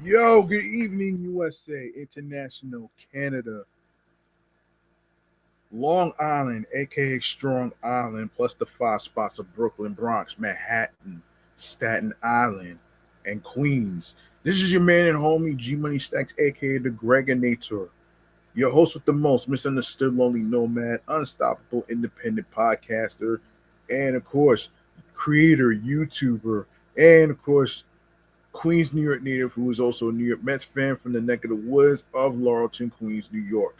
Yo, good evening, USA, International, Canada, Long Island, aka Strong Island, plus the five spots of Brooklyn, Bronx, Manhattan, Staten Island, and Queens. This is your man and homie G Money Stacks, aka the Gregonator, your host with the most, misunderstood, lonely nomad, unstoppable, independent podcaster, and of course, creator, YouTuber, and of course, Queens, New York native who is also a New York Mets fan from the neck of the woods of Laurelton, Queens, New York.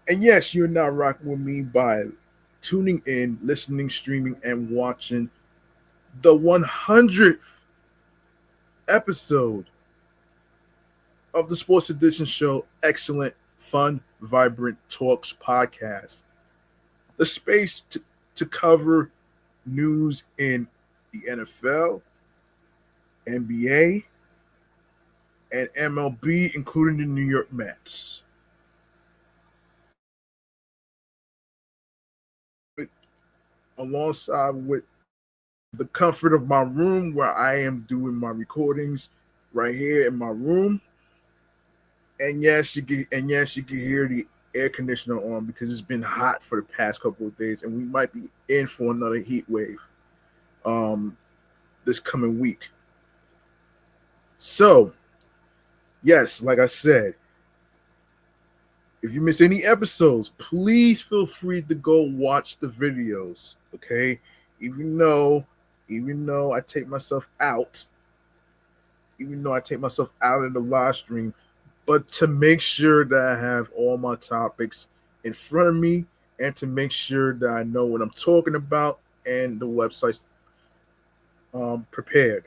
And yes, you're now rocking with me by tuning in, listening, streaming, and watching the 100th episode of the Sports Edition show, Excellent, Fun, Vibrant Talks podcast. The space to cover news in the NFL, NBA, and MLB, including the New York Mets. Alongside with the comfort of my room where I am doing my recordings right here in my room. And yes, you can hear the air conditioner on because it's been hot for the past couple of days, and we might be in for another heat wave this coming week. So, yes, like I said, if you miss any episodes, please feel free to go watch the videos. Okay, even though I take myself out, even though I take myself out of the live stream, but to make sure that I have all my topics in front of me and to make sure that I know what I'm talking about and the website's prepared.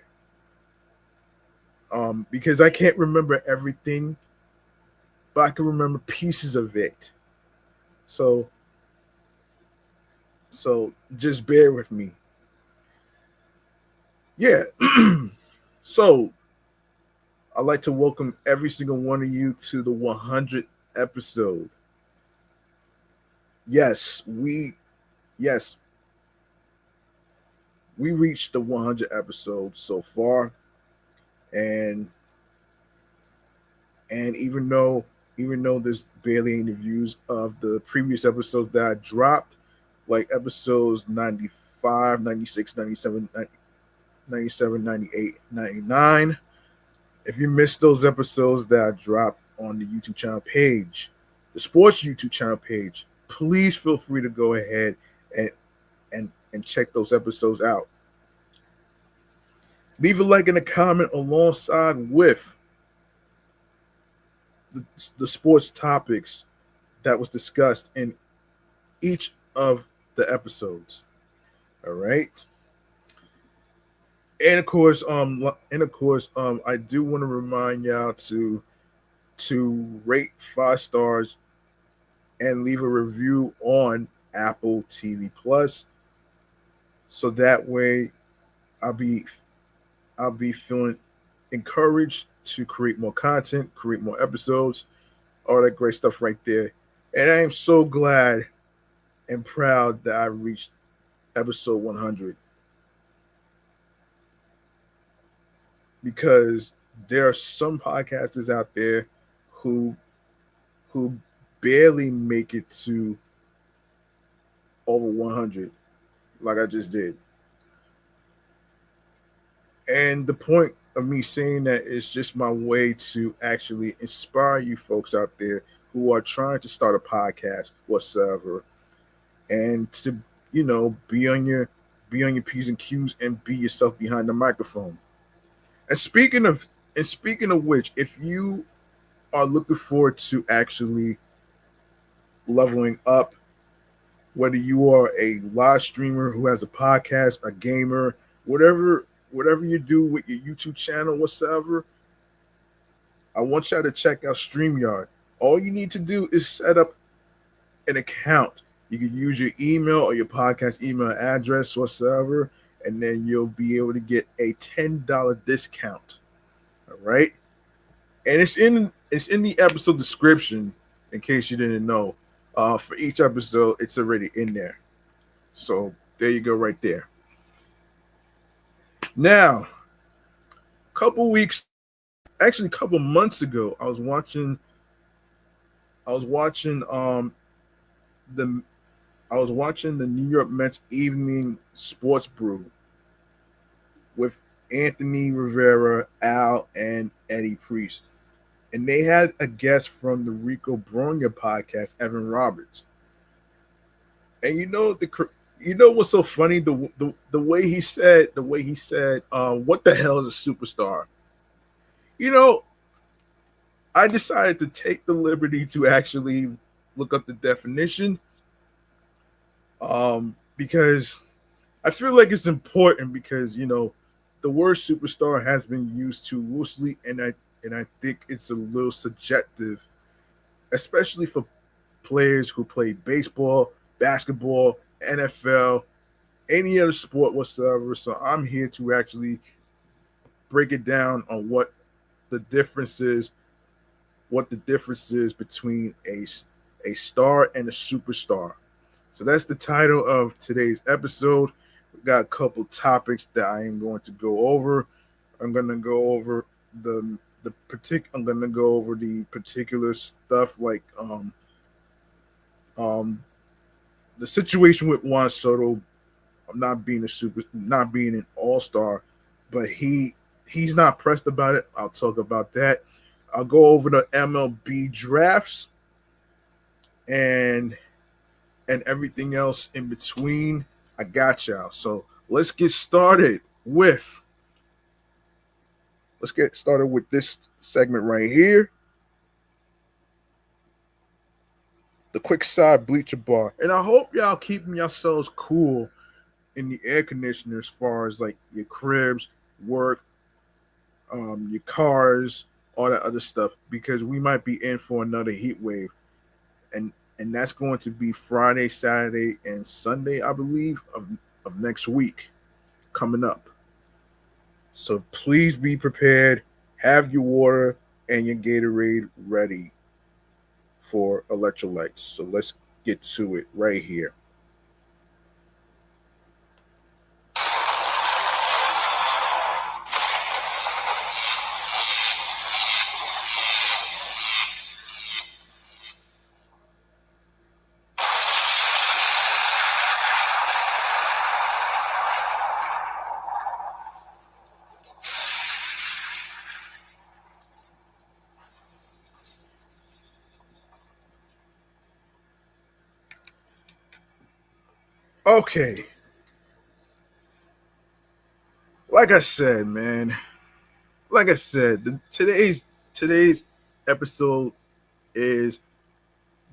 Because I can't remember everything, but I can remember pieces of it. So so just bear with me. Yeah. So I'd like to welcome every single one of you to the 100th episode. Yes, yes, we reached the 100 episodes so far, and even though there's barely any views of the previous episodes that I dropped, like episodes 95, 96, 97, 97, 98, 99. If you missed those episodes that I dropped on the YouTube channel page, the sports YouTube channel page, please feel free to go ahead and and check those episodes out. Leave a like and a comment alongside with the sports topics that was discussed in each of the episodes. All right. I do want to remind y'all to rate 5 stars and leave a review on Apple TV Plus, so that way I'll be I'll be feeling encouraged to create more content, create more episodes, all that great stuff right there. And I am so glad and proud that I reached episode 100 because there are some podcasters out there who who barely make it to over 100 like I just did. And the point of me saying that is just my way to actually inspire you folks out there who are trying to start a podcast whatsoever, and to be on your P's and Q's and be yourself behind the microphone. And speaking of which, if you are looking forward to actually leveling up, whether you are a live streamer who has a podcast, a gamer, whatever you do with your YouTube channel whatsoever, I want y'all to check out StreamYard. All you need to do is set up an account. You can use your email or your podcast email address whatsoever, and then you'll be able to get a $10 discount. All right, and it's in the episode description in case you didn't know. For each episode, it's already in there. So there you go, right there. Now, couple weeks actually a couple months ago, I was watching the I was watching the New York Mets evening sports brew with Anthony Rivera, Al, and Eddie Priest. And they had a guest from the Rico Bronya podcast, Evan Roberts. And what's so funny? The way he said, what the hell is a superstar? You know, I decided to take the liberty to actually look up the definition, because I feel like it's important because the word superstar has been used too loosely, and I think it's a little subjective, especially for players who play baseball, basketball, NFL, any other sport whatsoever. So I'm here to actually break it down on the difference is, what the difference is between a star and a superstar. So that's the title of today's episode. We've got a couple topics that I am going to go over. I'm going to go over I'm going to go over the particular stuff like um the situation with Juan Soto not being an all-star, but he's not pressed about it. I'll talk about that. I'll go over the MLB drafts and everything else in between. I got y'all. So let's get started with this segment right here. The quick side bleacher bar. And I hope y'all keeping yourselves cool in the air conditioner as far as like your cribs, work, your cars, all that other stuff, because we might be in for another heat wave. And that's going to be Friday, Saturday, and Sunday, I believe, of next week coming up. So please be prepared. Have your water and your Gatorade ready for electrolytes. So let's get to it right here. Okay. Like I said, man. Like I said, today's episode is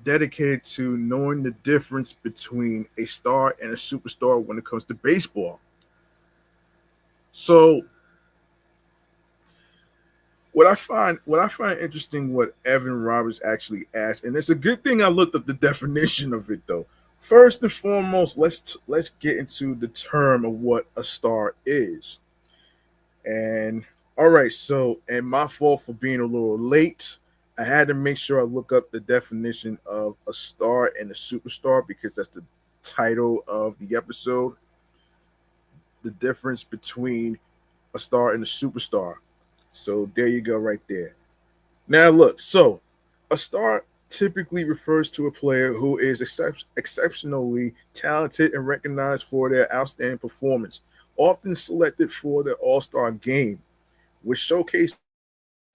dedicated to knowing the difference between a star and a superstar when it comes to baseball. So what I find interesting, what Evan Roberts actually asked, and it's a good thing I looked up the definition of it though. First and foremost, let's get into the term of what a star is. And all right, so and my fault for being a little late. I had to make sure I look up the definition of a star and a superstar because that's the title of the episode. The difference between a star and a superstar. So there you go, right there. Now look, so a star typically refers to a player who is exceptionally talented and recognized for their outstanding performance, often selected for the All-Star game, which showcase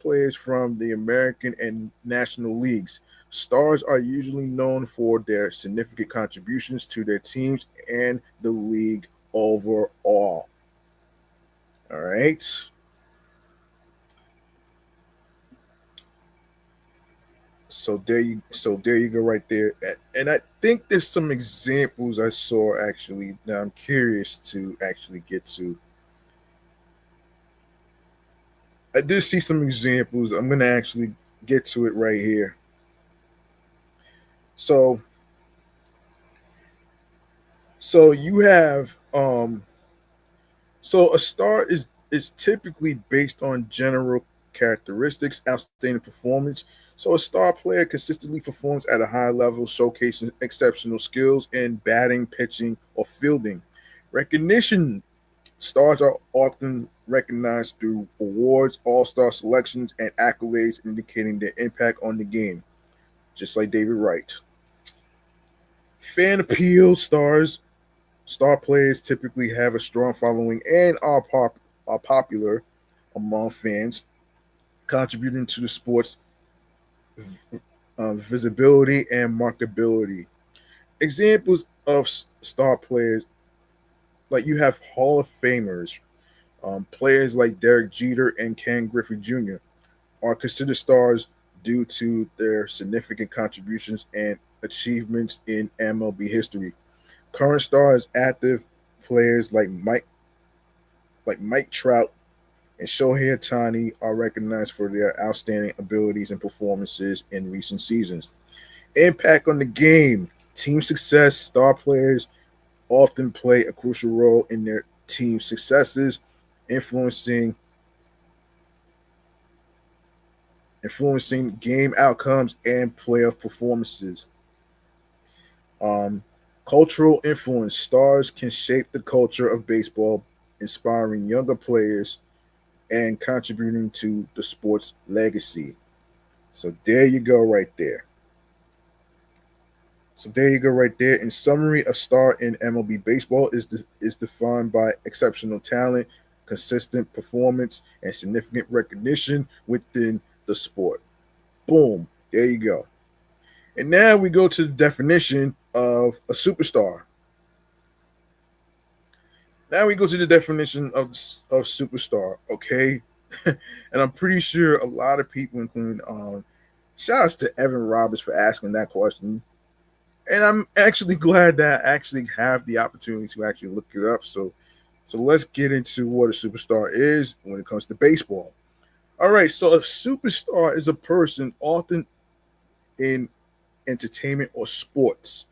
players from the American and National Leagues. Stars are usually known for their significant contributions to their teams and the league overall. All right. So there you go right there. And I think there's some examples I saw actually that I'm curious to actually get to. I did see some examples. I'm gonna actually get to it right here. So so you have so a star is typically based on general characteristics, outstanding performance. So a star player consistently performs at a high level, showcasing exceptional skills in batting, pitching, or fielding. Recognition. Stars are often recognized through awards, all-star selections, and accolades indicating their impact on the game, just like David Wright. Fan appeal star players typically have a strong following and are popular among fans, contributing to the sport's visibility and marketability. Examples of star players, like you have Hall of Famers, players like Derek Jeter and Ken Griffey Jr. are considered stars due to their significant contributions and achievements in MLB history. Current stars, active players like Mike Trout and Shohei Ohtani are recognized for their outstanding abilities and performances in recent seasons. Impact on the game, team success, star players often play a crucial role in their team's successes, influencing influencing game outcomes and playoff performances. Um, Cultural influence, stars can shape the culture of baseball, inspiring younger players and contributing to the sport's legacy. So there you go, right there. So there you go, right there. In summary, a star in MLB baseball is defined by exceptional talent, consistent performance, and significant recognition within the sport. Boom. There you go. And now we go to the definition of a superstar. Now we go to the definition of superstar. Okay, and I'm pretty sure a lot of people, including shouts to Evan Roberts for asking that question. And I'm actually glad that I actually have the opportunity to actually look it up. So let's get into what a superstar is when it comes to baseball. All right, so a superstar is a person often in entertainment or sports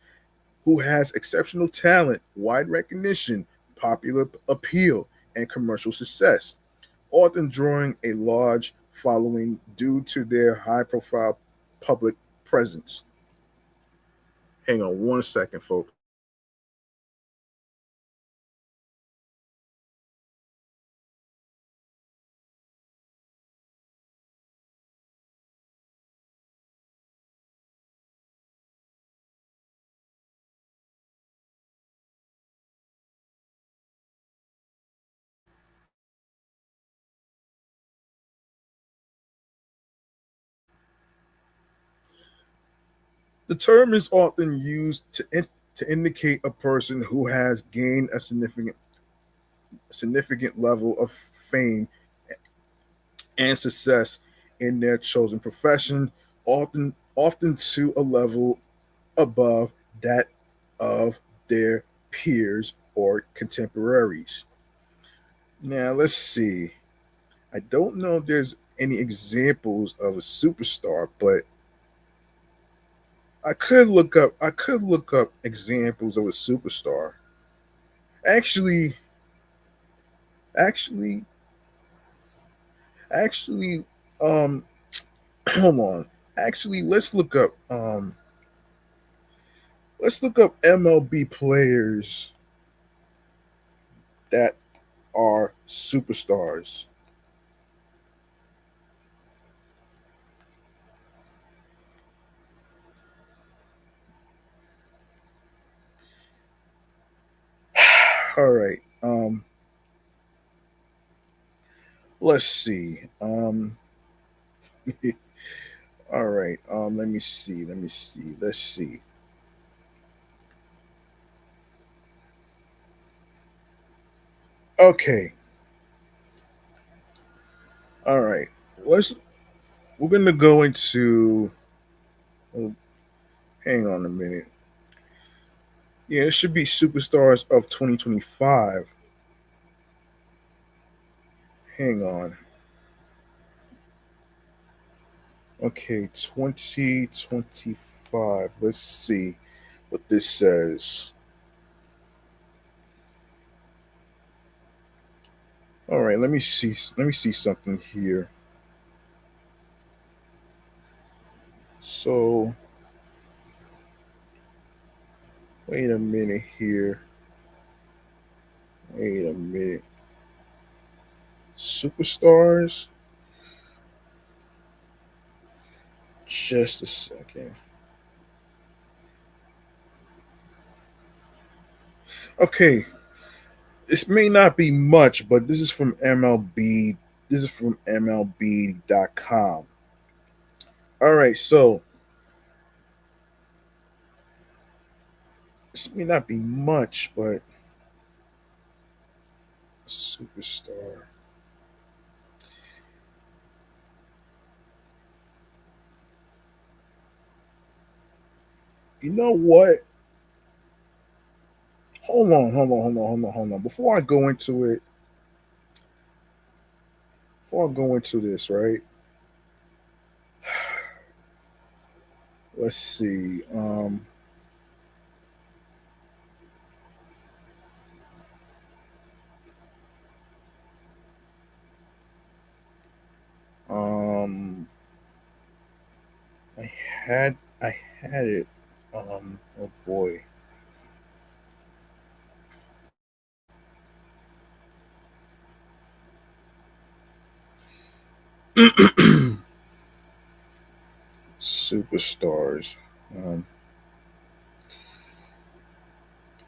who has exceptional talent, wide recognition, popular appeal, and commercial success, often drawing a large following due to their high profile public presence. Hang on one second, folks. The term is often used to indicate a person who has gained a significant level of fame and success in their chosen profession, often to a level above that of their peers or contemporaries. Now let's see. I don't know if there's any examples of a superstar, but I could look up examples of a superstar. Actually, actually, actually, um, hold on. Actually, let's look up MLB players that are superstars. All right. Let's see. All right. Let me see. Let me see. Let's see. Okay. All right. Let's. We're gonna go into. Oh, hang on a minute. Yeah, it should be superstars of 2025. Hang on. Okay, 2025. Let's see what this says. All right, let me see. Let me see something here. So, wait a minute here. Wait a minute. Superstars. Just a second. Okay, this may not be much, but this is from MLB. This is from MLB.com. All right, so this may not be much, but superstar. You know what? Hold on. Before I go into this, right? Let's see. Um, I I had it. Oh boy. Superstars. Um,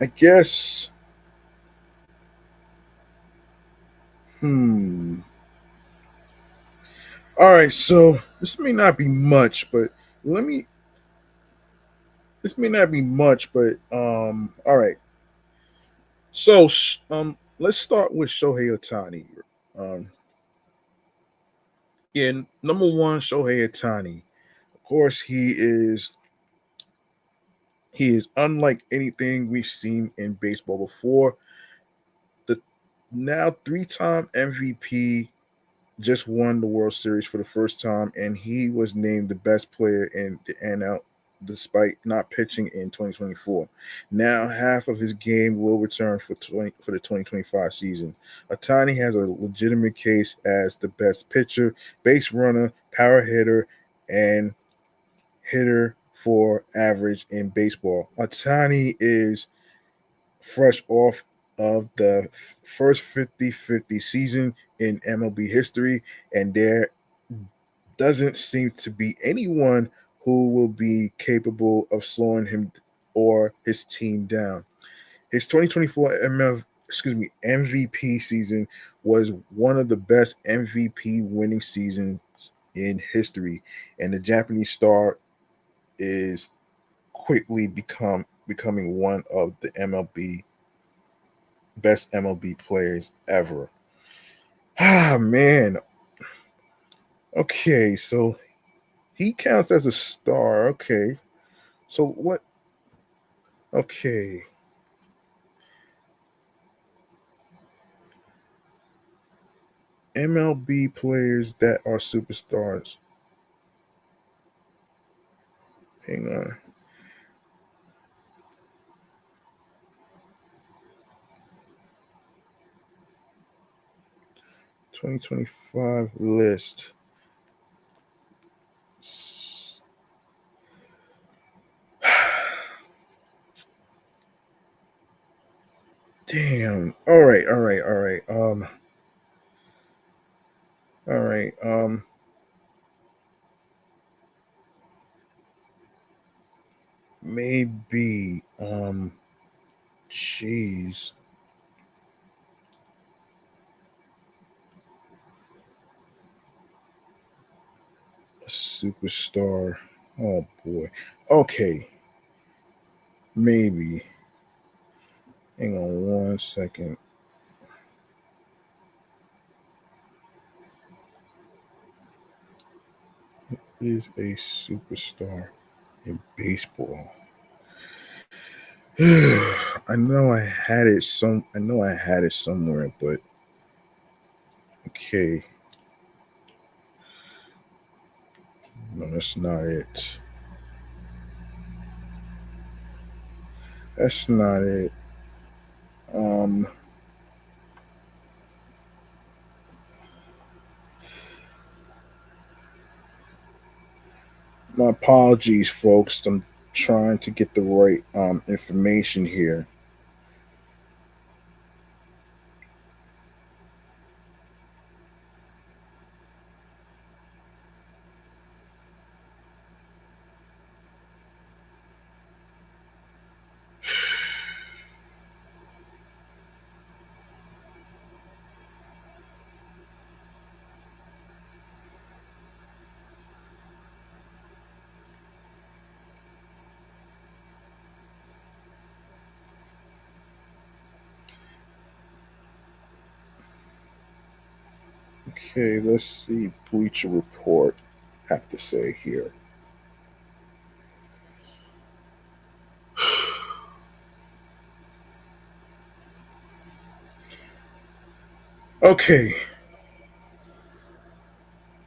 I guess. Hmm. All right. So this may not be much, but let me. This may not be much, but All right. So let's start with Shohei Otani. Um. Yeah. Number one, Shohei Otani. Of course, he is unlike anything we've seen in baseball before. The now three-time MVP just won the World Series for the first time, and he was named the best player in the NL despite not pitching in 2024. Now half of his game will return for the 2025 season. Otani has a legitimate case as the best pitcher, base runner, power hitter, and hitter for average in baseball. Otani is fresh off of the first 50-50 season in MLB history, and there doesn't seem to be anyone who will be capable of slowing him or his team down. His 2024 MVP season was one of the best MVP winning seasons in history, and the Japanese star is quickly becoming one of the best MLB players ever. Ah man. Okay, so he counts as a star. Okay. So what okay. MLB players that are superstars. Hang on. 2025 list. Damn. All right. All right. Maybe jeez. A superstar. Oh boy. Okay. Maybe. Hang on one second. Is a superstar in baseball. I know I had it somewhere, but okay. No, that's not it. That's not it. Um my apologies, folks. I'm trying to get the right information here. Okay, let's see. Bleacher Report have to say here. Okay.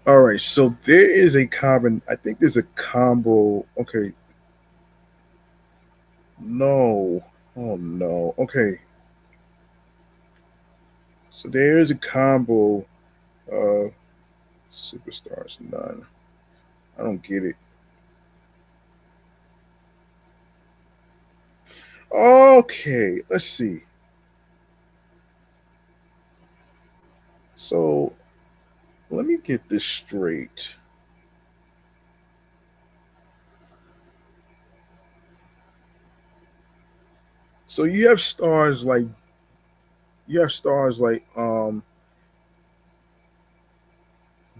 All right. So there is a common. I think there's a combo. Okay. No. Oh no. Okay. So there is a combo of superstars. None. I don't get it. Okay. Let's see. So let me get this straight. So you have stars like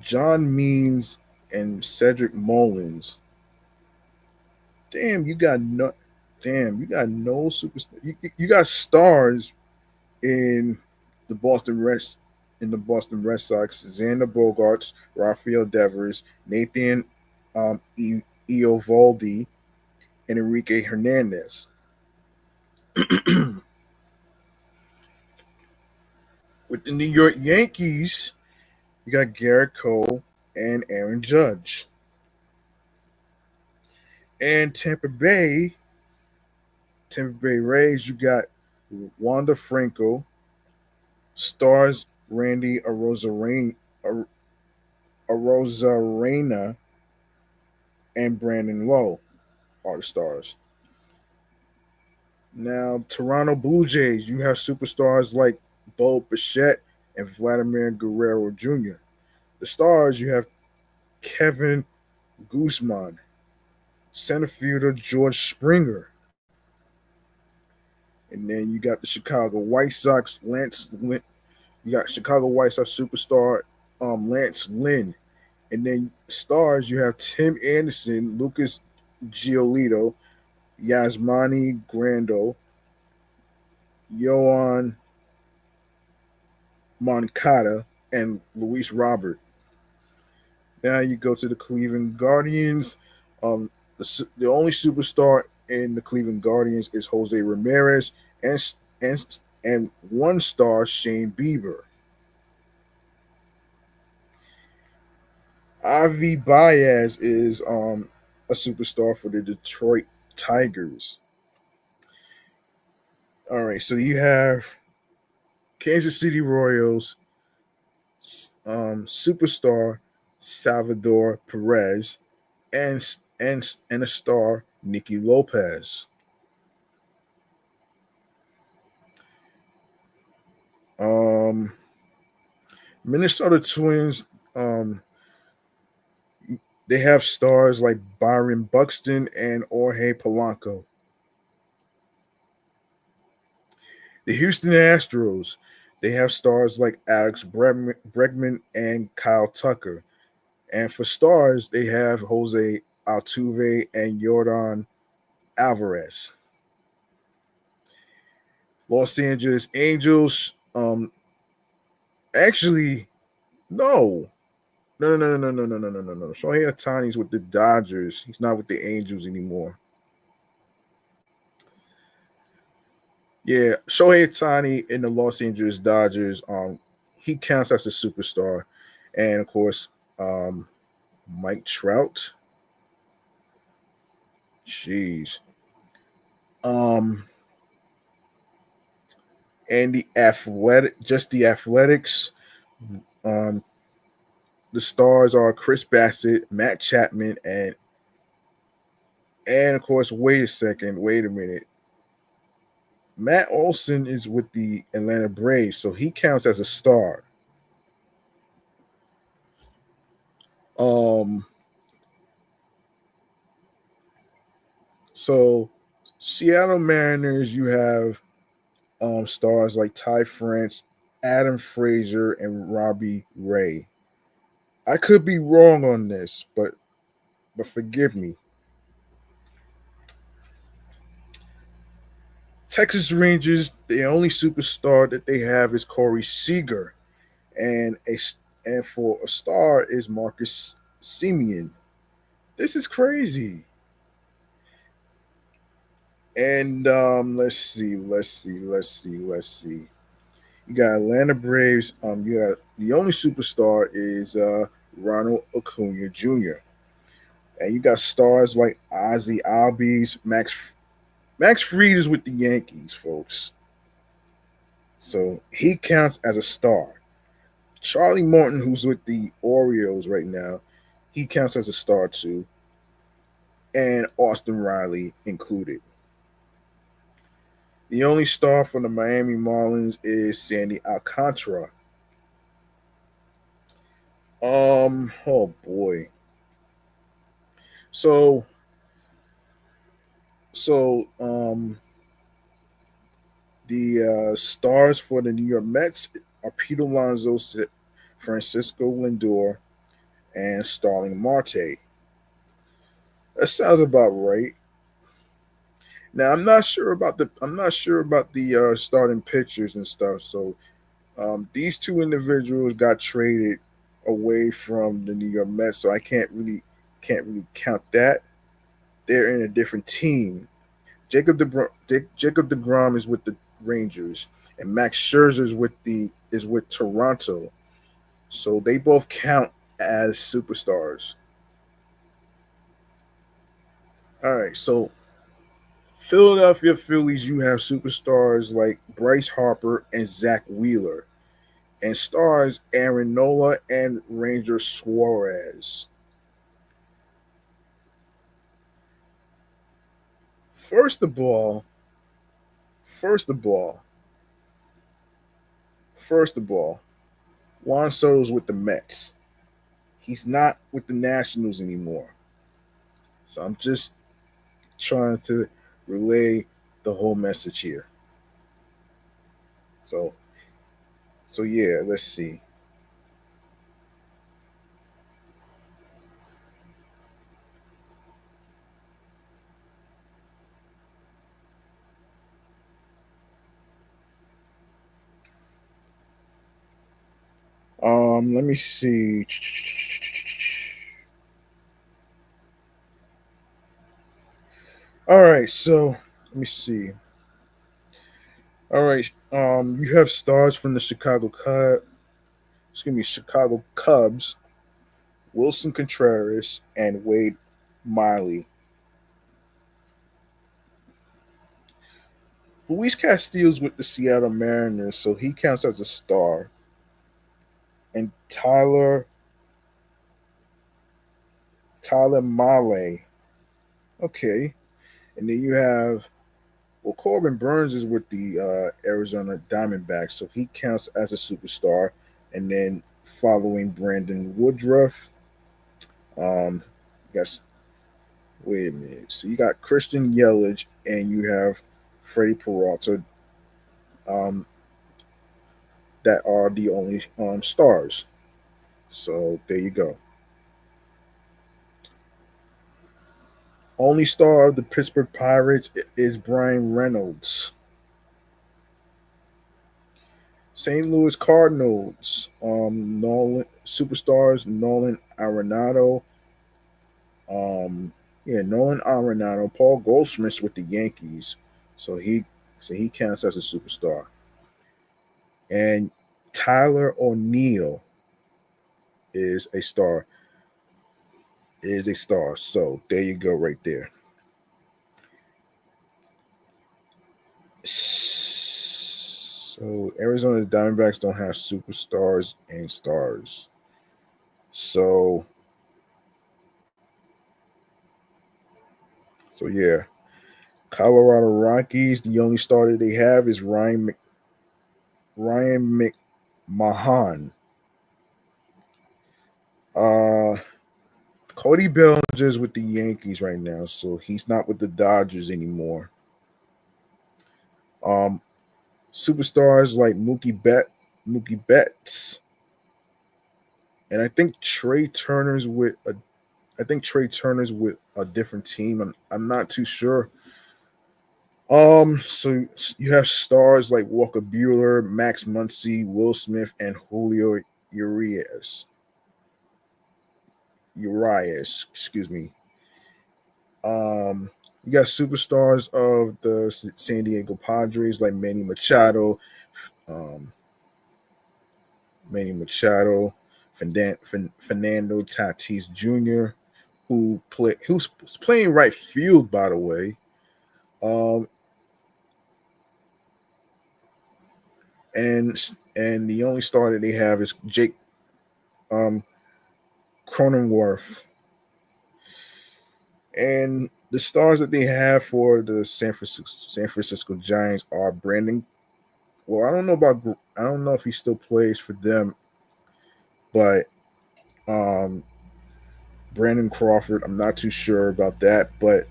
John Means and Cedric Mullins. Damn, you got no superstar. You got stars in the Boston Red Sox: Xander Bogaerts, Rafael Devers, Nathan Eovaldi, and Enrique Hernandez. With the New York Yankees, you got Garrett Cole and Aaron Judge. And Tampa Bay Rays, you got Wanda Franco, stars Randy Arozarena, and Brandon Lowe are the stars. Now, Toronto Blue Jays, you have superstars like Bo Bichette and Vladimir Guerrero Jr. The stars, you have Kevin Guzman, center fielder George Springer, and then you got the Chicago White Sox Lance. You got Chicago White Sox superstar Lance Lynn, and then stars you have Tim Anderson, Lucas Giolito, Yasmani Grando, Yohan Moncada, and Luis Robert. Now you go to the Cleveland Guardians. The only superstar in the Cleveland Guardians is Jose Ramirez, and one star Shane Bieber. Avi Baez is a superstar for the Detroit Tigers. All right, so you have Kansas City Royals superstar Salvador Perez and a star Nicky Lopez. Um, Minnesota Twins, they have stars like Byron Buxton and Jorge Polanco. The Houston Astros, they have stars like Alex Bregman and Kyle Tucker. And for stars, they have Jose Altuve and Jordan Alvarez. Los Angeles Angels, actually, no. No. Shohei Ohtani's with the Dodgers. He's not with the Angels anymore. Yeah, Shohei Ohtani in the Los Angeles Dodgers. He counts as a superstar, and of course, Mike Trout. Jeez. Um, and the Athletics. Um, the stars are Chris Bassett, Matt Chapman, and of course, wait a minute. Matt Olson is with the Atlanta Braves, so he counts as a star. Um, so Seattle Mariners, you have stars like Ty France, Adam Frazier, and Robbie Ray. I could be wrong on this, but forgive me. Texas Rangers, the only superstar that they have is Corey Seager, and And for a star is Marcus Simeon. This is crazy. And let's see. You got Atlanta Braves. You got the only superstar is Ronald Acuna Jr. And you got stars like Ozzy Albies, Max Fried is with the Yankees, folks. So he counts as a star. Charlie Morton, who's with the Orioles right now, he counts as a star too. And Austin Riley included. The only star from the Miami Marlins is Sandy Alcantara. Oh boy. So so the stars for the New York Mets are Pete Alonso, Francisco Lindor, and Starling Marte. That sounds about right. Now I'm not sure about the starting pitchers and stuff. So these two individuals got traded away from the New York Mets, so I can't really count that. They're in a different team. Jacob Degrom is with the Rangers, and Max Scherzer is with Toronto. So they both count as superstars. All right, so Philadelphia Phillies, you have superstars like Bryce Harper and Zach Wheeler, and stars Aaron Nola and Ranger Suarez. First of all, first of all, first of all, Juan Soto's with the Mets. He's not with the Nationals anymore. So I'm just trying to relay the whole message here. So yeah, let's see. Let me see. All right, so let me see. All right, you have stars from the Chicago Cubs, Wilson Contreras, and Wade Miley. Luis Castillo's with the Seattle Mariners, so he counts as a star. And Tyler Male, okay. And then you have Corbin Burns is with the Arizona Diamondbacks, so he counts as a superstar. And then following Brandon Woodruff, guess wait a minute. So you got Christian Yelich and you have Freddie Peralta, um, that are the only stars. So there you go. Only star of the Pittsburgh Pirates is Brian Reynolds. St. Louis Cardinals, Nolan superstars Nolan Arenado, Nolan Arenado, Paul Goldschmidt with the Yankees, so he counts as a superstar, and Tyler O'Neill is a star, So there you go, right there. So Arizona Diamondbacks don't have superstars and stars. So yeah, Colorado Rockies. The only starter they have is Ryan McMahon. Uh, Cody Bellinger's with the Yankees right now, so he's not with the Dodgers anymore. Um, Superstars like Mookie Betts, and I think Trey Turner's with a different team. I'm not too sure. So you have stars like Walker Bueller, Max Muncy, Will Smith, and Julio Excuse me. You got superstars of the San Diego Padres like um, Fernando Tatis Jr., who's playing right field, by the way. Um, and the only star that they have is Jake um, Cronenworth. And the stars that they have for the San Francisco Giants are Brandon. Well, I don't know if he still plays for them, but um, Brandon Crawford. I'm not too sure about that, but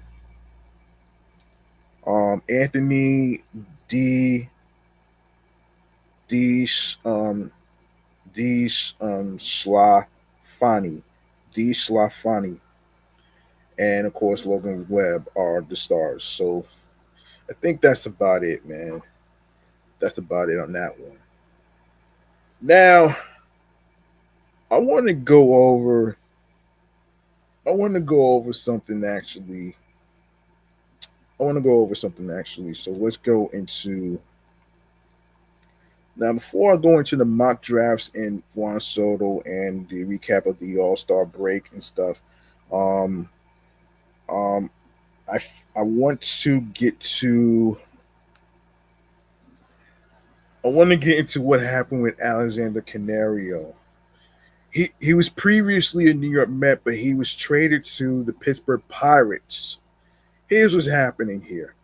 Anthony D. D. D. Sclafani, D. Sclafani, and of course Logan Webb are the stars. So I think that's about it, man. That's about it on that one. Now I want to go over. I want to go over something actually. I want to go over something actually. So let's go into now. Before I go into the mock drafts and Juan Soto and the recap of the All Star break and stuff, um, um, I want to get to. I want to get into what happened with Alexander Canario. He was previously a New York Met, but he was traded to the Pittsburgh Pirates. Here's what's happening here.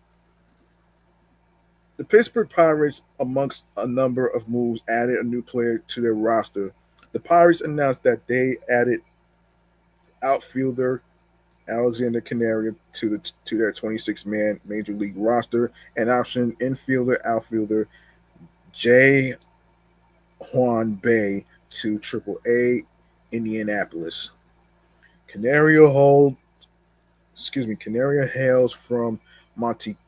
The Pittsburgh Pirates, amongst a number of moves, added a new player to their roster. The Pirates announced that they added outfielder Alexander Canario to their 26-man major league roster and optioned infielder outfielder J. Juan Bay to AAA Indianapolis. Canario hails from Monte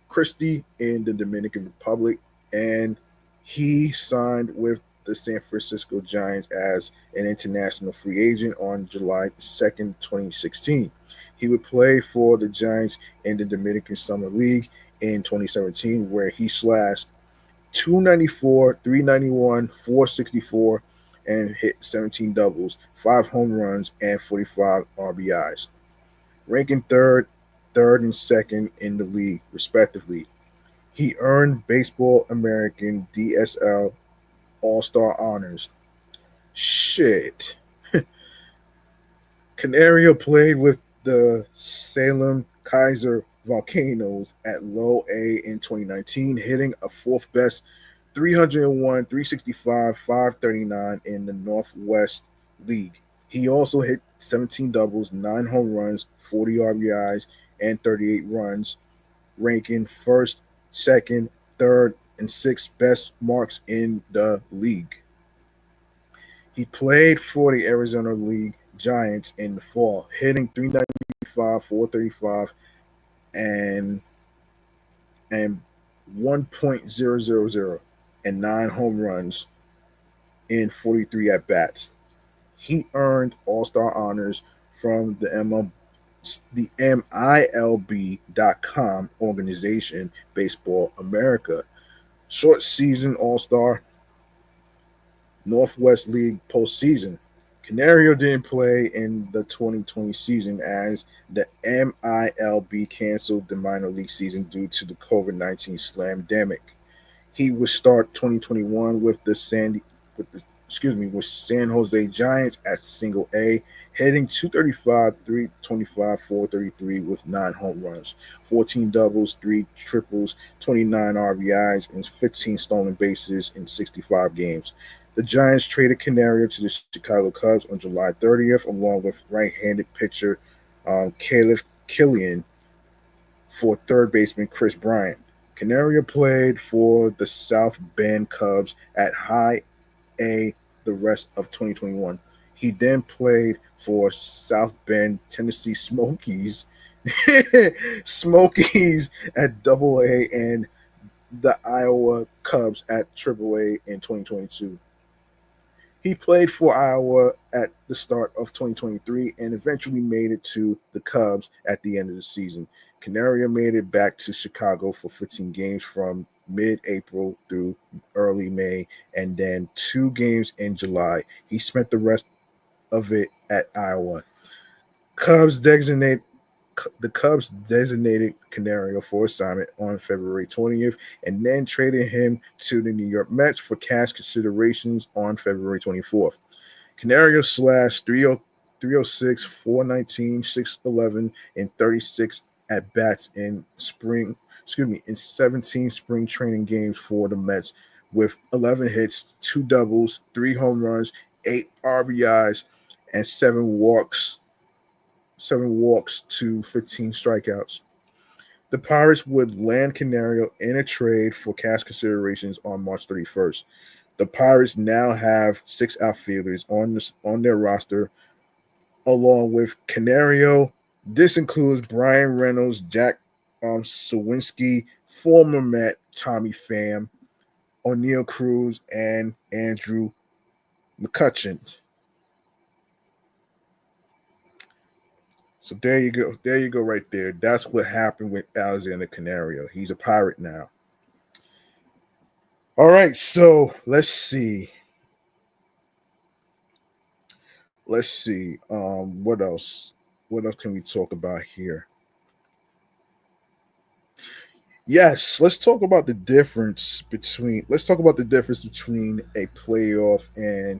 Cristi in the Dominican Republic, and he signed with the San Francisco Giants as an international free agent on July 2nd, 2016. He would play for the Giants in the Dominican Summer League in 2017, where he slashed 294, 391, 464, and hit 17 doubles, 5 home runs, and 45 RBIs, ranking third, and second in the league, respectively. He earned Baseball American DSL All-Star honors. Shit. Canario played with the Salem Kaiser Volcanoes at low A in 2019, hitting a fourth best 301, 365, 539 in the Northwest League. He also hit 17 doubles, 9 home runs, 40 RBIs, and 38 runs, ranking first, second, third, and sixth best marks in the league. He played for the Arizona League Giants in the fall, hitting 395, 435, and 1.000 and 9 home runs in 43 at bats. He earned All-Star honors from the MILB.com organization, Baseball America. Short season All-Star, Northwest League postseason. Canario didn't play in the 2020 season as the MILB canceled the minor league season due to the COVID-19 slamdemic. He would start 2021 with San Jose Giants at single A, hitting 235, 325, 433 with 9 home runs, 14 doubles, 3 triples, 29 RBIs, and 15 stolen bases in 65 games. The Giants traded Canario to the Chicago Cubs on July 30th, along with right-handed pitcher Caleb Killian for third baseman Chris Bryant. Canario played for the South Bend Cubs at high A the rest of 2021. He then played for South Bend, Tennessee Smokies, Smokies at Double A, and the Iowa Cubs at Triple A in 2022. He played for Iowa at the start of 2023 and eventually made it to the Cubs at the end of the season. Canario made it back to Chicago for 15 games from mid-April through early May, and then 2 games in July. He spent the rest of it at Iowa. Cubs designate the Cubs designated Canario for assignment on February 20th and then traded him to the New York Mets for cash considerations on February 24th. Canario slashed 306, 419, 611, and 36 at bats in 17 spring training games for the Mets with 11 hits, 2 doubles, 3 home runs, 8 RBIs, and 7 walks to 15 strikeouts. The Pirates would land Canario in a trade for cash considerations on March 31st. The Pirates now have 6 outfielders on their roster, along with Canario. This includes Brian Reynolds, Jack Sawinski, former Met Tommy Pham, O'Neill Cruz, and Andrew McCutcheon. So there you go. There you go right there. That's what happened with Alexander Canario. He's a Pirate now. All right, so let's see. What else? What else can we talk about here? Yes, let's talk about the difference between a playoff and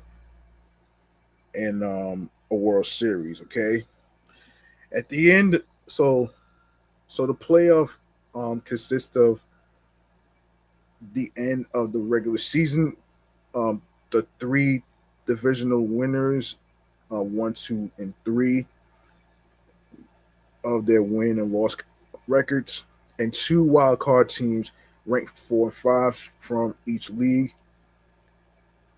a World Series, okay? At the end, so the playoff consists of the end of the regular season, the 3 divisional winners, 1, 2, and 3 of their win and loss records, and 2 wild card teams ranked 4 and 5 from each league,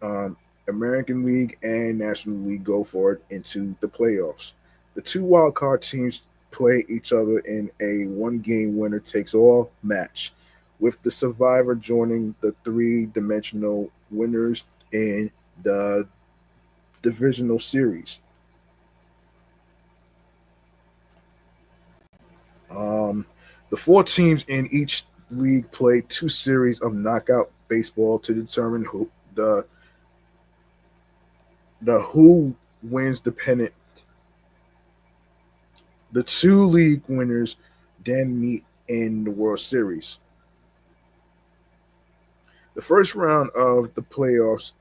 um, American League and National League, go for it into the playoffs. The 2 wild card teams play each other in a 1 game winner takes all match, with the survivor joining the 3 dimensional winners in the divisional series. Um, the 4 teams in each league play 2 series of knockout baseball to determine who wins the pennant. The 2 league winners then meet in the World Series. The first round of the playoffs,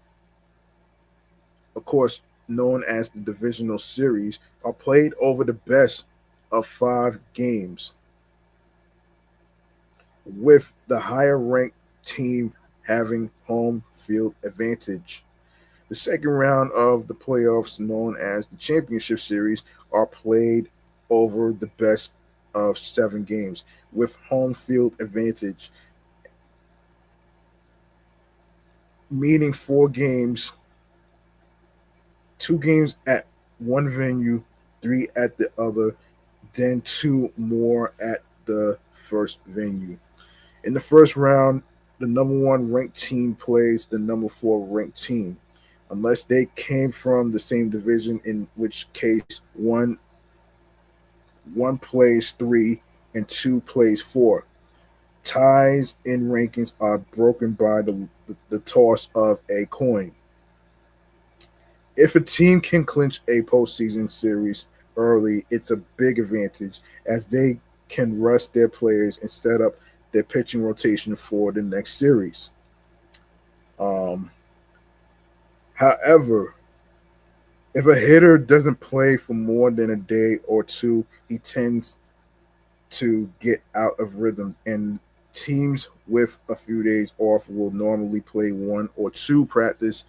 of course known as the divisional series, are played over the best of 5 games, with the higher ranked team having home field advantage. The second round of the playoffs, known as the championship series, are played over the best of 7 games, with home field advantage, meaning 4 games, 2 games at one venue, 3 at the other, then 2 more at the first venue. In the first round, the number 1 ranked team plays the number 4 ranked team, unless they came from the same division, in which case one plays 3 and 2 plays 4. Ties in rankings are broken by the toss of a coin. If a team can clinch a postseason series early, it's a big advantage, as they can rest their players and set up their pitching rotation for the next series. Um, However, if a hitter doesn't play for more than a day or two, he tends to get out of rhythm, and teams with a few days off will normally play 1 or 2 practice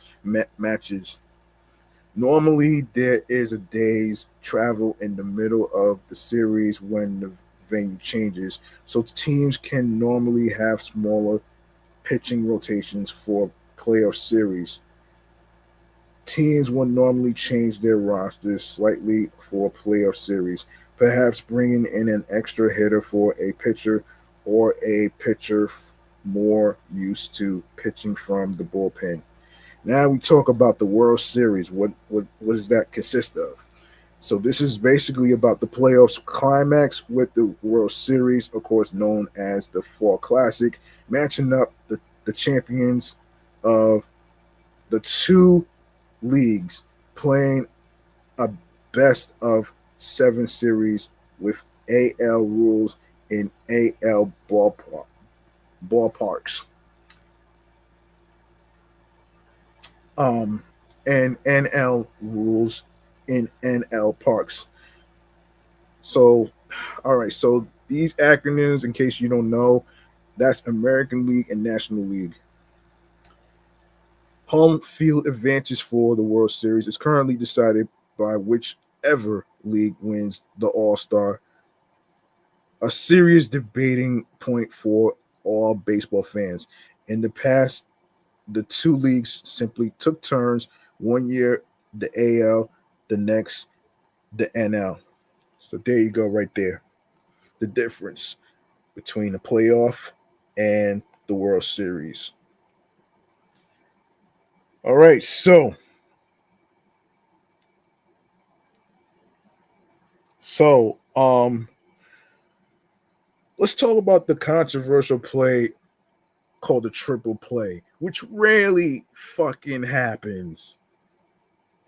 matches. Normally, there is a day's travel in the middle of the series when the venue changes, so teams can normally have smaller pitching rotations for playoff series. Teams will normally change their rosters slightly for playoff series, perhaps bringing in an extra hitter for a pitcher or a pitcher more used to pitching from the bullpen. Now we talk about the World Series. What does that consist of? So this is basically about the playoffs climax with the World Series, of course known as the Fall Classic, matching up the champions of the two leagues playing a best of seven series with AL rules in AL ballparks. Um, and NL rules in NL parks. So, all right. So these acronyms, in case you don't know, that's American League and National League. Home field advantage for the World Series is currently decided by whichever league wins the All Star, a serious debating point for all baseball fans. In the past, the two leagues simply took turns. One year, the AL, the next, the NL. So there you go, right there. The difference between the playoff and the World Series. All right, so let's talk about the controversial play called the triple play, which rarely fucking happens.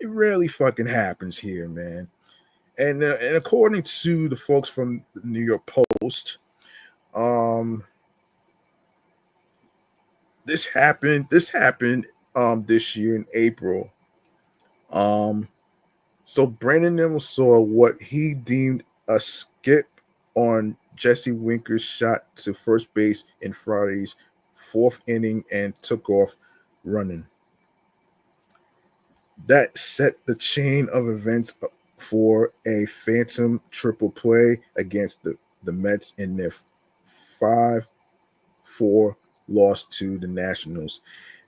It rarely fucking happens here, man. And according to the folks from the New York Post, um, this year in April. Um, so Brandon Nimmo saw what he deemed a skip on Jesse Winker's shot to first base in Friday's fourth inning and took off running. That set the chain of events for a phantom triple play against the Mets in their 5-4 loss to the Nationals.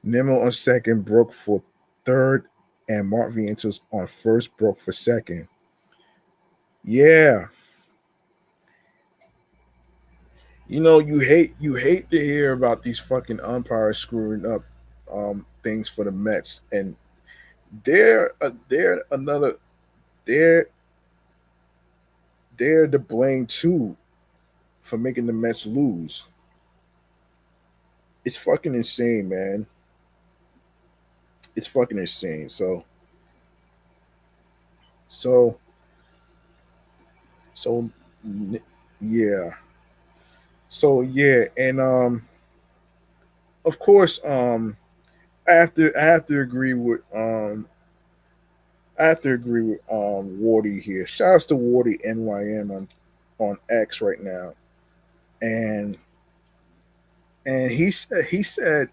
Nimmo on second broke for third, and Mark Vientos on first broke for second. Yeah, you hate to hear about these fucking umpires screwing up things for the Mets, and they're another they're they're to blame too for making the Mets lose. It's fucking insane, man. It's fucking insane. So so yeah. So yeah, and of course, I have to agree with Wardy here. Shouts to Wardy NYM on X right now, and he said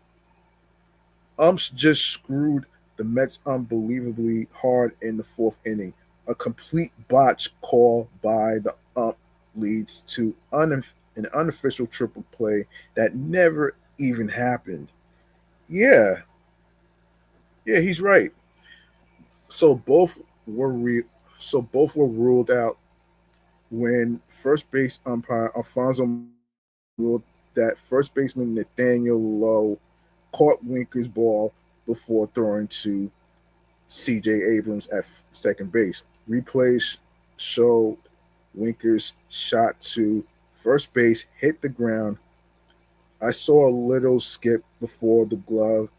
umps just screwed the Mets unbelievably hard in the fourth inning. A complete botch call by the ump leads to an unofficial triple play that never even happened. Yeah, yeah, he's right. So were re- both were ruled out when first base umpire Alfonso ruled that first baseman Nathaniel Lowe caught Winker's ball before throwing to C.J. Abrams at second base. Replays showed Winker's shot to first base hit the ground. I saw a little skip before the glove,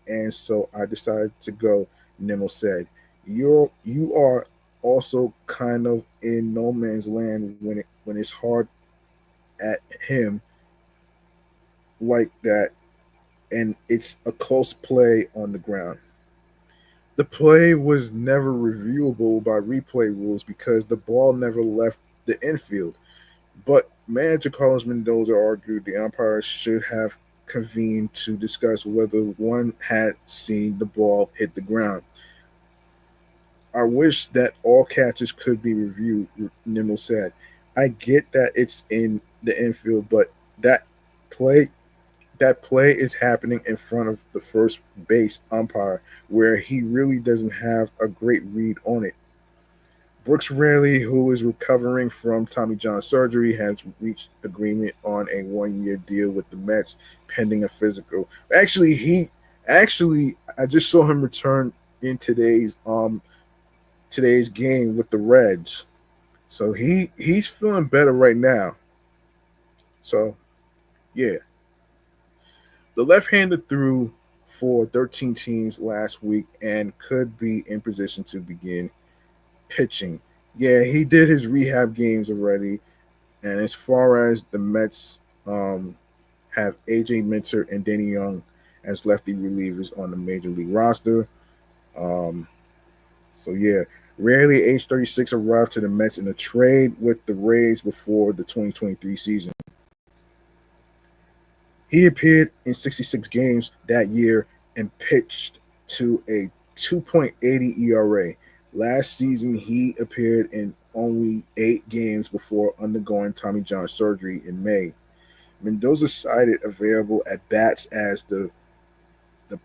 and so I decided to go. Nimmo said, "You are also kind of in no man's land when it's hard at him like that, and it's a close play on the ground." The play was never reviewable by replay rules because the ball never left the infield. But manager Carlos Mendoza argued the umpires should have convened to discuss whether one had seen the ball hit the ground. I wish that all catches could be reviewed, Nimmo said. I get that it's in the infield, but that play play is happening in front of the first base umpire where he really doesn't have a great read on it. Brooks Raley, who is recovering from Tommy John surgery, has reached agreement on a 1-year deal with the Mets pending a physical. Actually, Actually, I just saw him return in today's game with the Reds. So he's feeling better right now. So yeah, the left-hander threw for 13 teams last week and could be in position to begin pitching. Yeah, he did his rehab games already. And as far as the Mets have AJ Minter and Danny Young as lefty relievers on the major league roster. Um, so yeah, rarely age 36 arrived to the Mets in a trade with the Rays before the 2023 season. He appeared in 66 games that year and pitched to a 2.80 ERA. Last season, he appeared in only 8 games before undergoing Tommy John surgery in May. Mendoza cited available at bats as the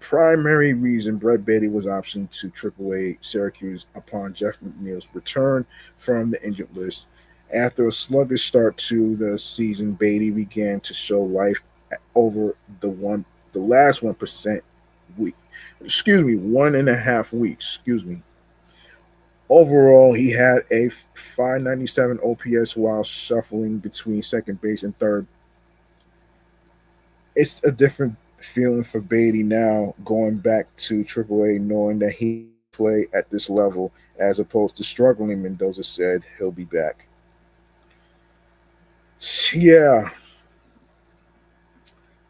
primary reason Brett Beatty was optioned to AAA Syracuse upon Jeff McNeil's return from the injured list. After a sluggish start to the season, Beatty began to show life over the last 1% week. Excuse me, 1.5 weeks. Excuse me. Overall, he had a 597 OPS while shuffling between second base and third. It's a different feeling for Beatty now going back to AAA, knowing that he play at this level as opposed to struggling. Mendoza said he'll be back. Yeah,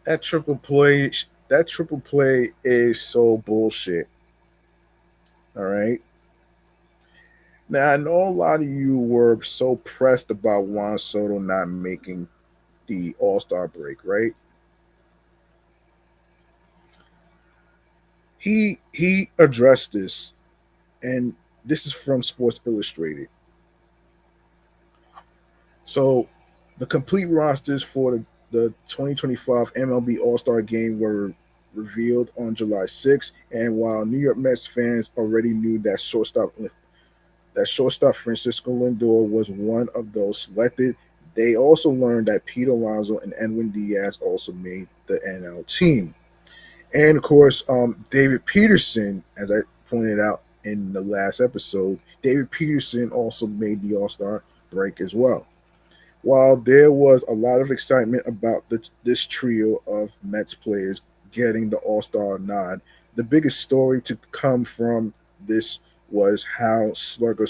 that triple play, that triple play is so bullshit. All right. Now I know a lot of you were so pressed about Juan Soto not making the All Star break, right? He addressed this, and this is from Sports Illustrated. So the complete rosters for the 2025 MLB All Star Game were revealed on July 6th, and while New York Mets fans already knew that shortstop Francisco Lindor was one of those selected, they also learned that Pete Alonso and Edwin Diaz also made the NL team. And of course, David Peterson, as I pointed out in the last episode, David Peterson also made the All Star break as well. While there was a lot of excitement about this trio of Mets players getting the All Star nod, the biggest story to come from this was how slugger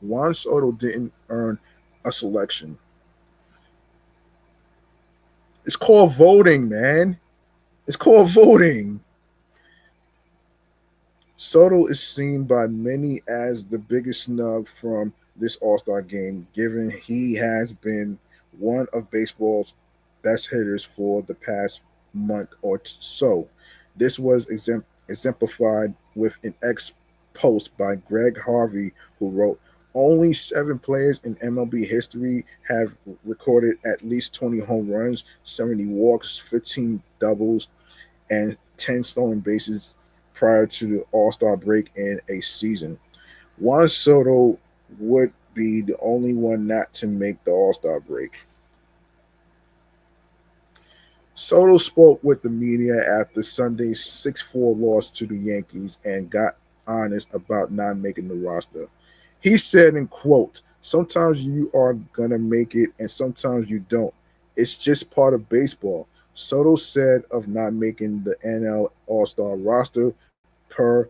Juan Soto didn't earn a selection. It's called voting, man. It's called voting. Soto is seen by many as the biggest snub from this All Star game, given he has been one of baseball's best hitters for the past month or so. This was exemplified with an ex post by Greg Harvey, who wrote, only 7 players in MLB history have recorded at least 20 home runs, 70 walks, 15 doubles, and 10 stolen bases prior to the All Star break in a season. Juan Soto would be the only one not to make the All Star break. Soto spoke with the media after Sunday's 6-4 loss to the Yankees and got honest about not making the roster. He said in quote, sometimes you are gonna make it and sometimes you don't. It's just part of baseball. Soto said of not making the NL All-Star roster per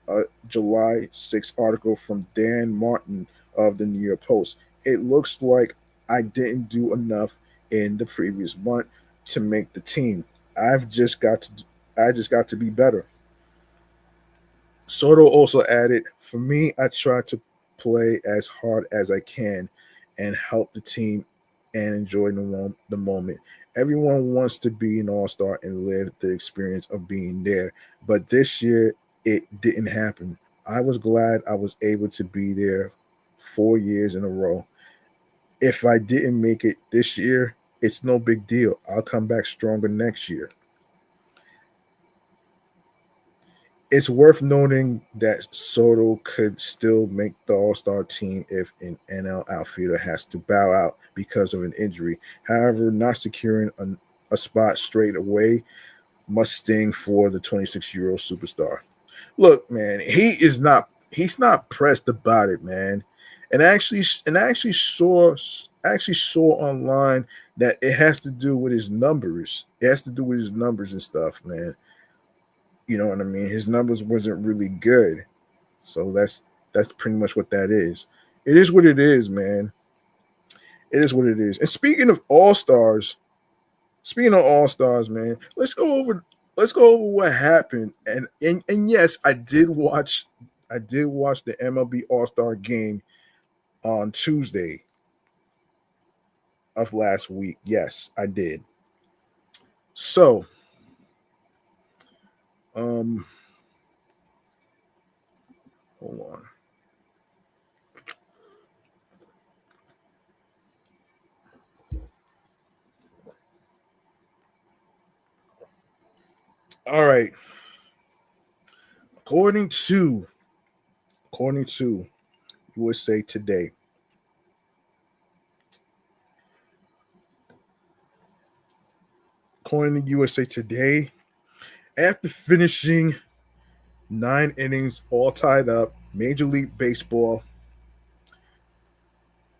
a July 6th article from Dan Martin of the New York Post. It looks like I didn't do enough in the previous month to make the team. I've just got to I just got to be better. Soto also added, for me, I try to play as hard as I can and help the team and enjoy the moment. Everyone wants to be an all star and live the experience of being there. But this year, it didn't happen. I was glad I was able to be there 4 years in a row. If I didn't make it this year, it's no big deal. I'll come back stronger next year. It's worth noting that Soto could still make the All Star team if an NL outfielder has to bow out because of an injury. However, not securing a spot straight away must sting for the 26-year-old superstar. Look, man, he's not pressed about it, man. And I actually saw online that it has to do with his numbers. It has to do with his numbers and stuff, man. You know what I mean? His numbers wasn't really good. So that's pretty much what that is. It is what it is, man. It is what it is. And speaking of all stars, man, let's go over what happened. And yes, I did watch the MLB All-Star game on Tuesday of last week. Yes, I did. So, um hold on. All right. According to according to USA Today, according to USA Today, after finishing 9 innings all tied up, Major League Baseball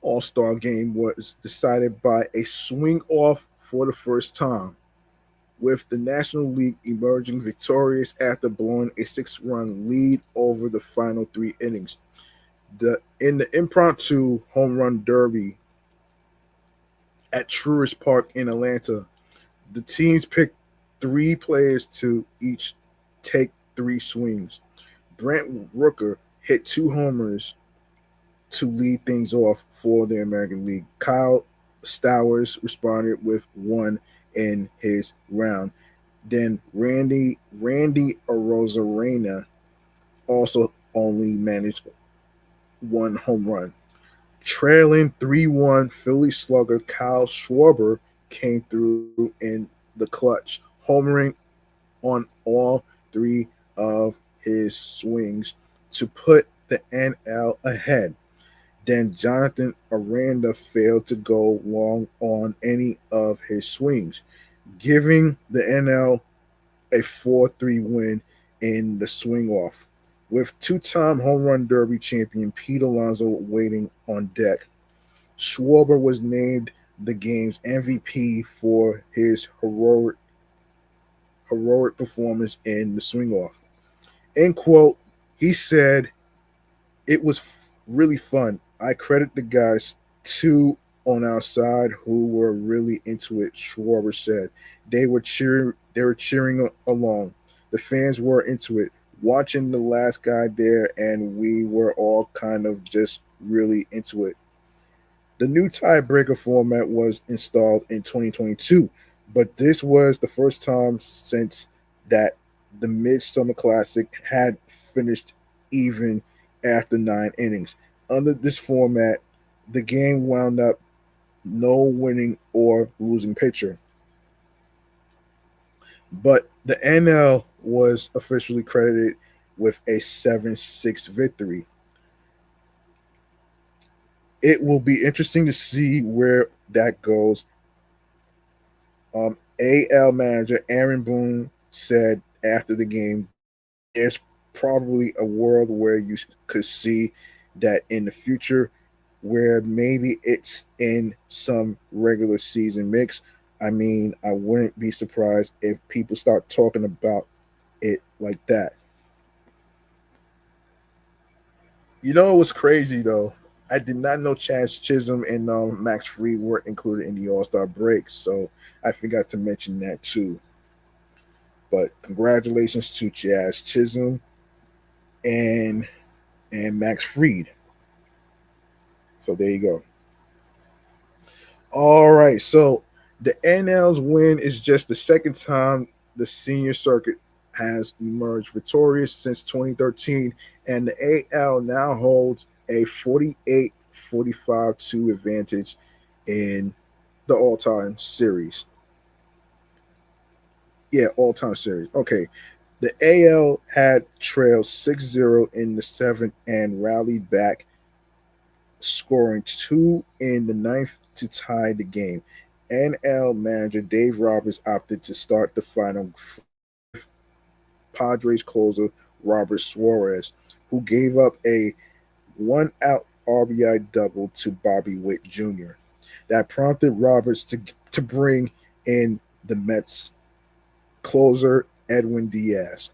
All-Star game was decided by a swing off for the first time, with the National League emerging victorious after blowing a 6-run lead over the final 3 innings. In the impromptu home run derby at Truist Park in Atlanta, the teams picked 3 players to each take 3 swings. Brent Rooker hit 2 homers to lead things off for the American League. Kyle Stowers responded with one in his round. Then Randy Arozarena also only managed one home run. Trailing 3-1, Philly slugger Kyle Schwarber came through in the clutch, homering on all 3 of his swings to put the NL ahead. Then Jonathan Aranda failed to go long on any of his swings, giving the NL a 4-3 win in the swing off. With two-time home run derby champion Pete Alonso waiting on deck, Schwarber was named the game's MVP for his heroic performance in the swing off. End quote. He said, "It was really fun. I credit the guys too on our side who were really into it," Schwarber said. They were cheering along. The fans were into it, watching the last guy there, and we were all kind of just really into it. The new tiebreaker format was installed in 2022, but this was the first time since that the Midsummer Classic had finished even after 9 innings. Under this format, the game wound up no winning or losing pitcher, but the NL was officially credited with a 7-6 victory. It will be interesting to see where that goes. AL manager Aaron Boone said after the game, "There's probably a world where you could see that in the future, where maybe it's in some regular season mix. I mean, I wouldn't be surprised if people start talking about it like that." You know, it was crazy though. I did not know Chance Chisholm and Max Fried were included in the All Star break, so I forgot to mention that too. But congratulations to Jazz Chisholm and Max Fried. So there you go. All right, so the NL's win is just the second time the senior circuit has emerged victorious since 2013, and the AL now holds a 48-45-2 advantage in the all-time series. Yeah, all-time series. Okay. The AL had trailed 6-0 in the seventh and rallied back, scoring 2 in the ninth to tie the game. NL manager Dave Roberts opted to start the final Padres closer Robert Suarez, who gave up a one-out RBI double to Bobby Witt Jr. That prompted Roberts to bring in the Mets closer Edwin Diaz.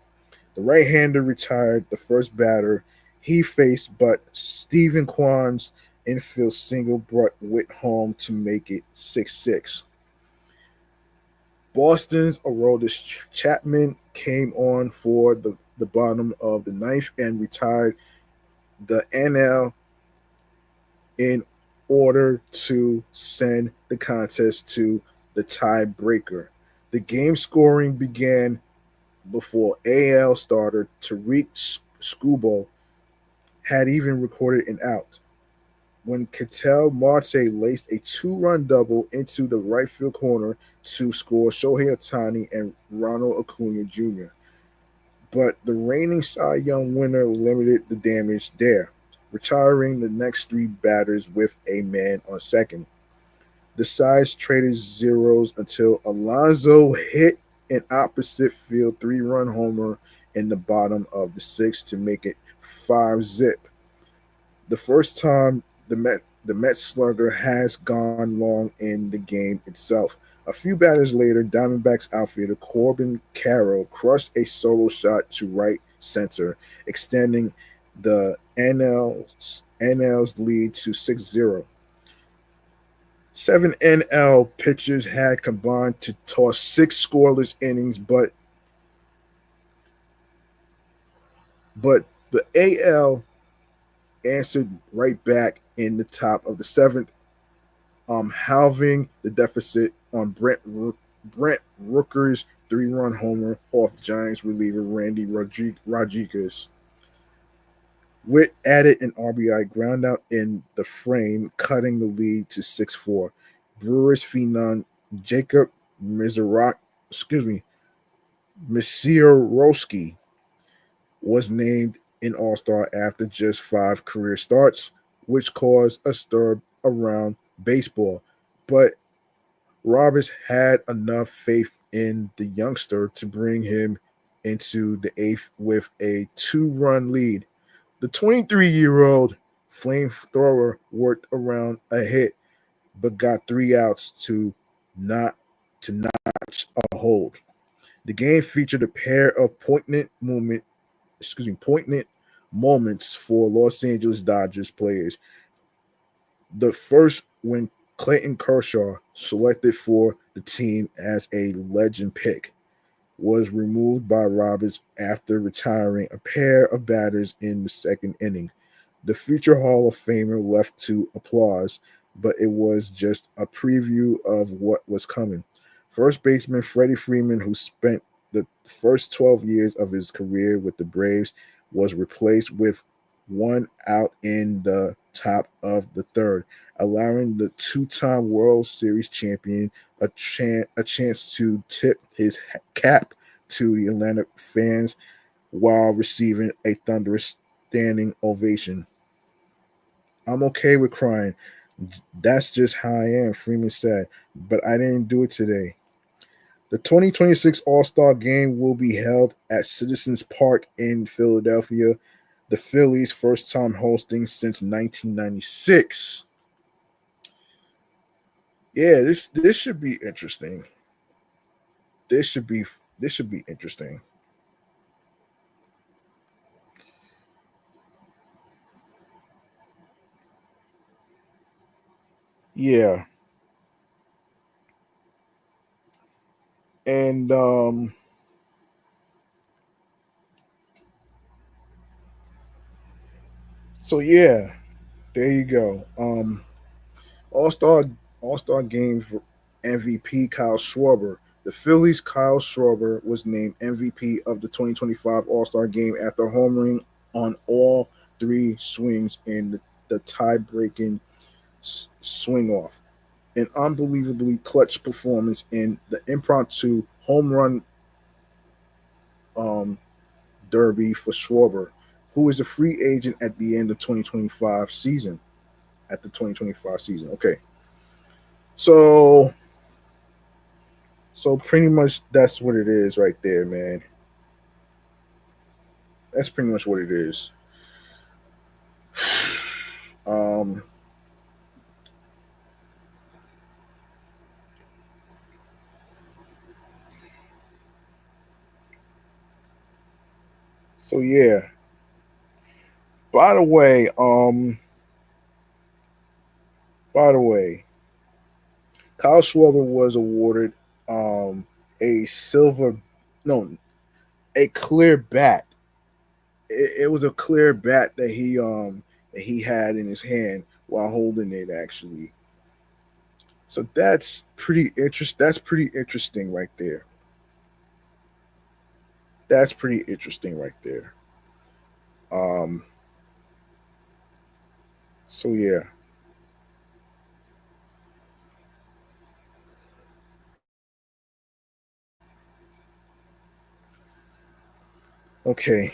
The right-hander retired the first batter he faced, but Stephen Kwan's infield single brought Witt home to make it 6-6. Boston's Aroldis Chapman came on for the bottom of the ninth and retired the NL in order to send the contest to the tiebreaker. The game scoring began before AL starter Tariq Skubal had even recorded an out, when Ketel Marte laced a two-run double into the right field corner to score Shohei Ohtani and Ronald Acuna Jr. But the reigning Cy Young winner limited the damage there, retiring the next three batters with a man on second. The sides traded zeros until Alonso hit an opposite field three-run homer in the bottom of the sixth to make it 5-zip. The first time the Mets slugger has gone long in the game itself. A few batters later, Diamondbacks outfielder Corbin Carroll crushed a solo shot to right center, extending the NL's lead to 6-0. Seven NL pitchers had combined to toss six scoreless innings, but the AL answered right back in the top of the seventh, halving the deficit on Brent Rooker's three-run homer off Giants reliever Randy Rodriguez. Witt added an RBI groundout in the frame, cutting the lead to 6-4. Brewers phenom Jacob Misiorowski was named an All-Star after just 5 career starts, which caused a stir around baseball. But Roberts had enough faith in the youngster to bring him into the eighth with a 2-run lead. The 23-year-old flamethrower worked around a hit, but got 3 outs to notch a hold. The game featured a pair of poignant moments for Los Angeles Dodgers players. The first, when Clayton Kershaw, selected for the team as a legend pick, was removed by Roberts after retiring a pair of batters in the second inning. The future Hall of Famer left to applause, but it was just a preview of what was coming. First baseman Freddie Freeman, who spent the first 12 years of his career with the Braves, was replaced with 1 out in the top of the third, allowing the two-time World Series champion a chance to tip his cap to the Atlanta fans while receiving a thunderous standing ovation. "I'm okay with crying. That's just how I am," Freeman said, "but I didn't do it today." The 2026 All-Star Game will be held at Citizens Park in Philadelphia, the Phillies' first time hosting since 1996. Yeah, this should be interesting. This should be interesting. Yeah. And so yeah, there you go. All-Star All-Star Game for MVP Kyle Schwarber. The Phillies' Kyle Schwarber was named MVP of the 2025 All-Star Game after homering on all 3 swings in the tie-breaking swing-off. An unbelievably clutch performance in the impromptu home run um, derby for Schwarber, who is a free agent at the end of 2025 season. At the 2025 season, okay. So pretty much that's what it is right there, man. That's pretty much what it is. Um, so yeah. By the way, by the way, Kyle Schwarber was awarded a silver, no, a clear bat. It was a clear bat that he had in his hand while holding it actually. So that's pretty interesting right there. That's pretty interesting right there. Um so yeah. Okay.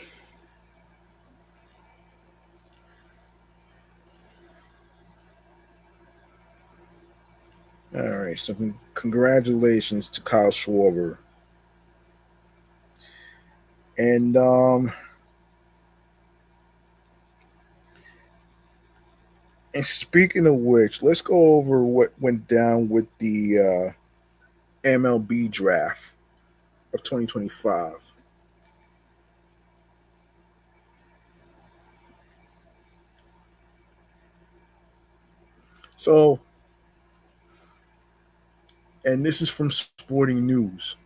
All right. So congratulations to Kyle Schwarber. And and speaking of which, let's go over what went down with the MLB draft of 2025. So, and this is from Sporting News.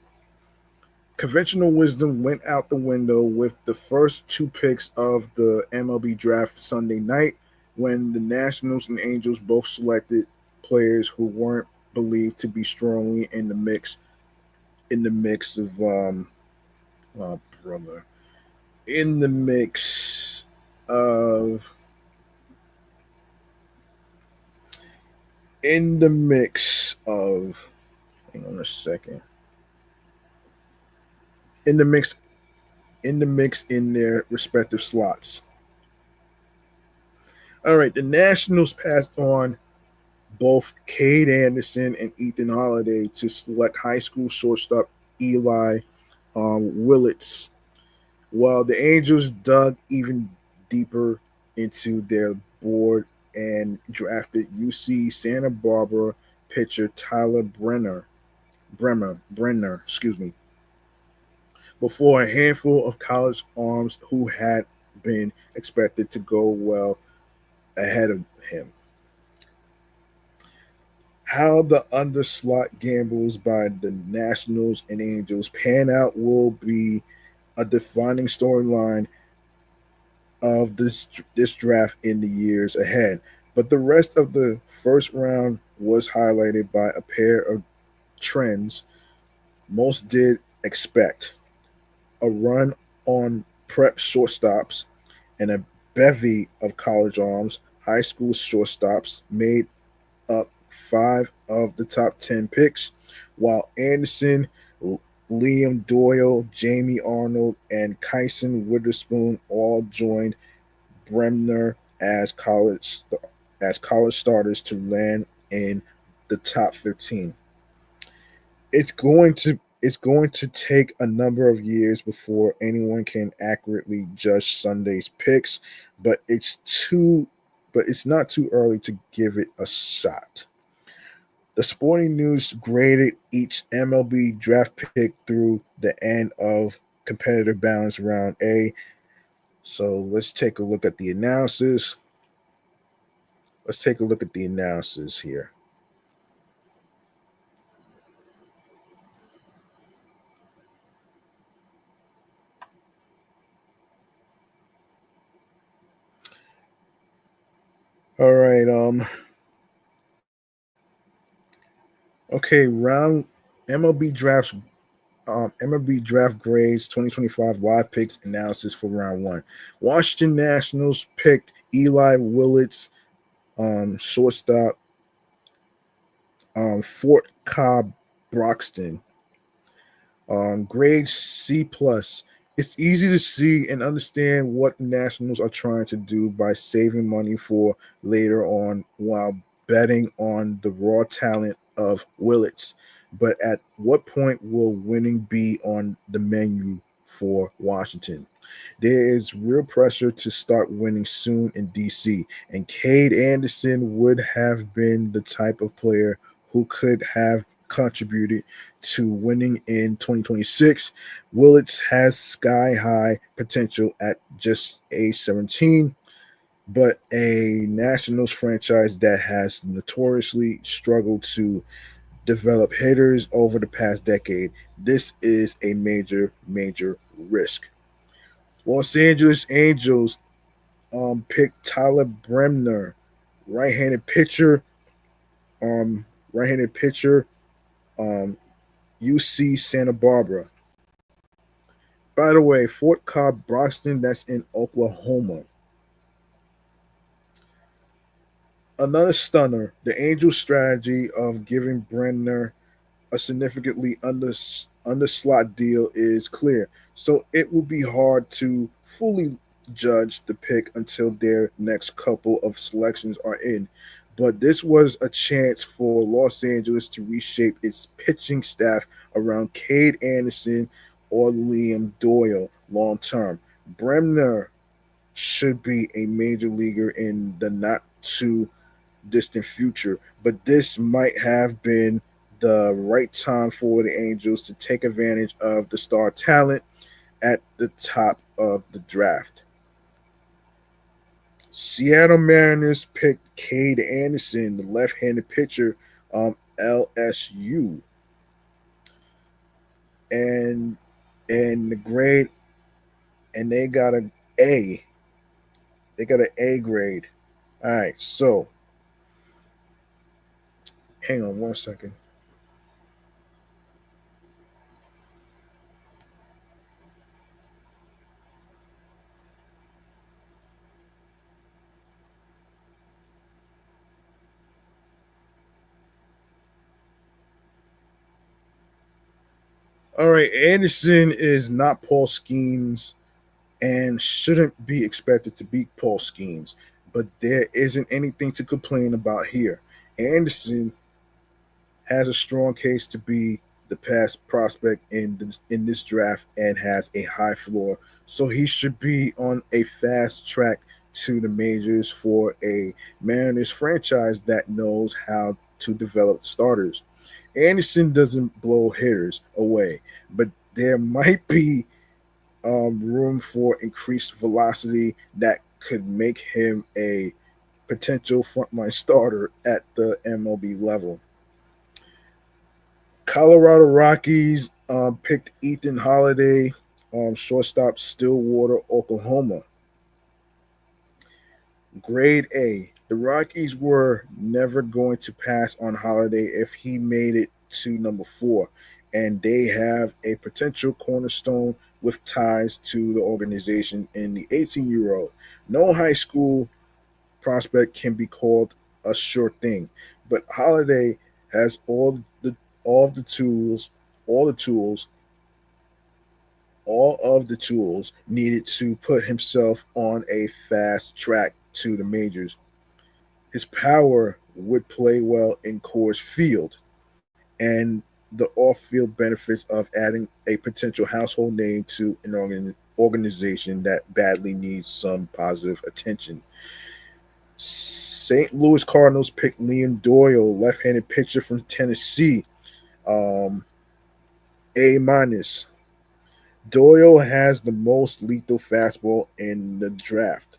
Conventional wisdom went out the window with the first two picks of the MLB draft Sunday night when the Nationals and Angels both selected players who weren't believed to be strongly in the mix of oh brother in the mix of in the mix of hang on a second in the mix in their respective slots. All right, the Nationals passed on both Cade Anderson and Ethan Holiday to select high school shortstop Eli Willits, while the Angels dug even deeper into their board and drafted UC Santa Barbara pitcher Tyler Brenner, excuse me, before a handful of college arms who had been expected to go well ahead of him. How the underslot gambles by the Nationals and Angels pan out will be a defining storyline of this draft in the years ahead. But the rest of the first round was highlighted by a pair of trends most did expect: a run on prep shortstops and a bevy of college arms. High school shortstops made up five of the top 10 picks, while Anderson, Liam Doyle, Jamie Arnold, and Kyson Witherspoon all joined Bremner as college starters to land in the top 15. It's going to take a number of years before anyone can accurately judge Sunday's picks, but it's not too early to give it a shot. The Sporting News graded each MLB draft pick through the end of competitive balance round A. So let's take a look at the analysis. Let's take a look at the analysis here. All right. Okay. Round MLB drafts. MLB draft grades 2025 live picks analysis for round one. Washington Nationals picked Eli Willits, shortstop, Fort Cobb Broxton. Grade C plus. It's easy to see and understand what the Nationals are trying to do by saving money for later on while betting on the raw talent of Willits. But at what point will winning be on the menu for Washington. There is real pressure to start winning soon in DC, and Cade Anderson would have been the type of player who could have contributed to winning in 2026. Willits has sky high potential at just age 17, but a Nationals franchise that has notoriously struggled to develop hitters over the past decade, this is a major, major risk. Los Angeles Angels picked Tyler Bremner, right-handed pitcher, um, right-handed pitcher, um, UC Santa Barbara. By the way, Fort Cobb, Broxton, that's in Oklahoma. Another stunner, the Angels' strategy of giving Bremner a significantly under slot deal is clear. So it will be hard to fully judge the pick until their next couple of selections are in. But this was a chance for Los Angeles to reshape its pitching staff around Cade Anderson or Liam Doyle long term. Bremner should be a major leaguer in the not too distant future, but this might have been the right time for the Angels to take advantage of the star talent at the top of the draft. Seattle Mariners picked Cade Anderson, the left-handed pitcher, LSU, and the grade, and they got a A. They got an A grade. All right, so hang on one second. All right, Anderson is not Paul Skeens and shouldn't be expected to beat Paul Skeens, but there isn't anything to complain about here. Anderson has a strong case to be the past prospect in this draft and has a high floor, so he should be on a fast track to the majors for a Mariners franchise that knows how to develop starters. Anderson doesn't blow hitters away, but there might be room for increased velocity that could make him a potential frontline starter at the MLB level. Colorado Rockies picked Ethan Holiday, shortstop, Stillwater, Oklahoma. Grade A. The Rockies were never going to pass on Holiday if he made it to number 4, and they have a potential cornerstone with ties to the organization in the 18-year-old. No high school prospect can be called a sure thing, but Holiday has all the tools, all the tools, all of the tools needed to put himself on a fast track to the majors. His power would play well in Coors Field, and the off-field benefits of adding a potential household name to an organization that badly needs some positive attention. St. Louis Cardinals picked Liam Doyle, left-handed pitcher from Tennessee. Um, A minus. Doyle has the most lethal fastball in the draft,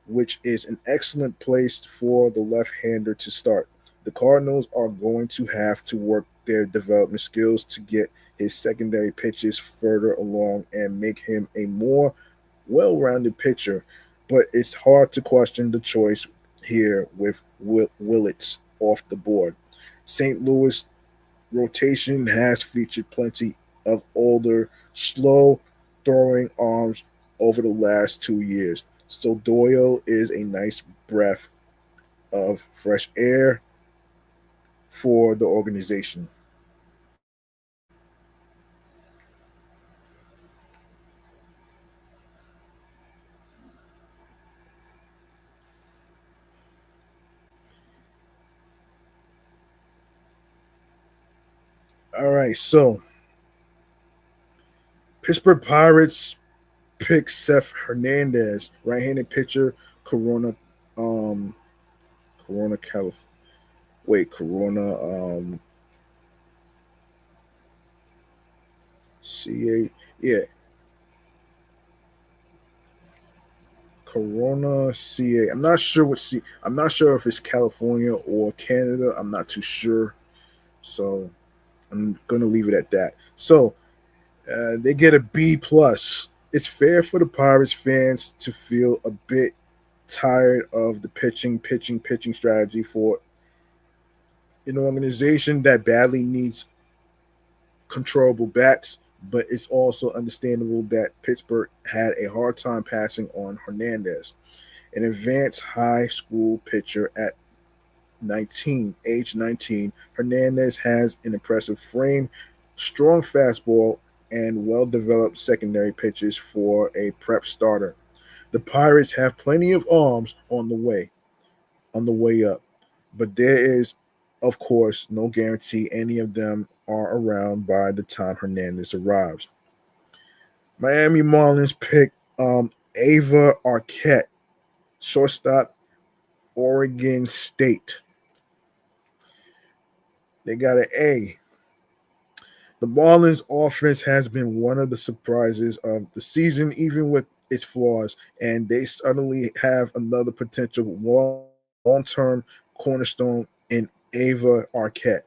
which is an excellent place for the left-hander to start. The Cardinals are going to have to work their development skills to get his secondary pitches further along and make him a more well-rounded pitcher, but it's hard to question the choice here with Willits off the board. St. Louis rotation has featured plenty of older, slow throwing arms over the last 2 years. So Doyle is a nice breath of fresh air for the organization. All right, so Pittsburgh Pirates pick Seth Hernandez, right-handed pitcher, Corona, um, Corona, Calif. Wait, Corona, CA, yeah, Corona, CA. I'm not sure what C. I'm not sure if it's California or Canada. I'm not too sure, so I'm gonna leave it at that. So they get a B plus. It's fair for the Pirates fans to feel a bit tired of the pitching strategy for an organization that badly needs controllable bats, but it's also understandable that Pittsburgh had a hard time passing on Hernandez, an advanced high school pitcher at age 19. Hernandez has an impressive frame, strong fastball, and well developed secondary pitches for a prep starter. The Pirates have plenty of arms on the way up. But there is, of course, no guarantee any of them are around by the time Hernandez arrives. Miami Marlins pick Ava Arquette, shortstop, Oregon State. They got an A. The Marlins offense has been one of the surprises of the season, even with its flaws, and they suddenly have another potential long-term cornerstone in Ava Arquette.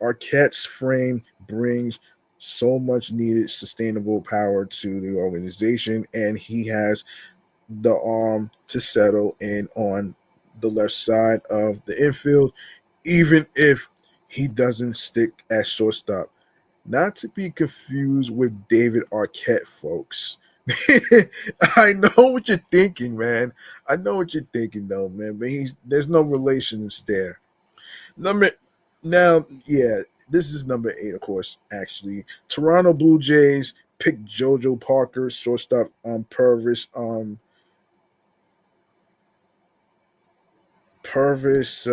Arquette's frame brings so much needed sustainable power to the organization, and he has the arm to settle in on the left side of the infield, even if he doesn't stick at shortstop. Not to be confused with David Arquette, folks. I know what you're thinking, man. I know what you're thinking, though, man. But there's no relations there. Number now, yeah, this is number 8, of course. Actually, Toronto Blue Jays picked JoJo Parker, shortstop, Purvis, Purvis,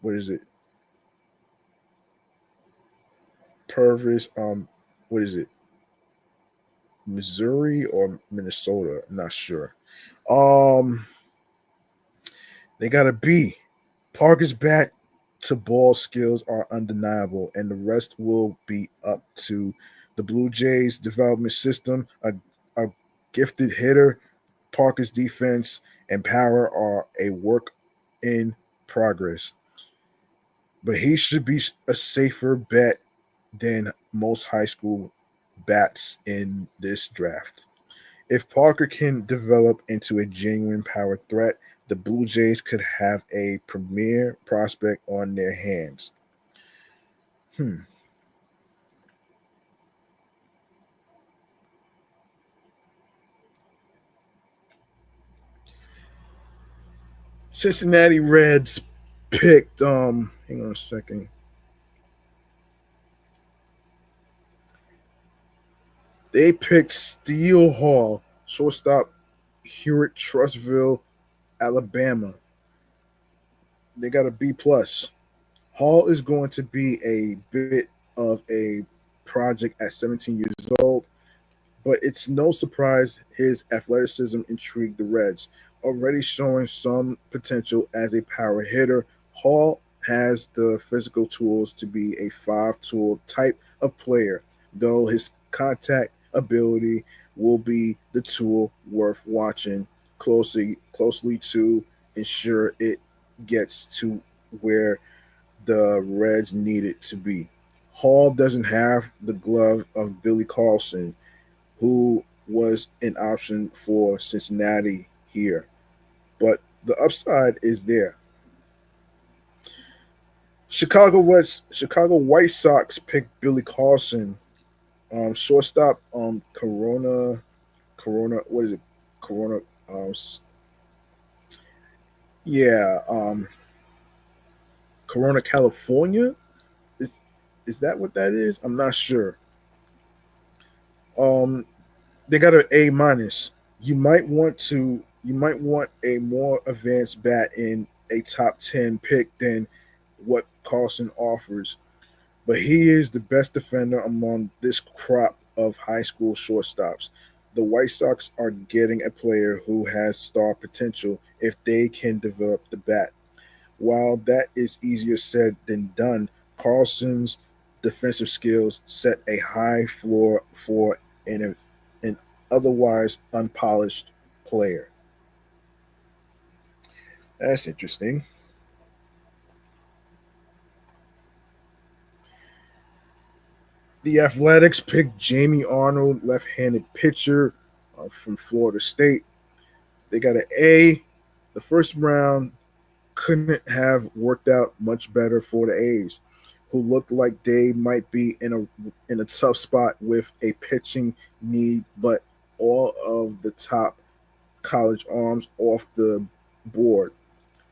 what is it? Purvis, what is it? Missouri or Minnesota? I'm not sure. Um, they got a B. Parker's bat to ball skills are undeniable, and the rest will be up to the Blue Jays development system. A gifted hitter, Parker's defense and power are a work in progress, but he should be a safer bet than most high school bats in this draft. If Parker can develop into a genuine power threat, the Blue Jays could have a premier prospect on their hands. Hmm. Cincinnati Reds picked hang on a second. They picked Steele Hall, shortstop, Hewitt Trustville, Alabama. They got a B plus. Hall is going to be a bit of a project at 17 years old, but it's no surprise his athleticism intrigued the Reds. Already showing some potential as a power hitter, Hall has the physical tools to be a five-tool type of player, though his contact ability will be the tool worth watching closely to ensure it gets to where the Reds need it to be. Hall doesn't have the glove of Billy Carlson, who was an option for Cincinnati here. But the upside is there. Chicago White Sox picked Billy Carlson, shortstop, Corona, what is it? Corona, yeah, Corona, California. Is is that what that is? I'm not sure. Um, they got an A minus. You might want a more advanced bat in a top 10 pick than what Carlson offers. but he is the best defender among this crop of high school shortstops. The White Sox are getting a player who has star potential if they can develop the bat. While that is easier said than done, Carlson's defensive skills set a high floor for an otherwise unpolished player. That's interesting. The Athletics picked Jamie Arnold, left-handed pitcher from Florida State. They got an A. The first round couldn't have worked out much better for the A's, who looked like they might be in a tough spot with a pitching need, but all of the top college arms off the board.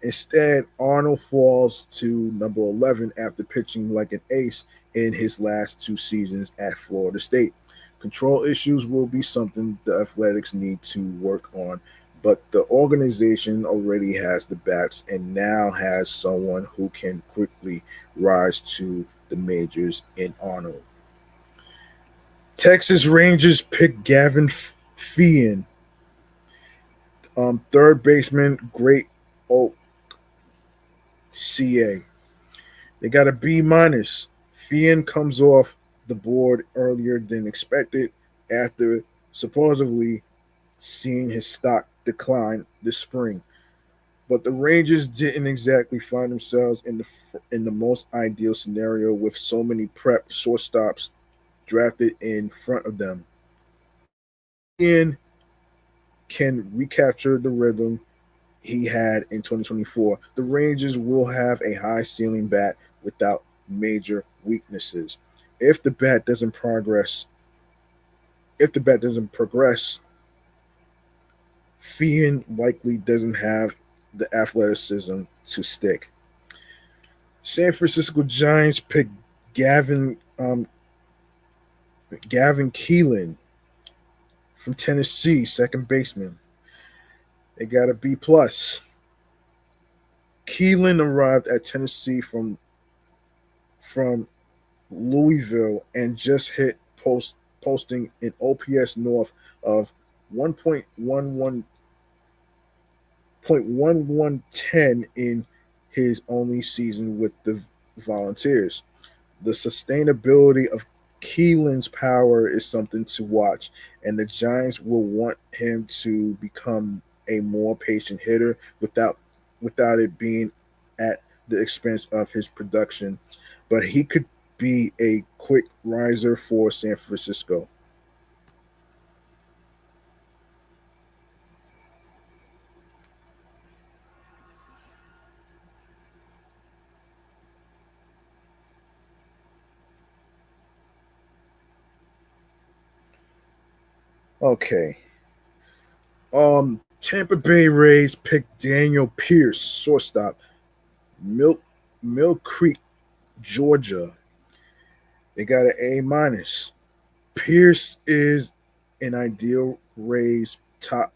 Instead, Arnold falls to number 11 after pitching like an ace in his last two seasons at Florida State. Control issues will be something the Athletics need to work on, but the organization already has the bats and now has someone who can quickly rise to the majors in Arnold. Texas Rangers pick Gavin Feehan, third baseman, Great Oak, CA. They got a B minus. Feehan comes off the board earlier than expected after supposedly seeing his stock decline this spring. But the Rangers didn't exactly find themselves in the most ideal scenario with so many prep shortstops drafted in front of them. Ian can recapture the rhythm he had in 2024. The Rangers will have a high ceiling bat without major weaknesses. If the bat doesn't progress, if the bat doesn't progress, Feehan likely doesn't have the athleticism to stick. San Francisco Giants picked Gavin Keelan from Tennessee, second baseman. They got a B plus. Keelan arrived at Tennessee from Louisville and just hit posting an OPS north of 1.1110 in his only season with the Volunteers. The sustainability of Keelan's power is something to watch, and the Giants will want him to become a more patient hitter without it being at the expense of his production. But he could be a quick riser for San Francisco. Okay. Tampa Bay Rays picked Daniel Pierce, shortstop, Milk Mill Creek, Georgia. They got an A minus. Pierce is an ideal Rays top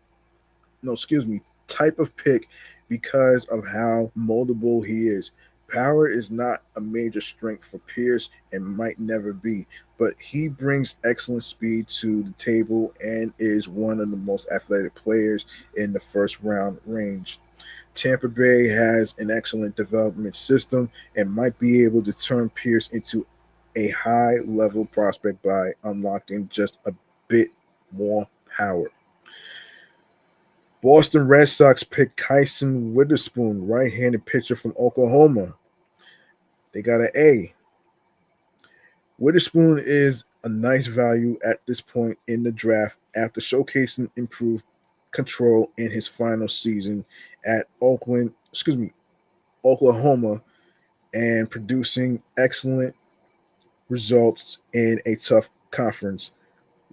no, excuse me, type of pick because of how moldable he is. Power is not a major strength for Pierce and might never be, but he brings excellent speed to the table and is one of the most athletic players in the first round range. Tampa Bay has an excellent development system and might be able to turn Pierce into a high level prospect by unlocking just a bit more power. Boston Red Sox picked Kyson Witherspoon, right-handed pitcher from Oklahoma. They got an A. Witherspoon is a nice value at this point in the draft after showcasing improved control in his final season at Oklahoma, and producing excellent results in a tough conference.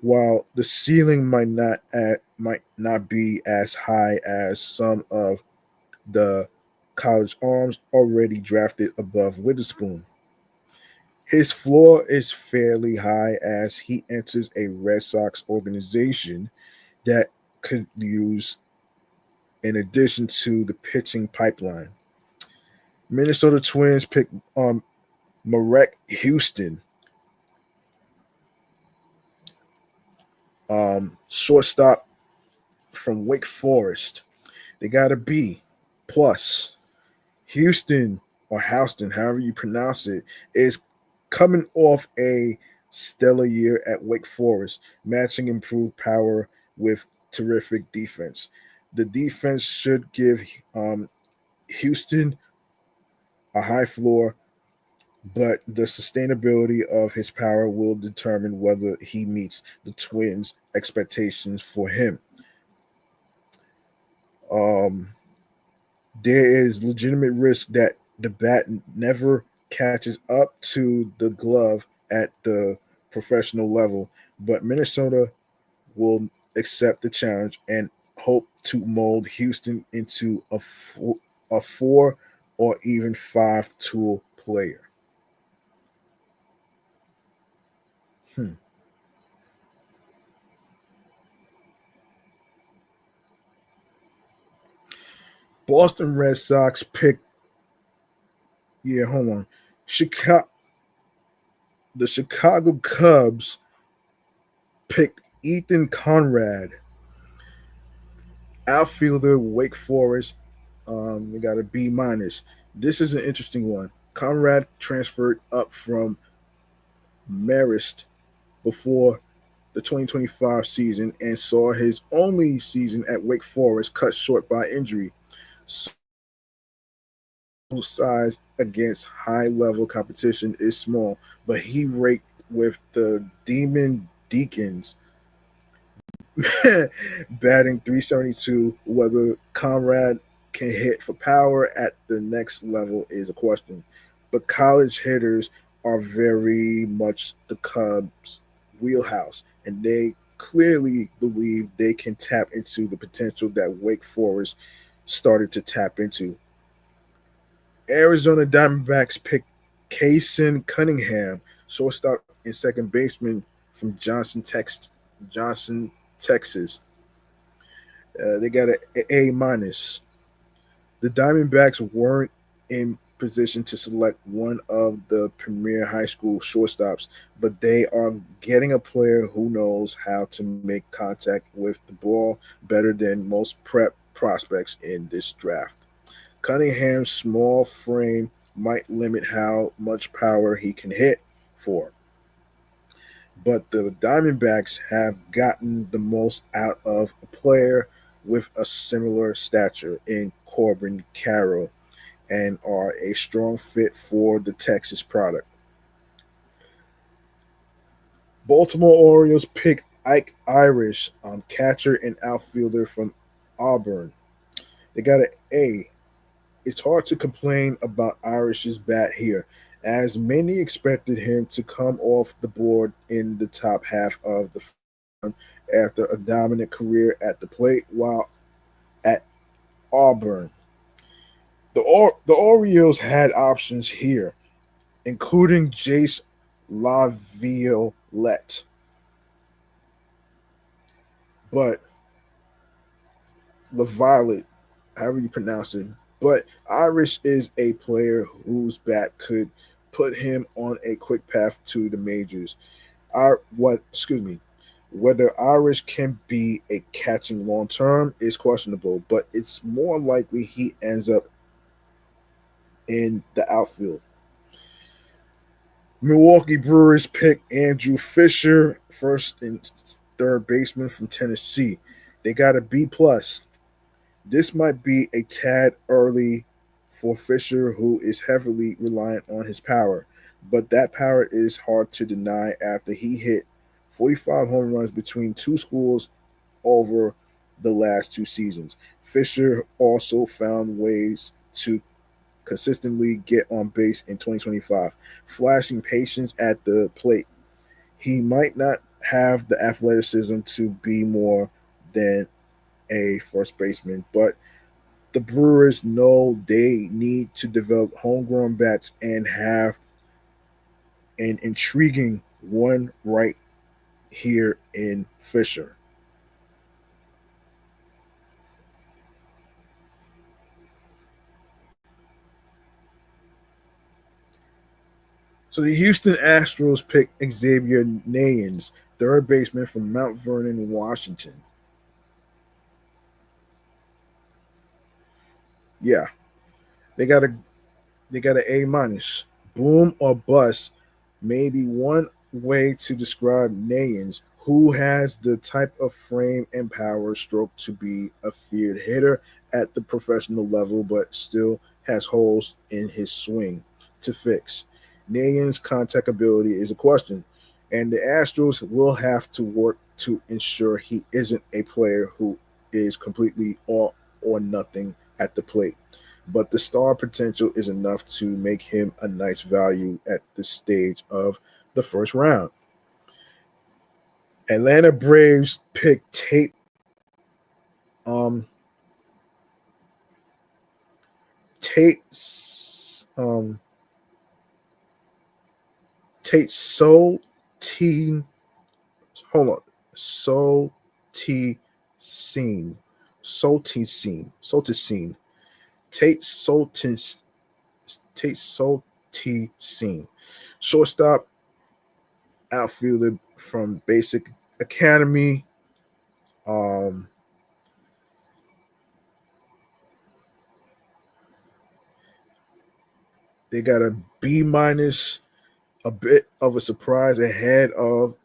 While the ceiling might not be as high as some of the college arms already drafted above Witherspoon. His floor is fairly high as he enters a Red Sox organization that could use in addition to the pitching pipeline. Minnesota Twins pick Marek Houston, shortstop from Wake Forest. They got a B plus. Houston or Houston, however you pronounce it, is coming off a stellar year at Wake Forest, matching improved power with terrific defense. The defense should give Houston a high floor, but the sustainability of his power will determine whether he meets the Twins' expectations for him. Um, there is legitimate risk that the bat never catches up to the glove at the professional level, but Minnesota will accept the challenge and hope to mold Houston into a four or even five tool player. Hmm. Boston Red Sox pick. Yeah, hold on. Chicago, the Chicago Cubs picked Ethan Conrad, outfielder, Wake Forest. They got a B minus. This is an interesting one. Conrad transferred up from Marist before the 2025 season and saw his only season at Wake Forest cut short by injury. So size against high level competition is small, but he raked with the Demon Deacons batting 372. Whether Conrad can hit for power at the next level is a question. But college hitters are very much the Cubs' wheelhouse, and they clearly believe they can tap into the potential that Wake Forest started to tap into. Arizona Diamondbacks picked Kaysen Cunningham, shortstop and second baseman from Johnson, Texas. They got an A minus. The Diamondbacks weren't in position to select one of the premier high school shortstops, but they are getting a player who knows how to make contact with the ball better than most prep prospects in this draft. Cunningham's small frame might limit how much power he can hit for, but the Diamondbacks have gotten the most out of a player with a similar stature in Corbin Carroll and are a strong fit for the Texas product. Baltimore Orioles pick Ike Irish, catcher and outfielder from Auburn. They got an A. It's hard to complain about Irish's bat here, as many expected him to come off the board in the top half of the after a dominant career at the plate while at Auburn. The Orioles had options here, including Jace Laviolette, but LaViolette, however you pronounce it. But Irish is a player whose bat could put him on a quick path to the majors. What? Excuse me. Whether Irish can be a catching long term is questionable, but it's more likely he ends up in the outfield. Milwaukee Brewers pick Andrew Fisher, first and third baseman from Tennessee. They got a B plus. This might be a tad early for Fisher, who is heavily reliant on his power, but that power is hard to deny after he hit 45 home runs between two schools over the last two seasons. Fisher also found ways to consistently get on base in 2025, flashing patience at the plate. He might not have the athleticism to be more than a first baseman, but the Brewers know they need to develop homegrown bats and have an intriguing one right here in Fisher. So the Houston Astros picked Xavier Nayans, third baseman from Mount Vernon, Washington. Yeah, they got a they got an A minus. Boom or bust may be one way to describe Nayans, who has the type of frame and power stroke to be a feared hitter at the professional level, but still has holes in his swing to fix. Nayans' contact ability is a question, and the Astros will have to work to ensure he isn't a player who is completely all or nothing at the plate, but the star potential is enough to make him a nice value at this stage of the first round. Atlanta Braves picked um Tate um Tate Soul Teen hold on Soul T Scene Solticine Tate Sultan Tate Solticine shortstop outfielder from Basic Academy. Um, they got a B minus, a bit of a surprise ahead of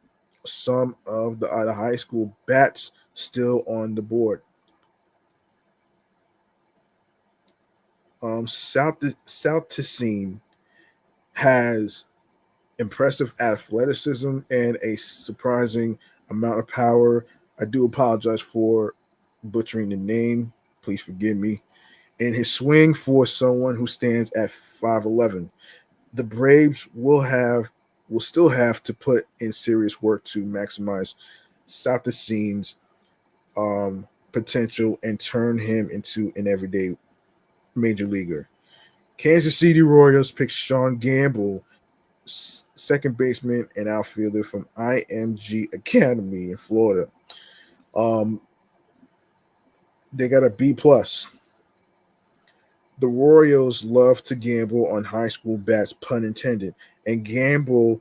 some of the other high school bats still on the board. South Tessine has impressive athleticism and a surprising amount of power. I do apologize for butchering the name. Please forgive me. In his swing for someone who stands at 5'11, the Braves will still have to put in serious work to maximize Sathasine's potential and turn him into an everyday major leaguer. Kansas City Royals picked Sean Gamble, second baseman and outfielder from IMG Academy in Florida. Um, they got a B plus. The Royals love to gamble on high school bats, pun intended, and Gamble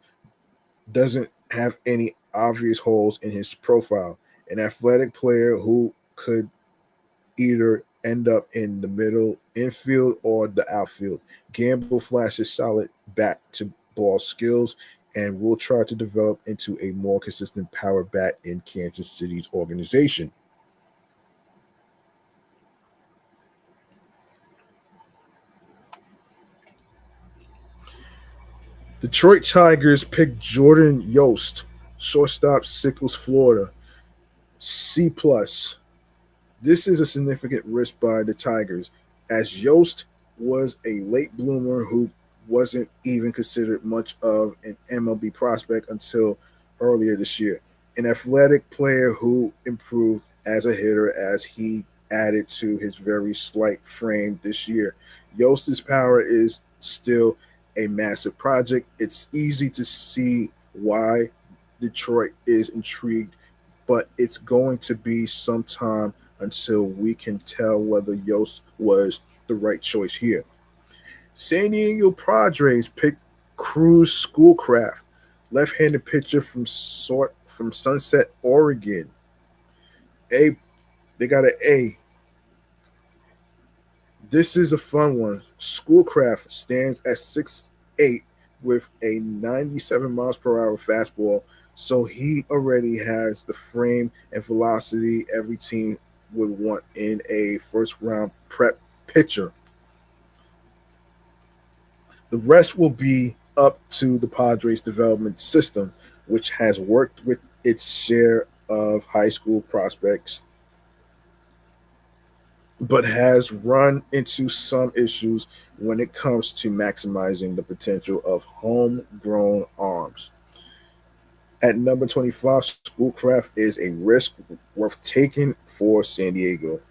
doesn't have any obvious holes in his profile. An athletic player who could either end up in the middle infield or the outfield. Gamble flashes solid bat to ball skills and will try to develop into a more consistent power bat in Kansas City's organization. Detroit Tigers picked Jordan Yost, shortstop, Sickles, Florida. C plus. This is a significant risk by the Tigers, as Yost was a late bloomer who wasn't even considered much of an MLB prospect until earlier this year. An athletic player who improved as a hitter as he added to his very slight frame this year. Yost's power is still a massive project. It's easy to see why Detroit is intrigued, but it's going to be some time until we can tell whether Yost was the right choice here. San Diego Padres picked Cruz Schoolcraft, left-handed pitcher from Sunset, Oregon. A they got an A. This is a fun one. Schoolcraft stands at 6'8" with a 97 miles per hour fastball, so he already has the frame and velocity every team would want in a first round prep pitcher. The rest will be up to the Padres development system, which has worked with its share of high school prospects but has run into some issues when it comes to maximizing the potential of homegrown arms. At number 25, Schoolcraft is a risk worth taking for San Diego.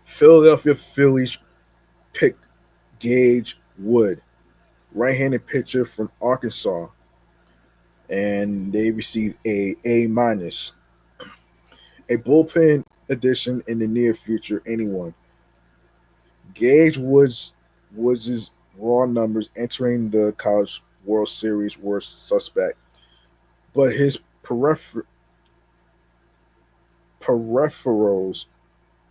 Philadelphia Phillies picked Gage Wood, right-handed pitcher from Arkansas, and they received a A minus. A bullpen addition in the near future. Anyone? Gage Woods raw numbers entering the College World Series were suspect, but his peripherals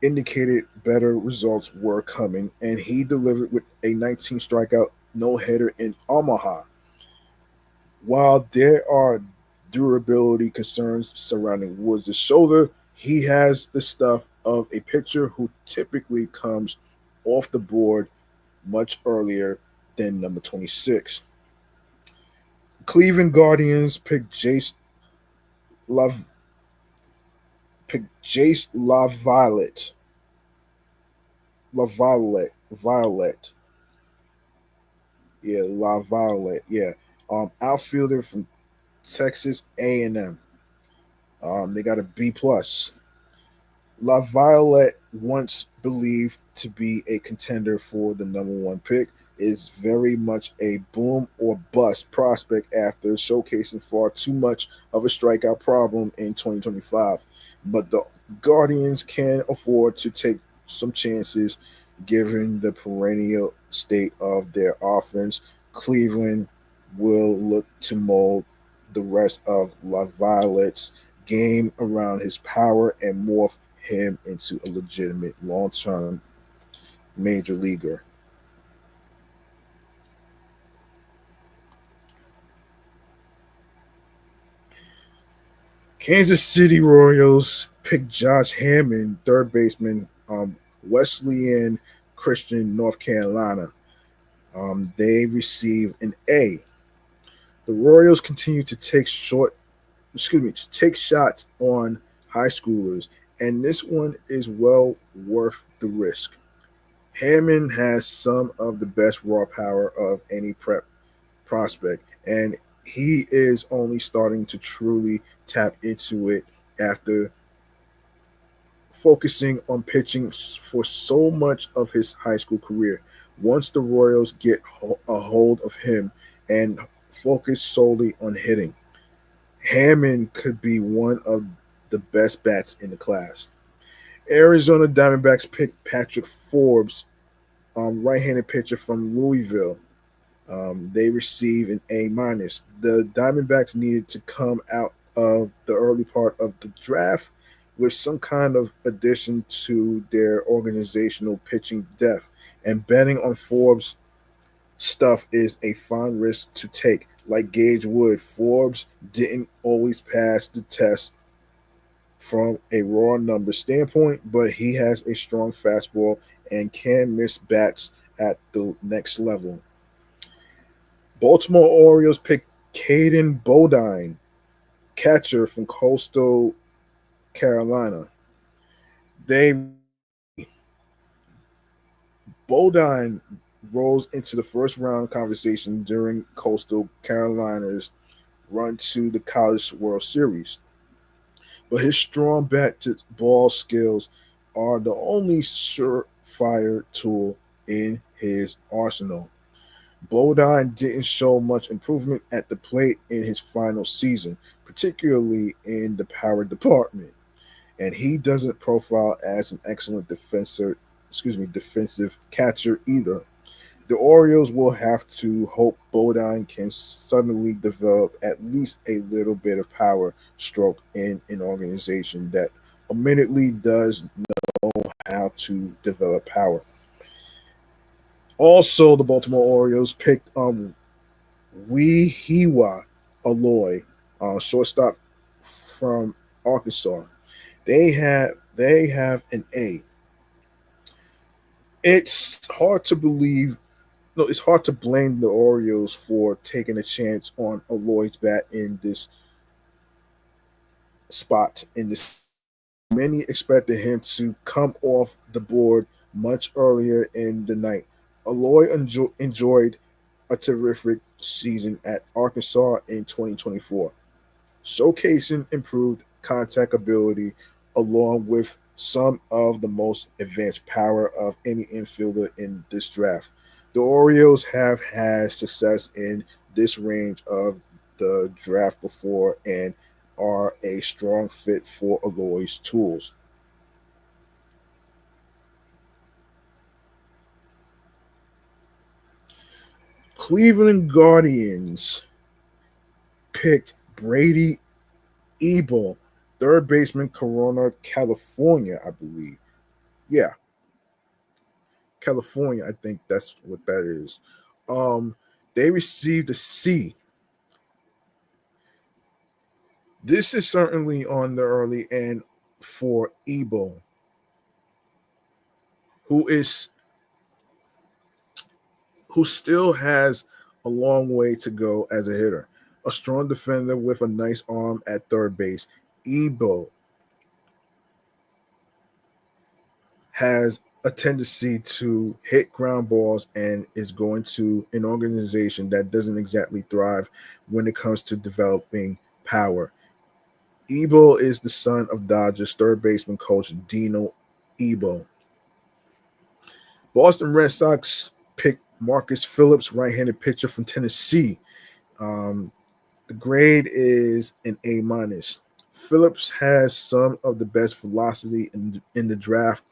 indicated better results were coming, and he delivered with a 19 strikeout no hitter in Omaha. While there are durability concerns surrounding Woods' shoulder, he has the stuff of a pitcher who typically comes off the board much earlier than number 26. Cleveland Guardians La, picked Jace Violet, yeah, La Violet, yeah, outfielder from Texas A&M. They got a B plus. La Violette, once believed to be a contender for the number one pick, is very much a boom or bust prospect after showcasing far too much of a strikeout problem in 2025. But the Guardians can afford to take some chances given the perennial state of their offense. Cleveland will look to mold the rest of La Violet's game around his power and morph him into a legitimate long term major leaguer. Kansas City Royals picked Josh Hammond, third baseman, Wesleyan Christian, North Carolina. They received an A. The Royals continue to take shots on high schoolers, and this one is well worth the risk. Hammond has some of the best raw power of any prep prospect, and he is only starting to truly tap into it after focusing on pitching for so much of his high school career. Once the Royals get a hold of him and focus solely on hitting, Hammond could be one of the best bats in the class. Arizona Diamondbacks picked Patrick Forbes, right-handed pitcher from Louisville. They receive an A minus. The Diamondbacks needed to come out of the early part of the draft with some kind of addition to their organizational pitching depth, and betting on Forbes stuff is a fine risk to take. Like Gage Wood, Forbes didn't always pass the test from a raw number standpoint, but he has a strong fastball and can miss bats at the next level. Baltimore Orioles picked Caden Bodine, catcher from Coastal Carolina. They Bodine rose into the first round conversation during Coastal Carolina's run to the College World Series. But his strong bat to ball skills are the only surefire tool in his arsenal. Bodine didn't show much improvement at the plate in his final season, particularly in the power department, and he doesn't profile as an excellent defensive catcher either. The Orioles will have to hope Bodine can suddenly develop at least a little bit of power stroke in an organization that admittedly does know how to develop power. Also, the Baltimore Orioles picked Wehiwa Aloy, shortstop from Arkansas. They have an A. It's hard to believe. No, it's hard to blame the Orioles for taking a chance on Aloy's bat in this spot. In this, many expected him to come off the board much earlier in the night. Aloy enjoyed a terrific season at Arkansas in 2024, showcasing improved contact ability along with some of the most advanced power of any infielder in this draft. The Orioles have had success in this range of the draft before and are a strong fit for Aloy's tools. Cleveland Guardians picked Brady Ebel, third baseman, Corona, California, I believe. Yeah, California. I think that's what that is. Um, they received a C. This is certainly on the early end for Ebel, who is who still has a long way to go as a hitter. A strong defender with a nice arm at third base. Ebel has a tendency to hit ground balls and is going to an organization that doesn't exactly thrive when it comes to developing power. Ebel is the son of Dodgers third baseman coach Dino Ebel. Boston Red Sox picked Marcus Phillips, right-handed pitcher from Tennessee. Um, the grade is an A minus. Phillips has some of the best velocity in the draft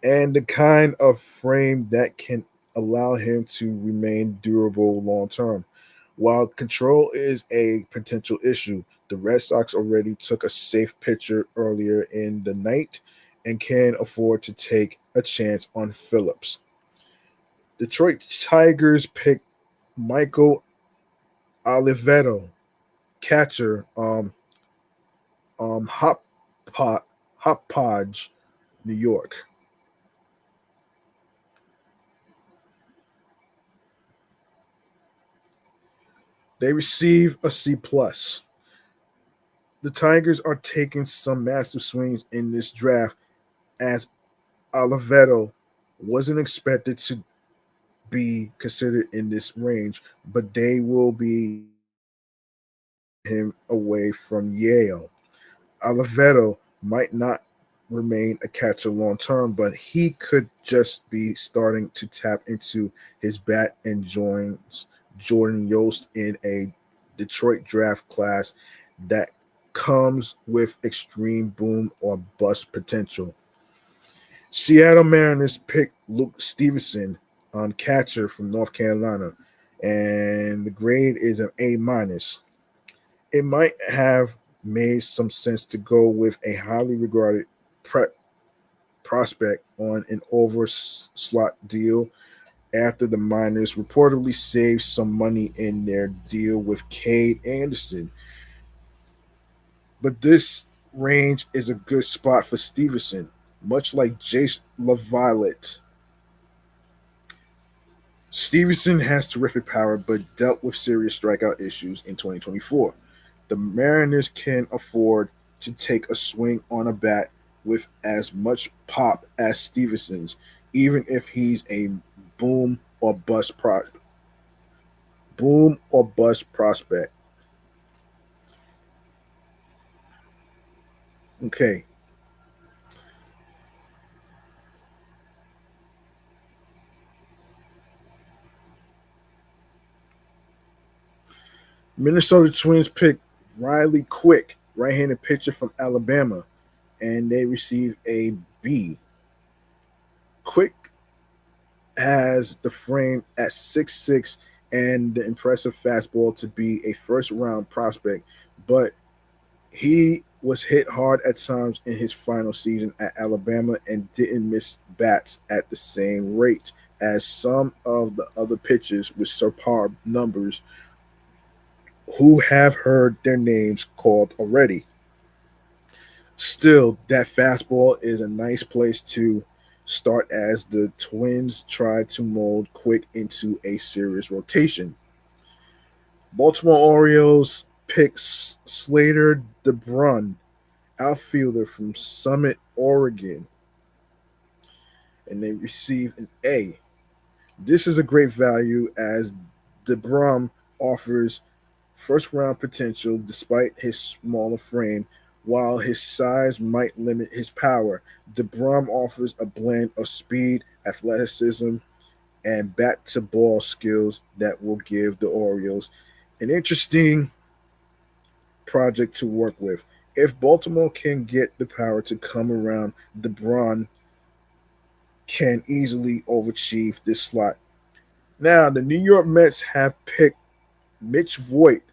and the kind of frame that can allow him to remain durable long term. While control is a potential issue, the Red Sox already took a safe pitcher earlier in the night and can afford to take a chance on Phillips. Detroit Tigers picked Michael Oliveto, catcher, Hop Podge, New York. They receive a C plus. The Tigers are taking some massive swings in this draft as Oliveto wasn't expected to be considered in this range, but they will be him away from Yale. Oliveto might not remain a catcher long term, but he could just be starting to tap into his bat and joins Jordan Yost in a Detroit draft class that comes with extreme boom or bust potential. Seattle Mariners picked Luke Stevenson on catcher from North Carolina, and the grade is an A minus. It might have made some sense to go with a highly regarded prospect on an over slot deal after the Miners reportedly saved some money in their deal with Cade Anderson. But this range is a good spot for Stevenson, much like Jace LaViolette. Stevenson has terrific power, but dealt with serious strikeout issues in 2024. The Mariners can afford to take a swing on a bat with as much pop as Stevenson's, even if he's a boom or bust pro- boom or bust prospect. Okay. Minnesota Twins pick Riley Quick, right-handed pitcher from Alabama, and they receive a B. Quick has the frame at 6'6" and the impressive fastball to be a first round prospect, but he was hit hard at times in his final season at Alabama and didn't miss bats at the same rate as some of the other pitchers with superb numbers who have heard their names called already. Still, that fastball is a nice place to start as the Twins try to mold Quick into a serious rotation. Baltimore Orioles picks Slater DeBrun, outfielder from Summit, Oregon, and they receive an A. This is a great value as DeBrum offers first round potential despite his smaller frame. While his size might limit his power, DeBrum offers a blend of speed, athleticism, and bat to ball skills that will give the Orioles an interesting project to work with. If Baltimore can get the power to come around, DeBron can easily overachieve this slot. Now, the New York Mets have picked Mitch Voigt,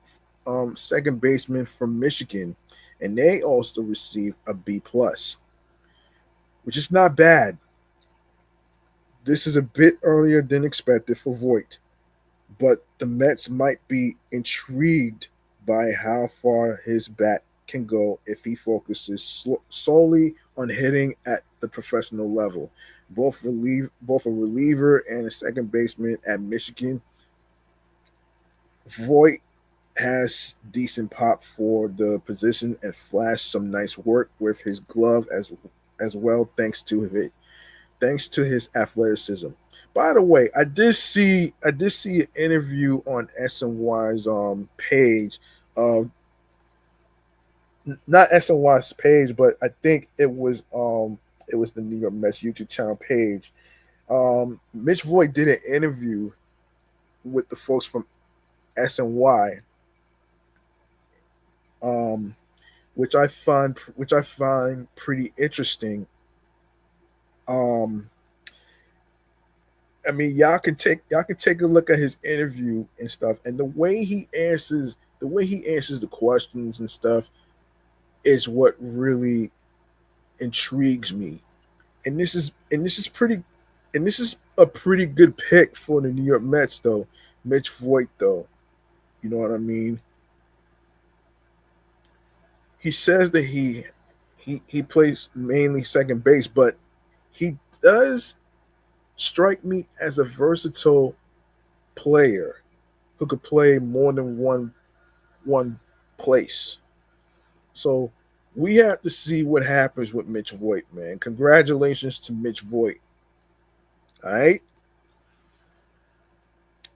second baseman from Michigan, and they also received a B plus, which is not bad. This is a bit earlier than expected for Voigt, but the Mets might be intrigued by how far his bat can go if he focuses solely on hitting at the professional level. Both a reliever and a second baseman at Michigan, Voigt has decent pop for the position and flashed some nice work with his glove as well, thanks to his athleticism. By the way, I did see an interview on SNY's page of not SNY's page, but I think it was the New York Mets YouTube channel page. Mitch Voigt did an interview with the folks from SNY, um, which I find pretty interesting. Um, I mean, y'all can take a look at his interview and stuff, and the way he answers the questions and stuff is what really intrigues me. And this is a pretty good pick for the New York Mets, though. Mitch Voigt, though, you know what I mean. He says that he plays mainly second base, but he does strike me as a versatile player who could play more than one place. So we have to see what happens with Mitch Voigt, man. Congratulations to Mitch Voigt. All right.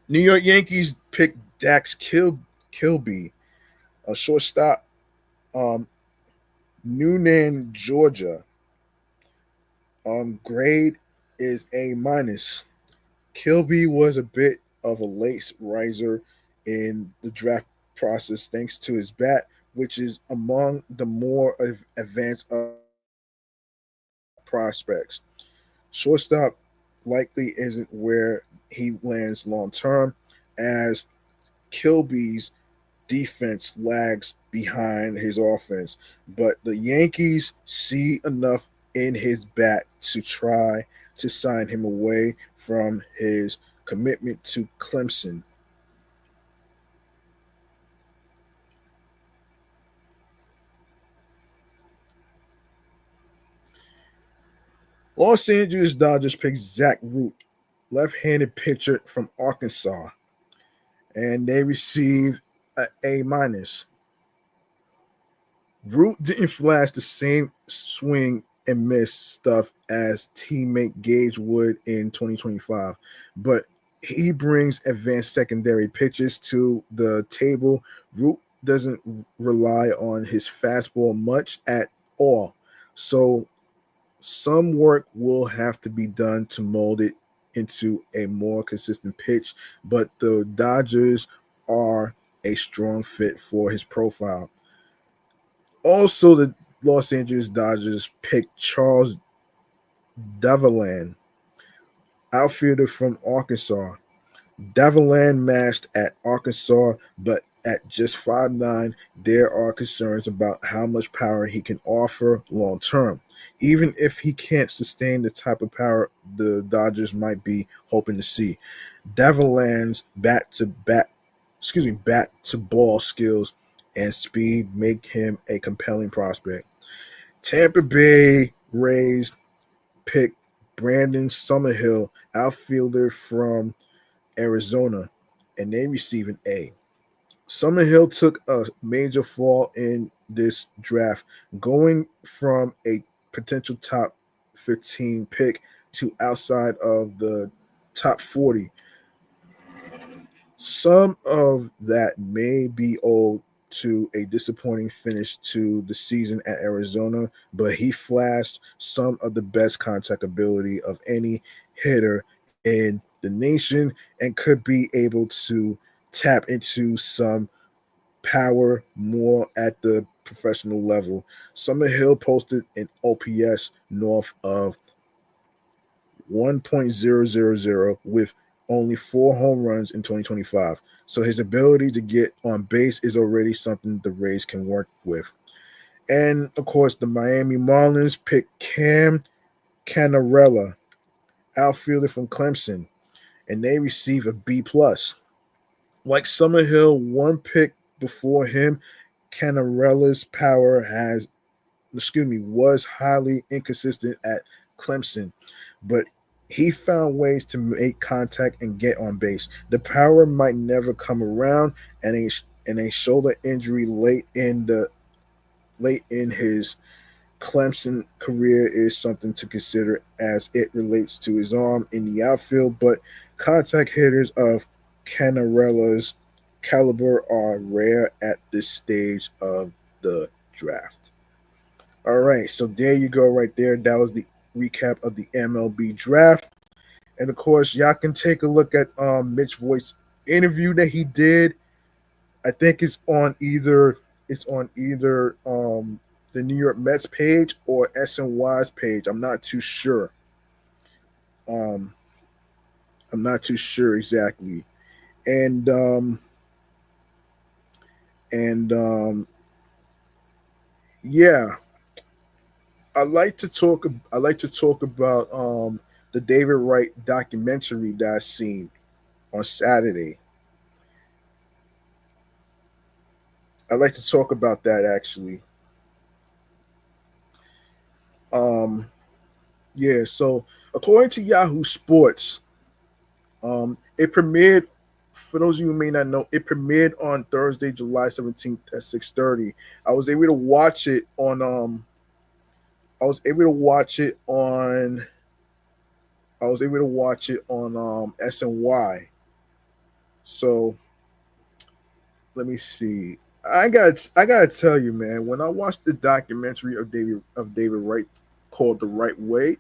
New York Yankees picked Kilby, a shortstop, um, Noonan, Georgia. Grade is A minus. Kilby was a bit of a late riser in the draft process thanks to his bat, which is among the more advanced prospects. Shortstop likely isn't where he lands long term, as Kilby's defense lags behind his offense. But the Yankees see enough in his bat to try to sign him away from his commitment to Clemson. Los Angeles Dodgers picked Zach Root, left-handed pitcher from Arkansas, and they received a A minus. Root didn't flash the same swing and miss stuff as teammate Gage would in 2025, but he brings advanced secondary pitches to the table. Root doesn't rely on his fastball much at all, so some work will have to be done to mold it into a more consistent pitch, but the Dodgers are a strong fit for his profile. Also, the Los Angeles Dodgers picked Charles Davalan, outfielder from Arkansas. Davalan matched at Arkansas, but at just 5'9", there are concerns about how much power he can offer long term. Even if he can't sustain the type of power the Dodgers might be hoping to see, Davalan's bat to ball skills and speed make him a compelling prospect. Tampa Bay Rays picked Brandon Summerhill, outfielder from Arizona, and they receive an A. Summerhill took a major fall in this draft, going from a potential top 15 pick to outside of the top 40. Some of that may be owed to a disappointing finish to the season at Arizona, but he flashed some of the best contact ability of any hitter in the nation and could be able to tap into some power more at the professional level. Summerhill posted an OPS north of 1.000 with only 4 home runs in 2025. So his ability to get on base is already something the Rays can work with. And of course, the Miami Marlins picked Cam Cannarella, outfielder from Clemson, and they receive a B plus. Like Summerhill, one pick before him, Cannarella's power was highly inconsistent at Clemson, but he found ways to make contact and get on base. The power might never come around, and a shoulder injury late in his Clemson career is something to consider as it relates to his arm in the outfield, but contact hitters of Cannarella's caliber are rare at this stage of the draft. All right, so there you go, right there. That was the recap of the MLB draft, and of course, y'all can take a look at Mitch Voigt's interview that he did. I think it's on either the New York Mets page or SNY's page. Um, I'm not too sure exactly, and and yeah, I like to talk about the David Wright documentary that I seen on Saturday. I'd like to talk about that actually. Um, yeah, so according to Yahoo Sports, it premiered. For those of you who may not know, it premiered on Thursday, July 17th at 6:30. I was able to watch it on. I was able to watch it on. I was able to watch it on SNY. So let me see. I gotta tell you, man. When I watched the documentary of David Wright called "The Right Way,"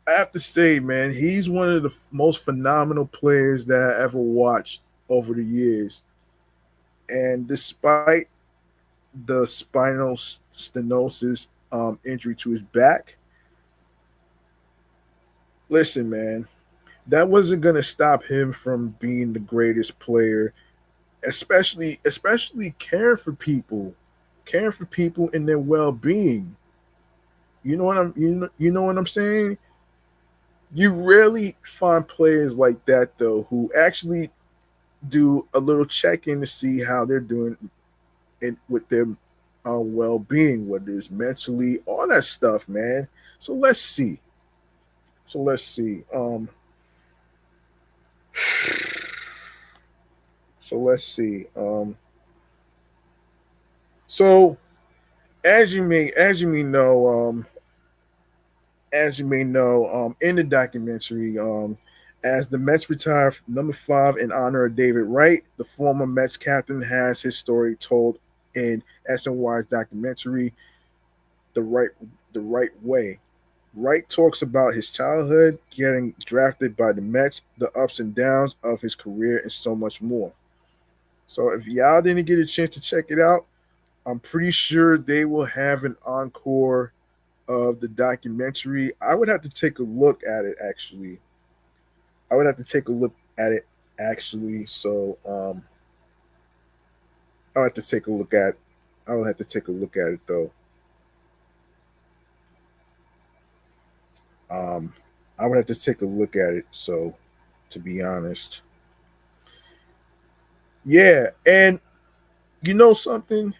I have to say, man, he's one of the most phenomenal players that I ever watched over the years. And despite the spinal stenosis injury to his back, listen, man, that wasn't gonna stop him from being the greatest player, especially caring for people and their well being. You know what I'm saying? You rarely find players like that though who actually do a little check in to see how they're doing with their well being, whether it's mentally, all that stuff, man. So let's see. So let's see. So let's see. So as you may know, in the documentary, as the Mets retire number 5 in honor of David Wright, the former Mets captain has his story told in SNY's documentary, "The Right the Right Way." Wright talks about his childhood, getting drafted by the Mets, the ups and downs of his career, and so much more. So if y'all didn't get a chance to check it out, I'm pretty sure they will have an encore of the documentary. I would have to take a look at it actually. I would have to take a look at it actually. So I would have to take a look at. I would have to take a look at it though. Um, I would have to take a look at it. So to be honest, yeah. And you know something?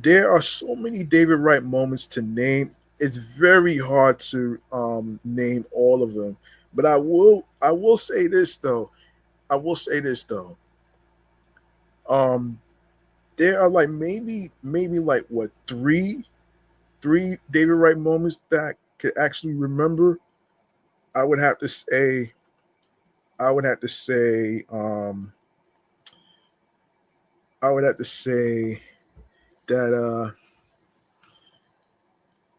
There are so many David Wright moments to name. It's very hard to name all of them. But I will say this though. I will say this though. Um, there are like maybe like what three David Wright moments that I could actually remember. I would have to say I would have to say I would have to say that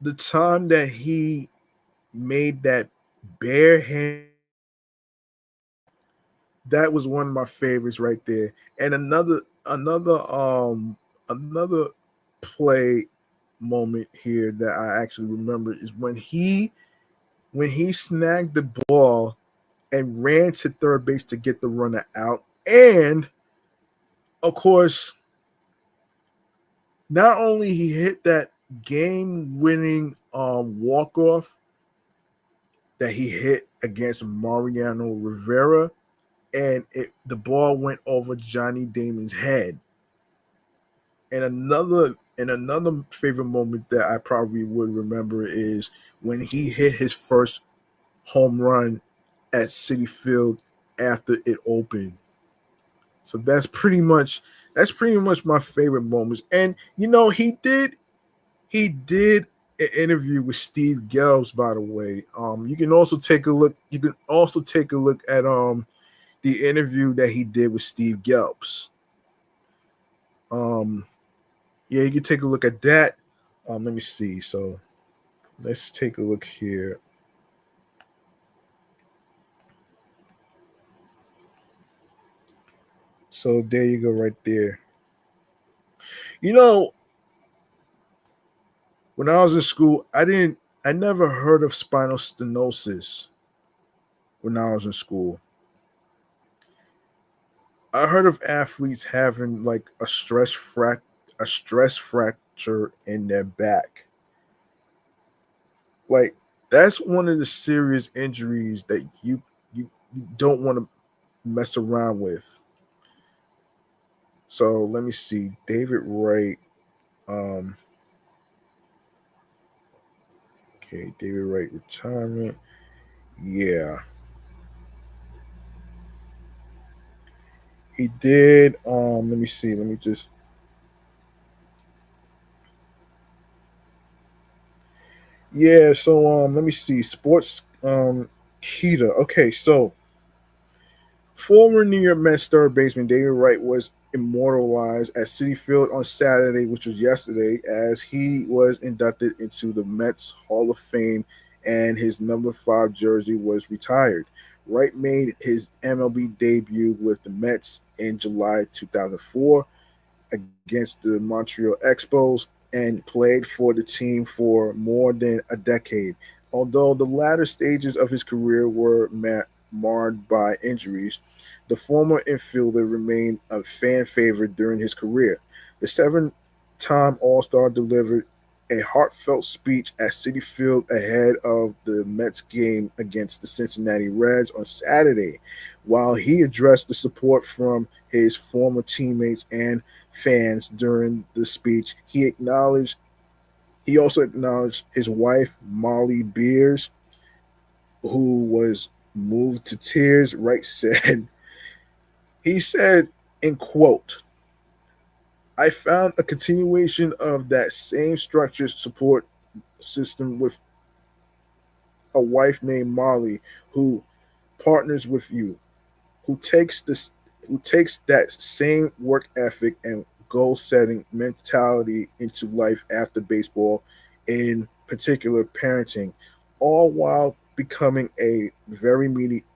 the time that he made that bare hand, that was one of my favorites right there. And another play moment here that I actually remember is when he snagged the ball and ran to third base to get the runner out. And of course, not only he hit that game-winning walk-off that he hit against Mariano Rivera, and the ball went over Johnny Damon's head. And another favorite moment that I probably would remember is when he hit his first home run at Citi Field after it opened. So that's pretty much my favorite moments. And he did an interview with Steve Gelbs, by the way. You can also take a look. You can also take a look at the interview that he did with Steve Gelbs. Yeah, you can take a look at that. Let me see. So let's take a look here. So there you go, right there. You know, when I was in school, I never heard of spinal stenosis when I was in school. I heard of athletes having like a stress fracture in their back. Like that's one of the serious injuries that you don't want to mess around with. So let me see. David Wright. Um, okay, David Wright retirement. Yeah. He did. Let me see. Let me just. Yeah. So let me see. Sports Kita. Okay. So former New York Mets third baseman David Wright was immortalized at Citi Field on Saturday, which was yesterday, as he was inducted into the Mets Hall of Fame, and his number 5 jersey was retired. Wright made his MLB debut with the Mets in July 2004 against the Montreal Expos and played for the team for more than a decade. Although the latter stages of his career were marred by injuries, the former infielder remained a fan favorite during his career. The 7-time All-Star delivered a heartfelt speech at Citi Field ahead of the Mets game against the Cincinnati Reds on Saturday. While he addressed the support from his former teammates and fans during the speech, he also acknowledged his wife Molly Beers, who was moved to tears. Wright said, he said, in quote, "I found a continuation of that same structured support system with a wife named Molly who partners with you, who takes that same work ethic and goal setting mentality into life after baseball, in particular parenting, all while becoming a very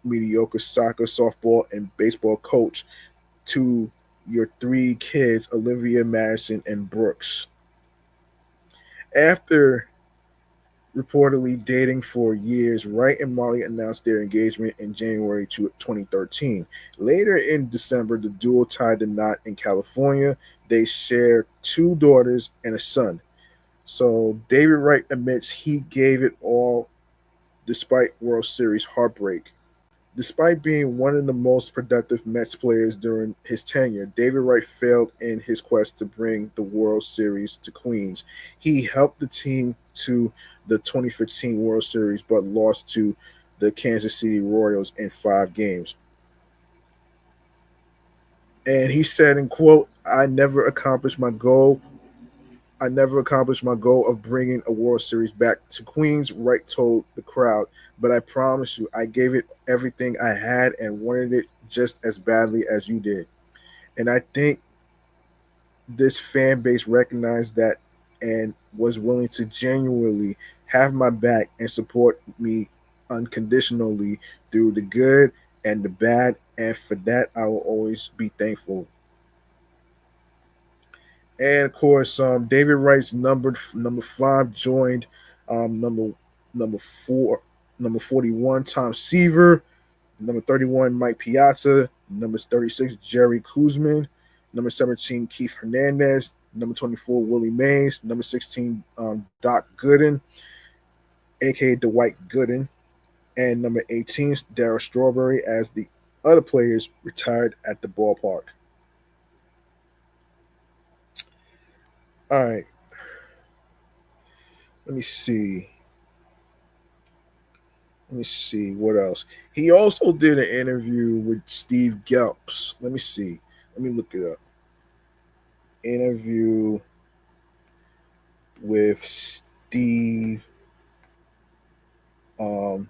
mediocre soccer, softball, and baseball coach to your 3 kids, Olivia, Madison, and Brooks." After reportedly dating for years, Wright and Molly announced their engagement in January 2013. Later in December, the duo tied the knot in California. They share 2 daughters and a son. So David Wright admits he gave it all despite World Series heartbreak. Despite being one of the most productive Mets players during his tenure, David Wright failed in his quest to bring the World Series to Queens. He helped the team to the 2015 World Series, but lost to the Kansas City Royals in 5 games. And he said, in quote, I never accomplished my goal of bringing a World Series back to Queens," Wright told the crowd. "But I promise you, I gave it everything I had and wanted it just as badly as you did." And I think this fan base recognized that and was willing to genuinely have my back and support me unconditionally through the good and the bad. And for that, I will always be thankful. And of course, David Wright's number 5 joined um, number number 41, Tom Seaver, Number 31, Mike Piazza. Number 36, Jerry Kuzman. Number 17, Keith Hernandez. Number 24, Willie Mays. Number 16, Doc Gooden, a.k.a. Dwight Gooden. And number 18, Darryl Strawberry, as the other players retired at the ballpark. All right. Let me see. Let me see what else. He also did an interview with Steve Gelps. Let me see. Let me look it up. Interview with um,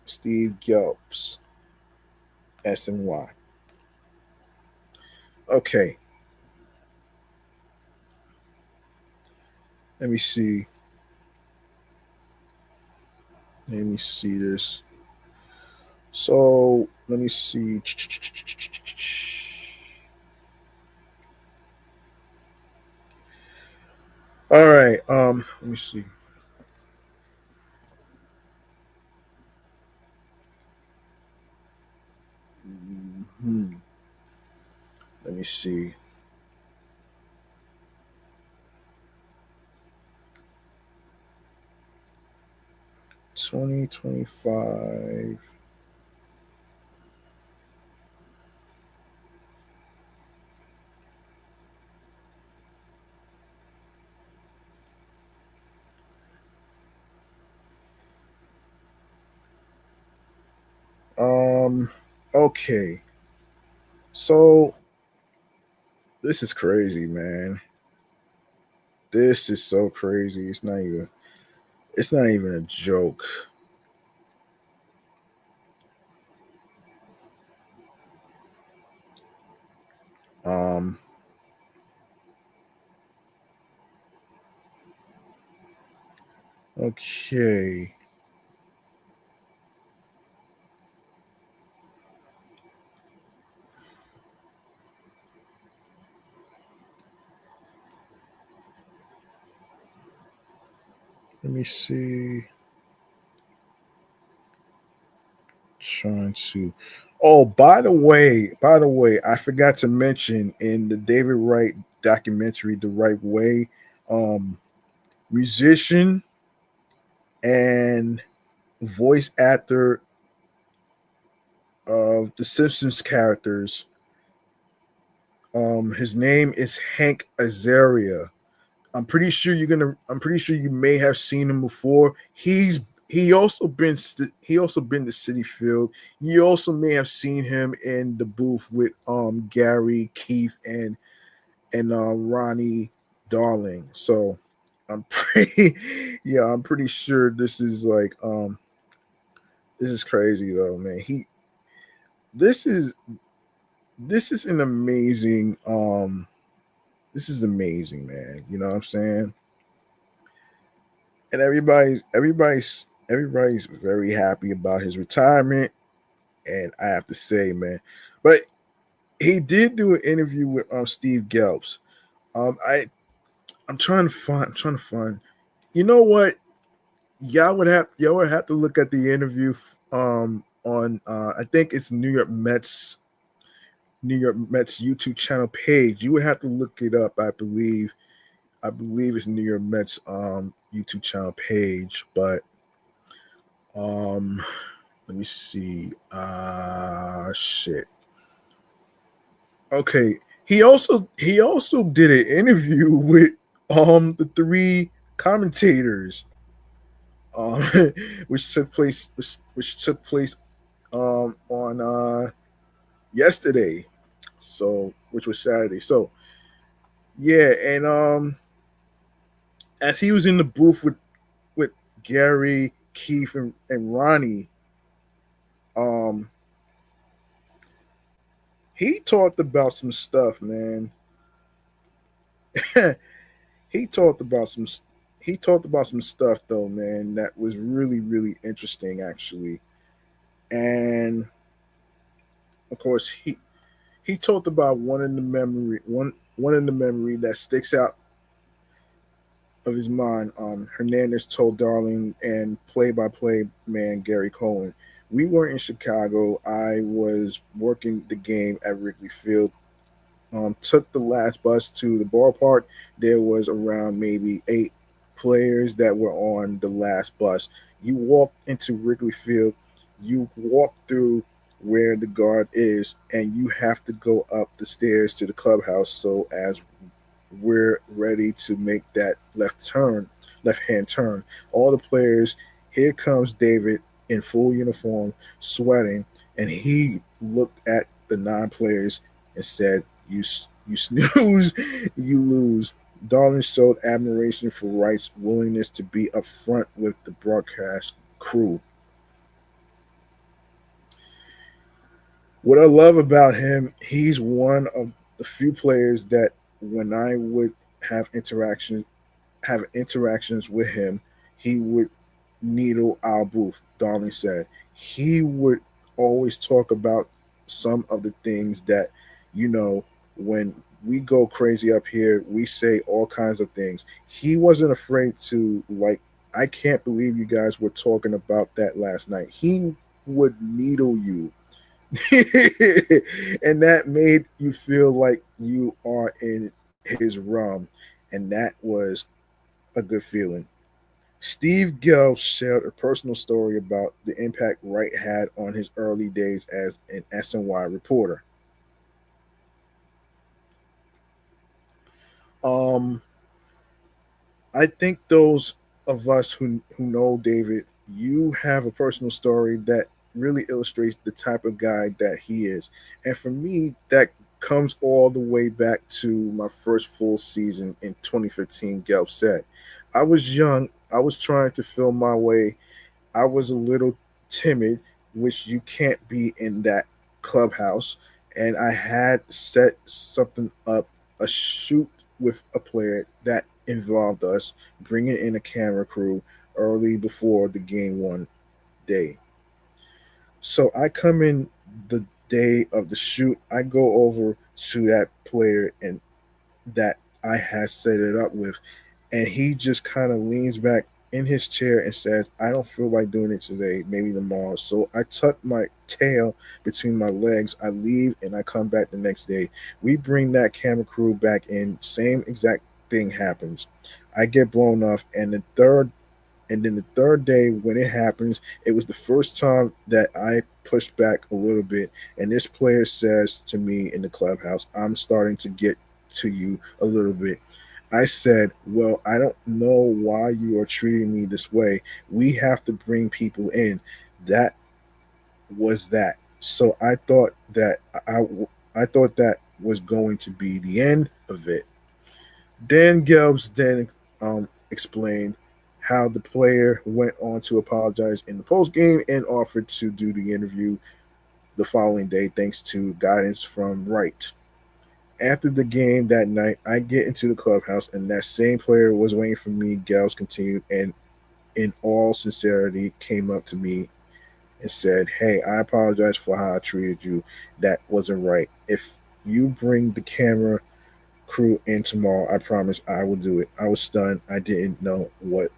Steve Gelps, SNY. Okay. Let me see. Let me see this. So let me see. All right. Let me see. Let me see. $20.25. Okay. So this is crazy, man. This is so crazy. It's not even a joke. Um okay. Let me see. Trying to. Oh, by the way, I forgot to mention in the David Wright documentary, The Right Way, musician and voice actor of the Simpsons characters. His name is Hank Azaria. I'm pretty sure you may have seen him before. He also been to City Field. You also may have seen him in the booth with Gary, Keith, and Ronnie Darling. So I'm pretty yeah, I'm pretty sure this is crazy though, man. This is this is an amazing this is amazing, man. You know what I'm saying? And everybody's very happy about his retirement. And I have to say, man, but he did do an interview with Steve Gelps. Um, I I'm trying to find. You know what? Y'all would have to look at the interview on I think it's New York Mets YouTube channel page. You would have to look it up. I believe it's New York Mets YouTube channel page, but um let me see. Shit. Okay. He also did an interview with the three commentators um which took place on yesterday. So which was Saturday. So yeah, and as he was in the booth with Gary, Keith, and Ronnie, um he talked about some stuff, man. he talked about some he talked about some stuff though, man, that was really interesting actually. And of course he talked about one in the memory that sticks out of his mind, Hernandez told Darling and play-by-play man Gary Cohen, "We were in Chicago. I was working the game at Wrigley Field. Took the last bus to the ballpark. There was around maybe 8 players that were on the last bus. You walk into Wrigley Field, you walk through where the guard is, and you have to go up the stairs to the clubhouse. So as we're ready to make that left hand turn, all the players, here comes David in full uniform, sweating, and he looked at the 9 players and said, you snooze, you lose." Darling showed admiration for Wright's willingness to be upfront with the broadcast crew. What I love about him, he's one of the few players that when I would have interactions with him, he would needle our booth. Darling said he would always talk about some of the things that, you know, when we go crazy up here, we say all kinds of things. He wasn't afraid to, like, I can't believe you guys were talking about that last night. He would needle you. And that made you feel like you are in his realm, and that was a good feeling. Steve Gill shared a personal story about the impact Wright had on his early days as an SNY reporter. Um, I think those of us who know David, you have a personal story that really illustrates the type of guy that he is. And for me, that comes all the way back to my first full season in 2015, Gelb said. I was young, I was trying to feel my way. I was a little timid, which you can't be in that clubhouse. And I had set something up, a shoot with a player that involved us bringing in a camera crew early before the game one day. So I come in the day of the shoot. I go over to that player and that I had set it up with, and he just kind of leans back in his chair and says, "I don't feel like doing it today, maybe tomorrow." So I tuck my tail between my legs, I leave, and I come back the next day. We bring that camera crew back in, same exact thing happens. I get blown off, and then the third day when it happens, it was the first time that I pushed back a little bit. And this player says to me in the clubhouse, "I'm starting to get to you a little bit." I said, "Well, I don't know why you are treating me this way. We have to bring people in." That was that. So I thought that was going to be the end of it. Dan Gelbs then explained how the player went on to apologize in the post game and offered to do the interview the following day thanks to guidance from Wright. After the game that night, I get into the clubhouse and that same player was waiting for me. Gels continued and, in all sincerity, came up to me and said, "Hey, I apologize for how I treated you. That wasn't right. If you bring the camera crew in tomorrow, I promise I will do it." I was stunned. I didn't know what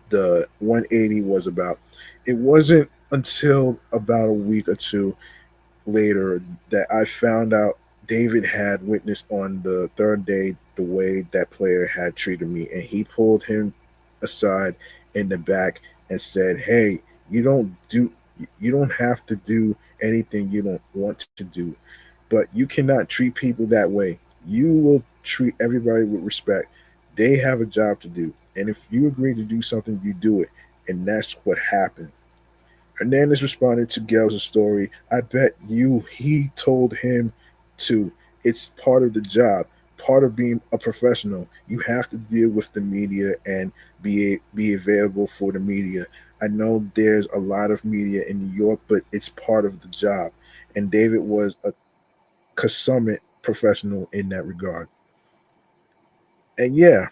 the 180 was about. It wasn't until about a week or two later that I found out David had witnessed on the third day the way that player had treated me, and he pulled him aside in the back and said, "Hey, you don't have to do anything you don't want to do, but you cannot treat people that way. You will treat everybody with respect. They have a job to do, and if you agree to do something, you do it." And that's what happened. Hernandez responded to Gale's story. "I bet you he told him to. It's part of the job, part of being a professional. You have to deal with the media and be available for the media. I know there's a lot of media in New York, but it's part of the job." And David was a consummate professional in that regard. And yeah,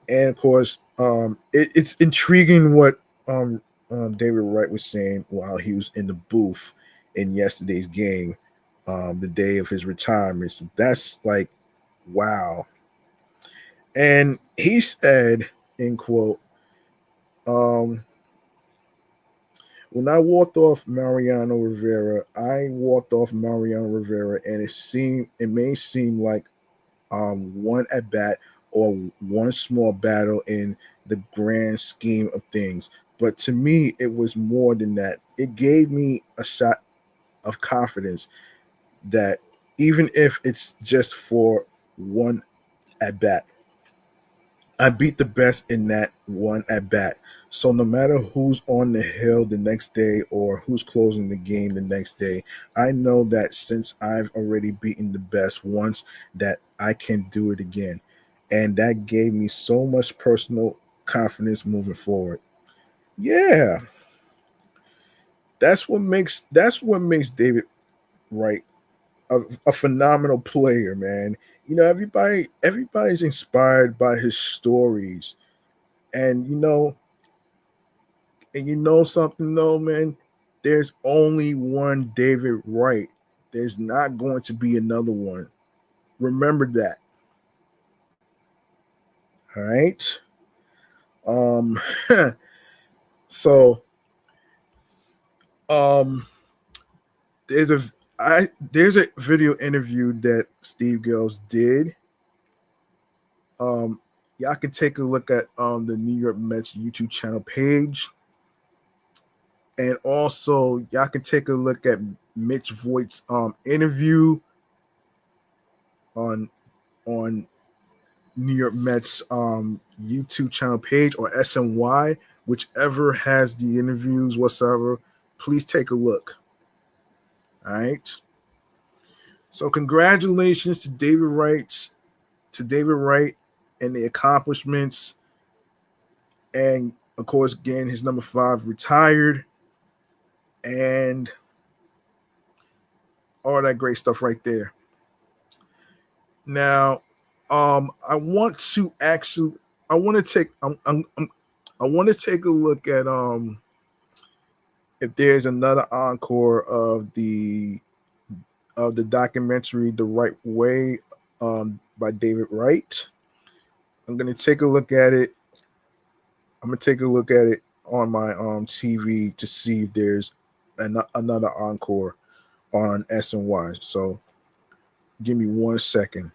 and of course, it's intriguing what David Wright was saying while he was in the booth in yesterday's game, the day of his retirement. So that's like, wow. And he said, in quote, um, when I walked off Mariano Rivera, and it may seem like one at bat or one small battle in the grand scheme of things. But to me, it was more than that. It gave me a shot of confidence that even if it's just for one at bat, I beat the best in that one at bat. So no matter who's on the hill the next day or who's closing the game the next day, I know that since I've already beaten the best once, that I can do it again. And that gave me so much personal confidence moving forward. Yeah, that's what makes David Wright a phenomenal player, man. You know, everybody's inspired by his stories. And something though, man, there's only one David Wright. There's not going to be another one. Remember that. All right. Um so um there's a video interview that Steve Gales did. Y'all can take a look at the New York Mets YouTube channel page. And also y'all can take a look at Mitch Voigt's interview on on New York Mets YouTube channel page or SNY, whichever has the interviews whatsoever. Please take a look. All right. So congratulations to David Wright and the accomplishments. And of course, again, his number 5 retired and all that great stuff right there. Now, I want to actually, I want to take, I want to take a look at if there's another encore of the documentary The Right Way by David Wright. I'm gonna take a look at it. I'm gonna take a look at it on my TV to see if there's another encore on SNY. So give me 1 second.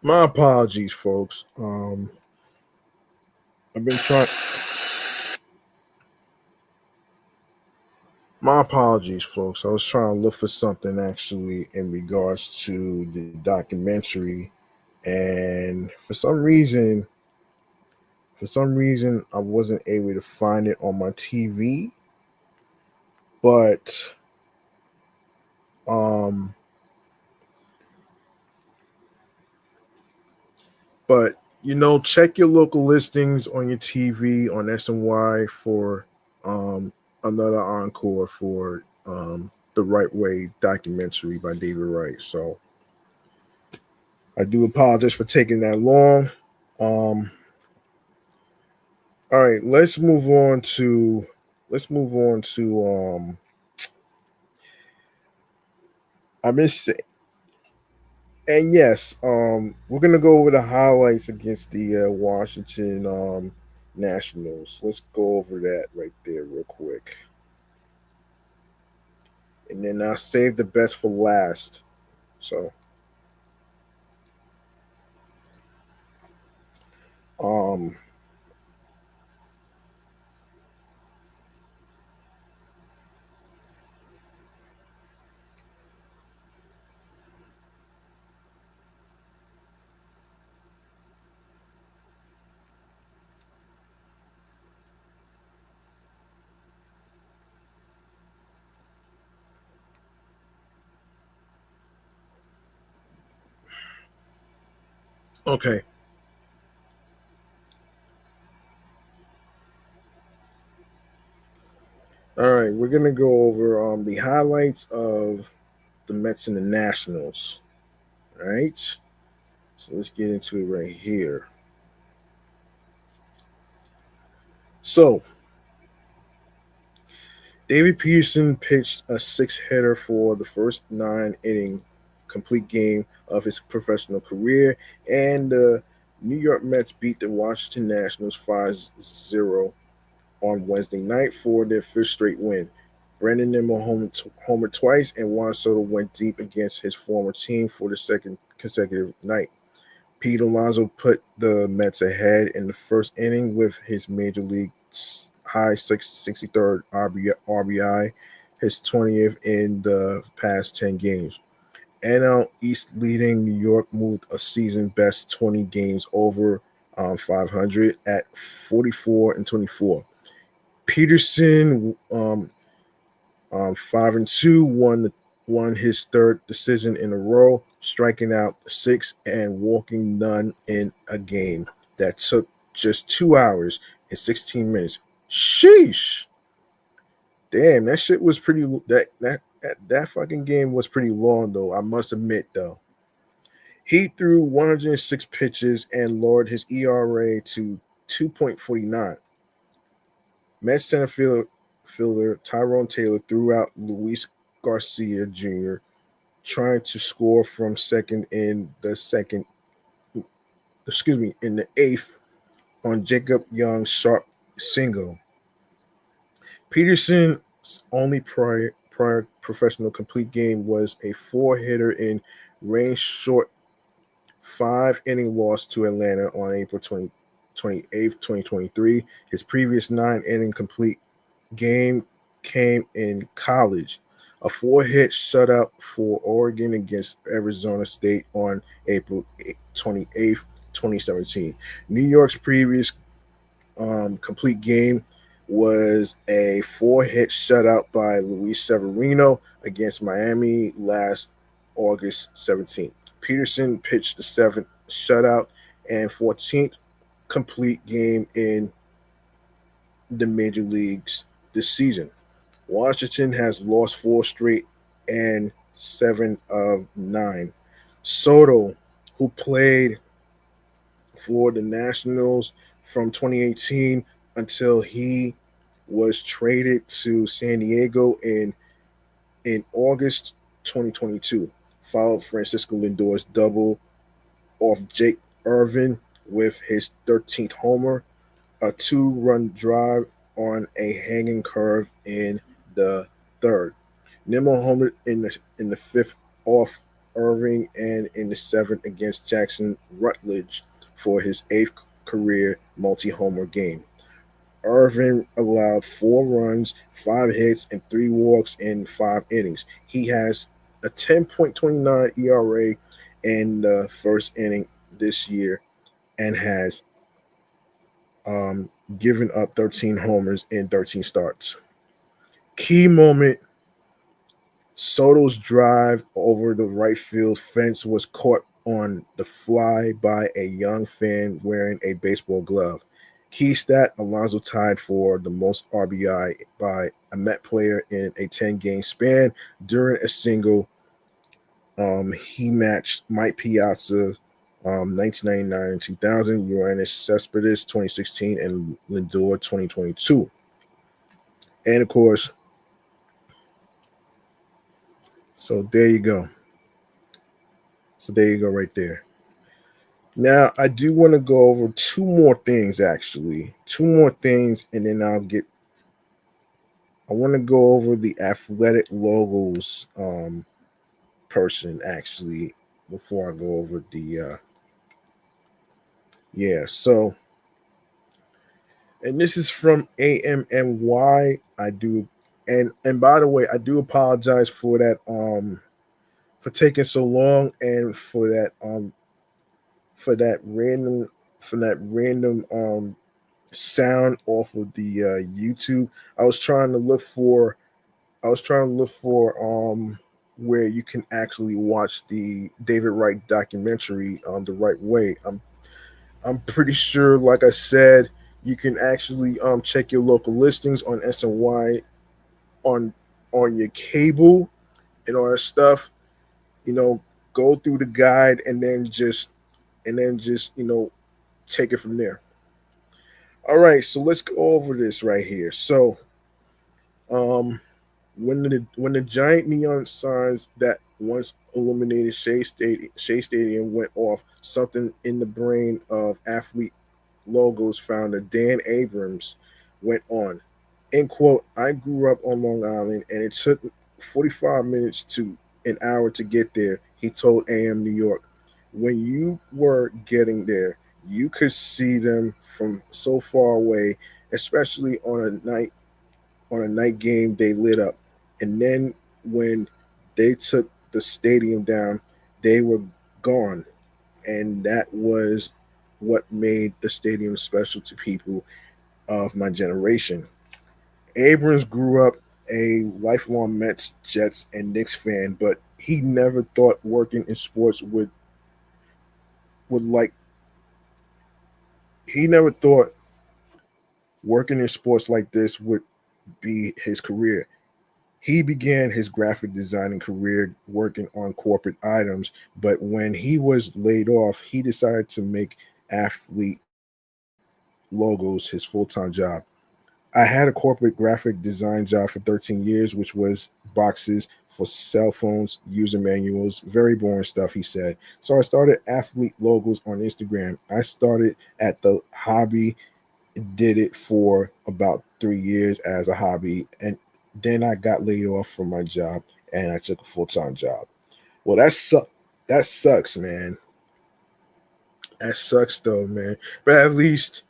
My apologies, folks. I've been trying. My apologies, folks. I was trying to look for something actually in regards to the documentary, and for some reason, I wasn't able to find it on my TV. But um, but check your local listings on your TV on SNY for another encore for the Right Way documentary by David Wright. So I do apologize for taking that long. Um, all right, let's move on to I miss and yes, we're gonna go over the highlights against the Washington Nationals. Let's go over that right there real quick, and then I'll save the best for last. So, um, okay, all right, we're gonna go over the highlights of the Mets and the Nationals. All right, so let's get into it right here. So, David Peterson pitched a six-hitter for the first 9 inning complete game of his professional career, and the New York Mets beat the Washington Nationals 5-0 on Wednesday night for their fifth straight win. Brandon Nimmo homered twice, and Juan Soto went deep against his former team for the second consecutive night. Pete Alonso put the Mets ahead in the first inning with his major league high 63rd RBI, his 20th in the past 10 games. NL East leading New York moved a season best 20 games over 500 at 44-24. Peterson 5-2 won his third decision in a row, striking out six and walking none in a game that took just 2 hours and 16 minutes. Sheesh! Damn, that shit was pretty. That fucking game was pretty long though. I must admit though. He threw 106 pitches and lowered his ERA to 2.49. Mets fielder Tyrone Taylor threw out Luis Garcia Jr., trying to score from second in the eighth on Jacob Young's sharp single. Peterson's only prior professional complete game was a four-hitter in rain short 5 inning loss to Atlanta on April 28th, 2023. His previous 9 inning complete game came in college. A four-hit shutout for Oregon against Arizona State on April 28th, 2017. New York's previous complete game was a four-hit shutout by Luis Severino against Miami last August 17th. Peterson pitched the seventh shutout and 14th complete game in the major leagues this season. Washington has lost four straight and 7 of 9. Soto, who played for the Nationals from 2018 until he was traded to San Diego in August 2022, followed Francisco Lindor's double off Jake Irvin with his 13th homer, a two-run drive on a hanging curve in the third. Nimmo homered in the fifth off Irving and in the seventh against Jackson Rutledge for his eighth career multi-homer game. Irvin allowed 4 runs, 5 hits, and 3 walks in 5 innings. He has a 10.29 ERA in the first inning this year and has given up 13 homers in 13 starts. Key moment: Soto's drive over the right field fence was caught on the fly by a young fan wearing a baseball glove. Key stat: Alonso tied for the most RBI by a Met player in a 10-game span during a single. He matched Mike Piazza 1999 and 2000, Uranus Cespedes 2016, and Lindor 2022. And of course, so there you go. So there you go, right there. Now, I do want to go over two more things, actually. Two more things, and then I want to go over the athletic logos person, actually, before I go over the, yeah. So, and this is from AMMY. I do, and by the way, I do apologize for taking so long and for that random sound off of the YouTube. I was trying to look for where you can actually watch the David Wright documentary the right way. I'm pretty sure, like I said, you can actually check your local listings on SNY on your cable and all that stuff. You know, go through the guide and then just take it from there. All right, so let's go over this right here. So, um, when the giant neon signs that once illuminated Shea Stadium went off, something in the brain of athlete logos founder Dan Abrams went on. End quote. I grew up on Long Island, and it took 45 minutes to an hour to get there. He told AM New York. When you were getting there, you could see them from so far away, especially on a night game. They lit up, and then when they took the stadium down, they were gone, and that was what made the stadium special to people of my generation. Abrams grew up a lifelong Mets, Jets, and Knicks fan, but he never thought working in sports would like he never thought working in sports like this would be his career. He began his graphic designing career working on corporate items, but when he was laid off, he decided to make athlete logos his full-time job. I had a corporate graphic design job for 13 years, which was boxes for cell phones, user manuals, very boring stuff, he said. So I started athlete logos on Instagram. I started at the hobby, did it for about 3 years as a hobby, and then I got laid off from my job and I took a full-time job. Well, that sucks, man. That sucks though, man. But at least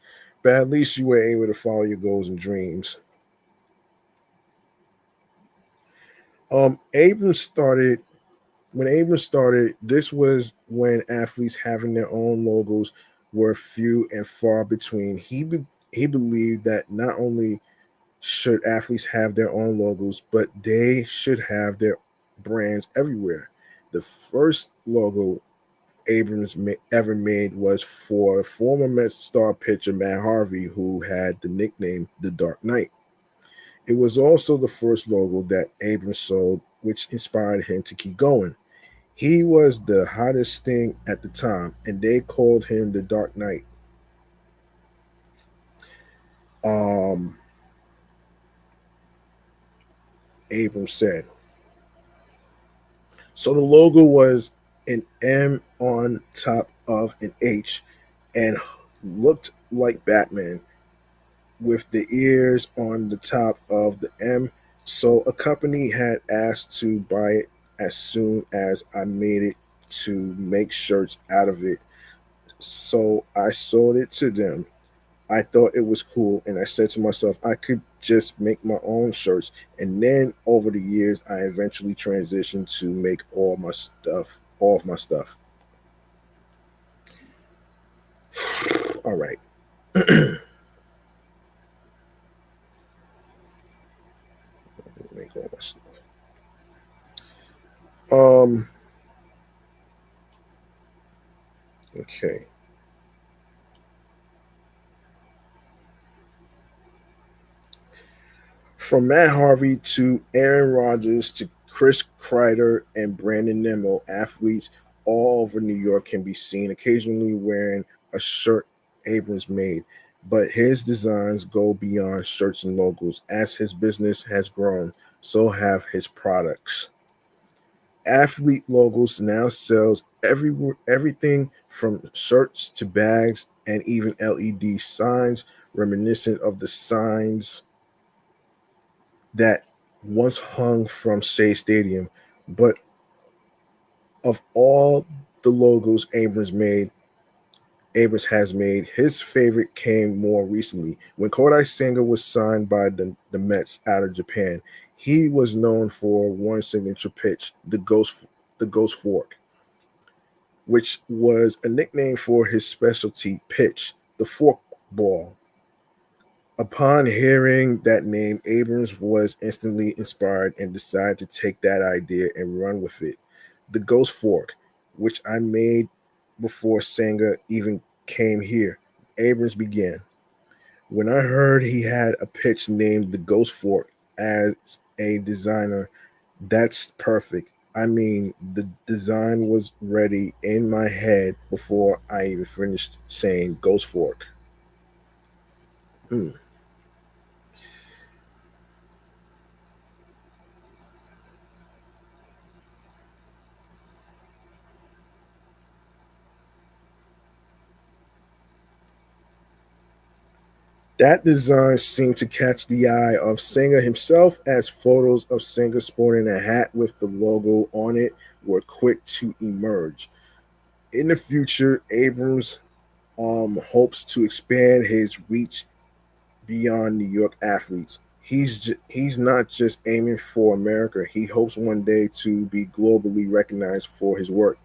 you were able to follow your goals and dreams. Abrams started when Abrams started. This was when athletes having their own logos were few and far between. He believed that not only should athletes have their own logos, but they should have their brands everywhere. The first logo Abrams ever made was for former Mets star pitcher Matt Harvey, who had the nickname The Dark Knight. It was also the first logo that Abrams sold, which inspired him to keep going. He was the hottest thing at the time, and they called him the Dark Knight. Um, Abrams said. So the logo was an M on top of an H and looked like Batman with the ears on the top of the M. So a company had asked to buy it as soon as I made it to make shirts out of it. So I sold it to them. I thought it was cool, and I said to myself, I could just make my own shirts. And then over the years, I eventually transitioned to make all of my stuff. All right. Make all my stuff. Um. Okay. From Matt Harvey to Aaron Rodgers to Chris Kreider and Brandon Nimmo, athletes all over New York can be seen occasionally wearing a shirt Abrams made. But his designs go beyond shirts and logos. As his business has grown, so have his products. Athlete Logos now sells everything from shirts to bags and even LED signs reminiscent of the signs that once hung from Shea Stadium. But of all the logos Abrams has made, his favorite came more recently. When Kodai Senga was signed by the Mets out of Japan, he was known for one signature pitch, the Ghost Fork, which was a nickname for his specialty pitch, the fork ball. Upon hearing that name, Abrams was instantly inspired and decided to take that idea and run with it. The Ghost Fork, which I made before Senga even came here, Abrams began. When I heard he had a pitch named the Ghost Fork as a designer, that's perfect. I mean, the design was ready in my head before I even finished saying Ghost Fork. Hmm. That design seemed to catch the eye of Singer himself, as photos of Singer sporting a hat with the logo on it were quick to emerge. In the future, Abrams hopes to expand his reach beyond New York athletes. He's not just aiming for America. He hopes one day to be globally recognized for his work.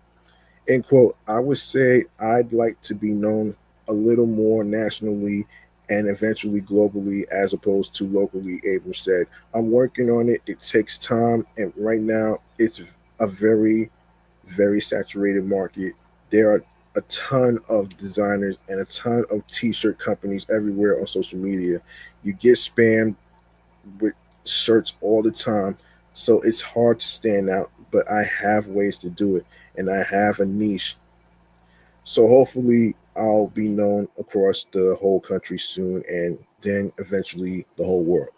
End quote. I would say I'd like to be known a little more nationally and eventually globally as opposed to locally, Abrams said. I'm working on it. It takes time. And right now, it's a very, very saturated market. There are a ton of designers and a ton of t shirt companies everywhere on social media. You get spammed with shirts all the time. So it's hard to stand out, but I have ways to do it and I have a niche. So hopefully I'll be known across the whole country soon and then eventually the whole world.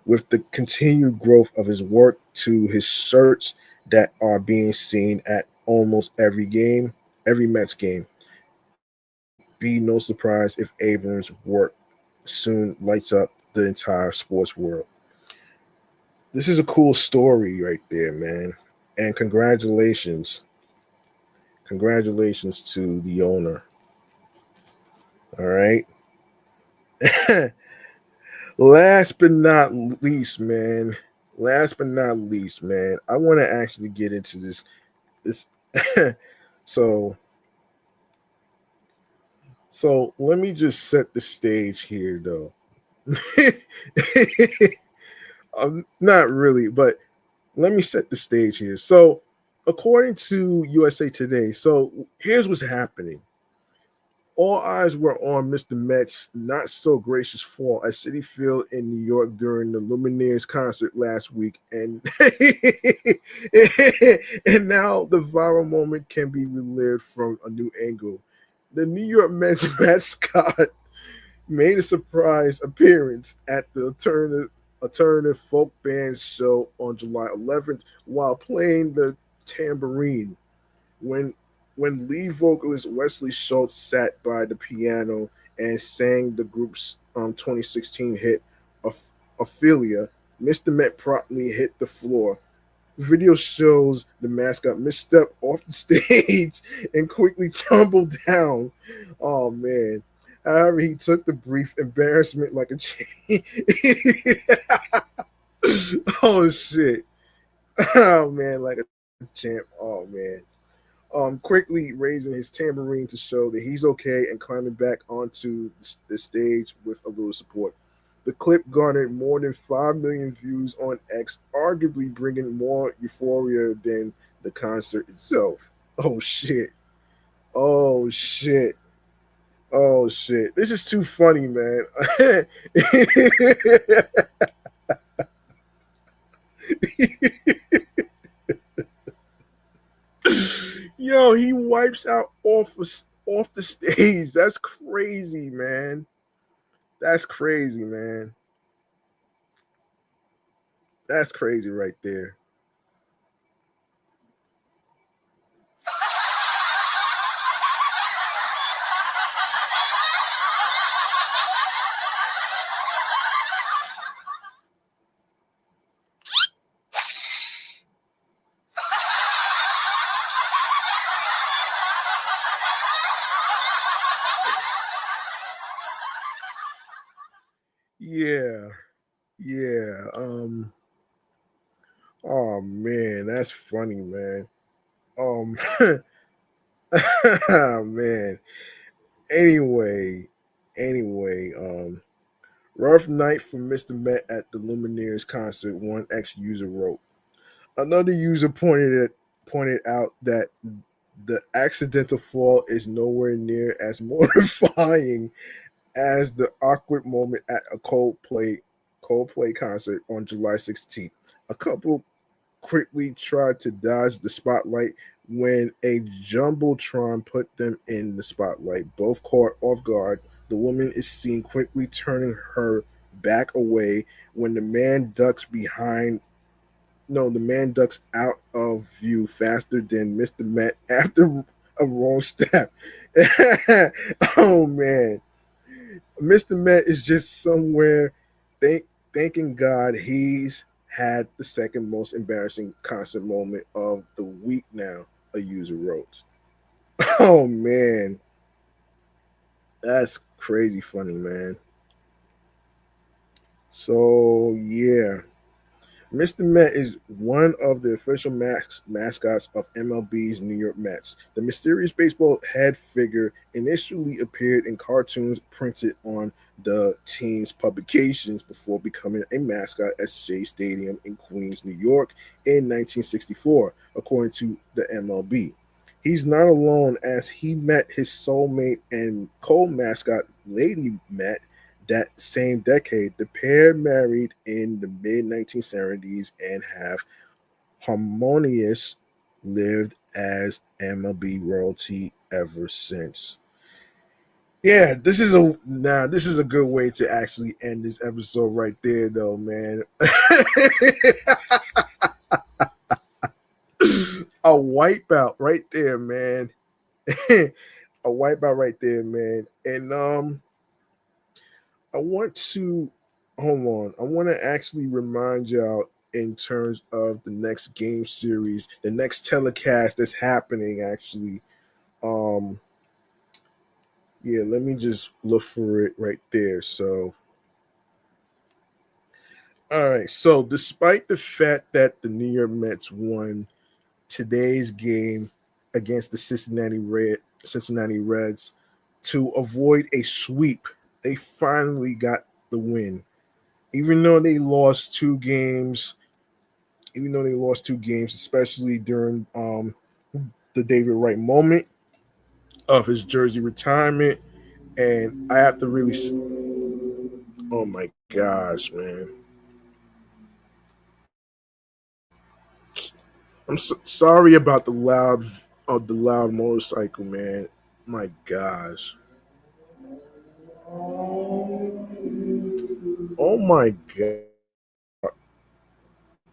With the continued growth of his work to his shirts that are being seen at almost every game, every Mets game, be no surprise if Abrams' work soon lights up the entire sports world. This is a cool story right there, man. And congratulations. Congratulations to the owner. All right. Last but not least, man. Last but not least, man. I want to actually get into this so let me just set the stage here though. Not really, but let me set the stage here. So according to USA Today, so here's what's happening. All eyes were on Mr. Met's not so gracious fall at Citi Field in New York during the Lumineers concert last week, and and now the viral moment can be relived from a new angle. The New York Mets mascot made a surprise appearance at the alternative folk band show on July 11th while playing the tambourine. When lead vocalist Wesley Schultz sat by the piano and sang the group's 2016 hit Ophelia, Mr. Met promptly hit the floor Video shows the mascot misstep off the stage and quickly tumbled down. Oh man. However, he took the brief embarrassment like a champ. Oh shit. Oh man, like a champ. Oh man. Quickly raising his tambourine to show that he's okay and climbing back onto the stage with a little support. The clip garnered more than 5 million views on X, arguably bringing more euphoria than the concert itself. Oh shit. Oh shit. Oh shit. This is too funny, man. Yo, he wipes out off the stage. That's crazy, man. That's crazy, man. That's crazy right there. Yeah. Yeah. Oh man, that's funny, man. Um man. Anyway, rough night for Mr. Met at the Lumineers concert, one ex user wrote. Another user pointed out that the accidental fall is nowhere near as mortifying as the awkward moment at a Coldplay concert on July 16th. A couple quickly tried to dodge the spotlight when a jumbotron put them in the spotlight. Both caught off guard. The woman is seen quickly turning her back away when the man ducks out of view faster than Mr. Met after a wrong step. Oh man. Mr. Met is just somewhere thanking God he's had the second most embarrassing concert moment of the week now, a user wrote. Oh man. That's crazy funny, man. So yeah. Mr. Met is one of the official mascots of MLB's New York Mets. The mysterious baseball head figure initially appeared in cartoons printed on the team's publications before becoming a mascot at Shea Stadium in Queens, New York in 1964, according to the MLB. He's not alone as he met his soulmate and co-mascot Lady Met that same decade. The pair married in the mid 1970s and have harmonious lived as MLB royalty ever since. Yeah, this is a good way to actually end this episode right there, though, man. A wipeout right there, man. A wipeout right there, man. And I want to hold on. I want to actually remind y'all in terms of the next game series, the next telecast that's happening. Actually, um, yeah. Let me just look for it right there. So, all right. So, despite the fact that the New York Mets won today's game against the Cincinnati Reds to avoid a sweep, they finally got the win even though they lost two games, especially during the David Wright moment of his jersey retirement, and I have to really, oh my gosh, man, I'm sorry about the loud motorcycle, man. My gosh, oh my god.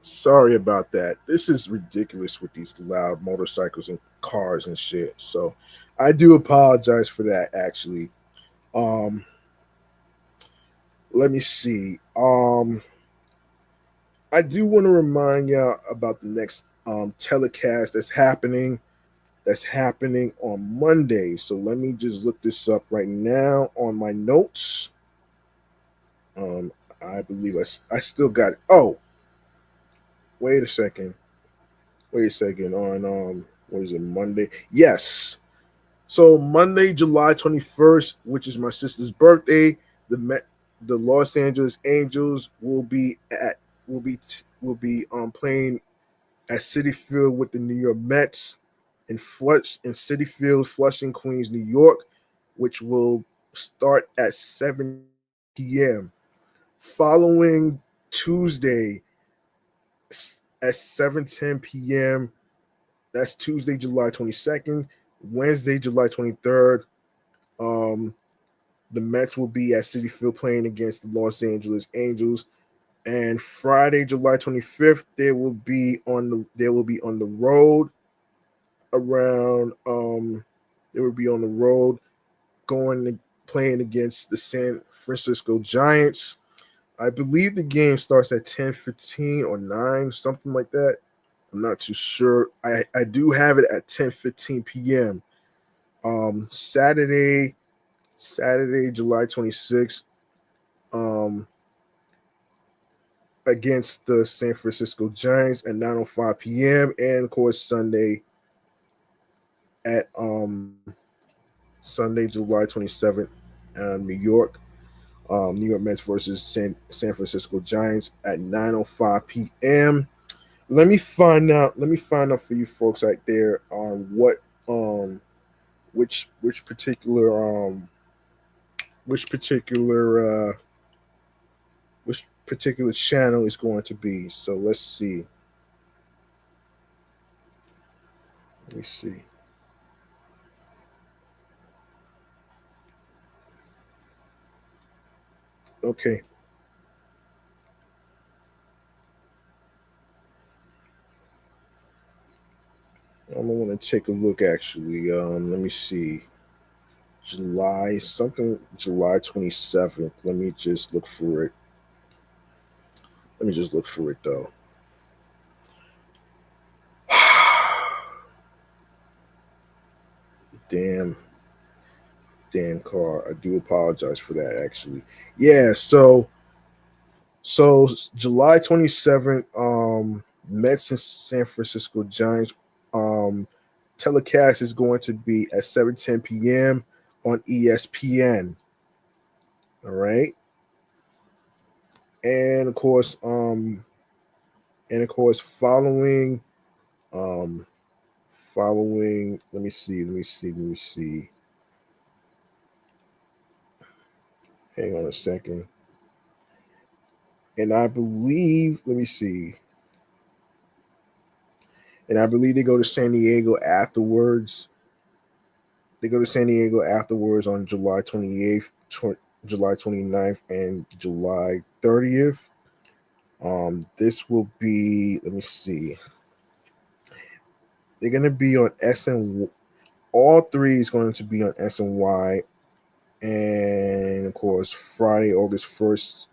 Sorry about that. This is ridiculous with these loud motorcycles and cars and shit. So I do apologize for that actually. Um let me see. I do want to remind y'all about the next telecast that's happening. That's happening on Monday. So let me just look this up right now on my notes. Um, I believe I still got it. Oh, wait a second. Wait a second. On what is it? Monday? Yes. So Monday, July 21st, which is my sister's birthday, the Los Angeles Angels will be playing at Citi Field with the New York Mets in Citi Field, Flushing, Queens, New York, which will start at 7 p.m. Following Tuesday at 7:10 p.m. That's Tuesday, July 22nd. Wednesday, July 23rd. Um, the Mets will be at Citi Field playing against the Los Angeles Angels. And Friday, July 25th, they will be on the road around they will be on the road going and playing against the San Francisco Giants. I believe the game starts at 10:15 or 9, something like that. I'm not too sure. I do have it at 10:15 p.m. Saturday, July 26th, um, against the San Francisco Giants at 9:05 p.m. And of course at Sunday, July 27th, New York Mets versus San Francisco Giants at 9:05 p.m. Let me find out for you folks out there on what which particular which particular which particular channel is going to be. So let's see. Let me see. Okay. I'm gonna want to take a look actually. Let me see. July 27th. Let me just look for it. Let me just look for it though. damn, damn car. I do apologize for that actually. Yeah, so July 27th, Mets and San Francisco Giants telecast is going to be at 7:10 p.m. on ESPN. All right. And of course, um following let me see. Hang on a second. And I believe, let me see. And I believe they go to San Diego afterwards. They go to San Diego afterwards on July 28th, July 29th, and July 30th. This will be, let me see. They're going to be on SN. All three is going to be on SNY. And of course, Friday, August 1st,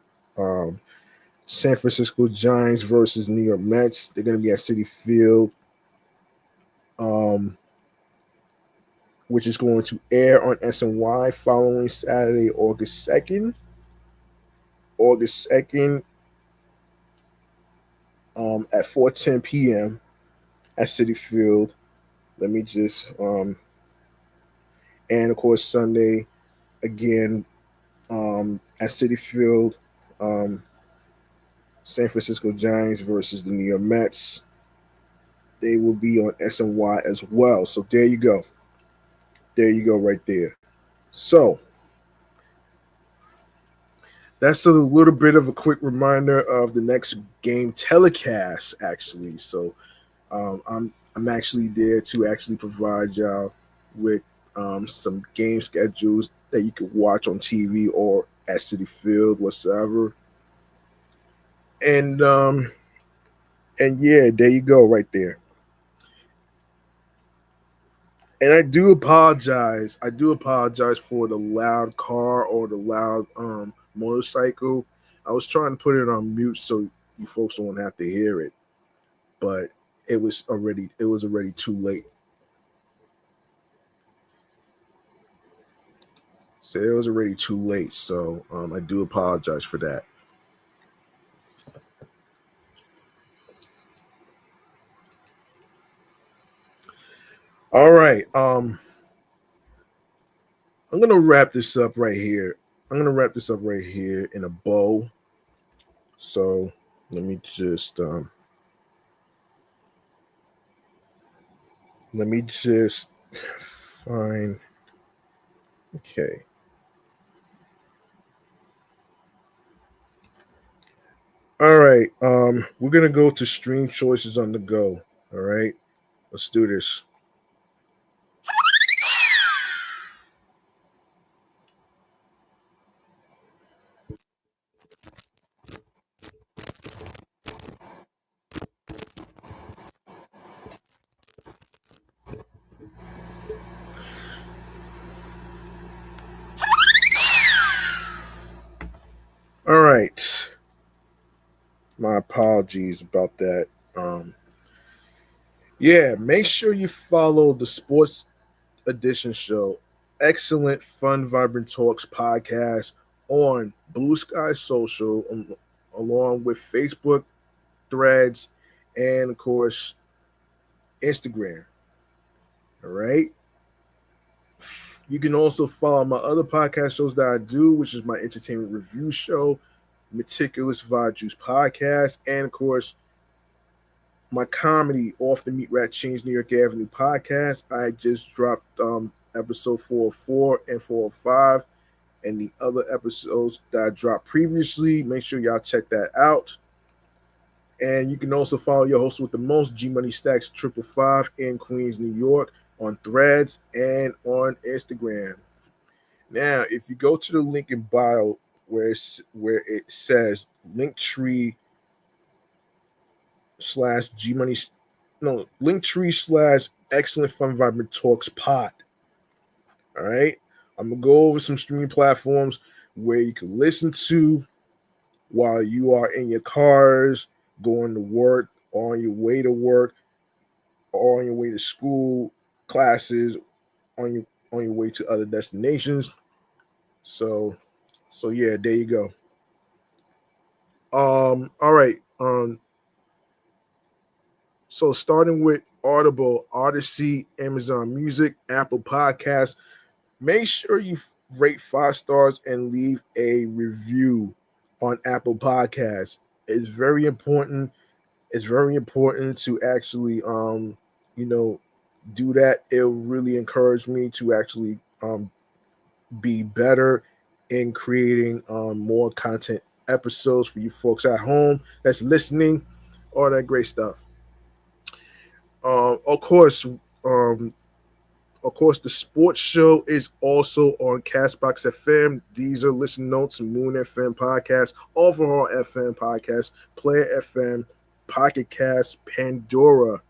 San Francisco Giants versus New York Mets. They're going to be at Citi Field, which is going to air on SNY following Saturday, August 2nd. August 2nd, at 4:10 p.m. at Citi Field. Let me just and of course Sunday again at Citi Field, um, San Francisco Giants versus the New York Mets. They will be on SNY as well. So there you go. There you go, right there. So that's a little bit of a quick reminder of the next game telecast, actually. So I'm actually there to actually provide y'all with some game schedules that you could watch on TV or at Citi Field, whatsoever. And and yeah, there you go, right there. And I do apologize. I do apologize for the loud car or the loud motorcycle. I was trying to put it on mute you folks don't have to hear it. But it was already too late. So it was already too late. So I do apologize for that. All right. I'm gonna wrap this up right here. In a bow. So let me just find. Okay. All right. We're gonna go to stream choices on the go. All right. Let's do this. All right. My apologies about that. Yeah, make sure you follow the Sports Edition show, Excellent Fun Vibrant Talks podcast on Blue Sky Social, along with Facebook, Threads, and of course Instagram. All right. You can also follow my other podcast shows that I do, which is my entertainment review show, Meticulous Vibe Juice podcast, and of course my comedy Off the Meat Rat Change New York Avenue podcast. I just dropped episode 404 and 405, and the other episodes that I dropped previously. Make sure y'all check that out. And you can also follow your host with the most, G Money Stacks 555 in Queens, New York, on Threads and on Instagram. Now, if you go to the link in bio where it says Linktree slash G Money, no, Linktree slash Excellent Fun Vibrant Talks pod. All right, I'm gonna go over some streaming platforms where you can listen to while you are in your cars, going to work, on your way to work, or on your way to school, classes, on your way to other destinations. So yeah, there you go. All right. So starting with Audible, Odyssey, Amazon Music, Apple Podcasts. Make sure you rate 5 stars and leave a review on Apple Podcasts. It's very important. It's very important to actually do that. It'll really encourage me to actually be better in creating more content episodes for you folks at home that's listening, all that great stuff. Um, of course, um, of course, the sports show is also on Castbox FM. These are Listen Notes, Moon FM podcast, Overhaul FM podcast, Player FM, Pocket Cast, Pandora,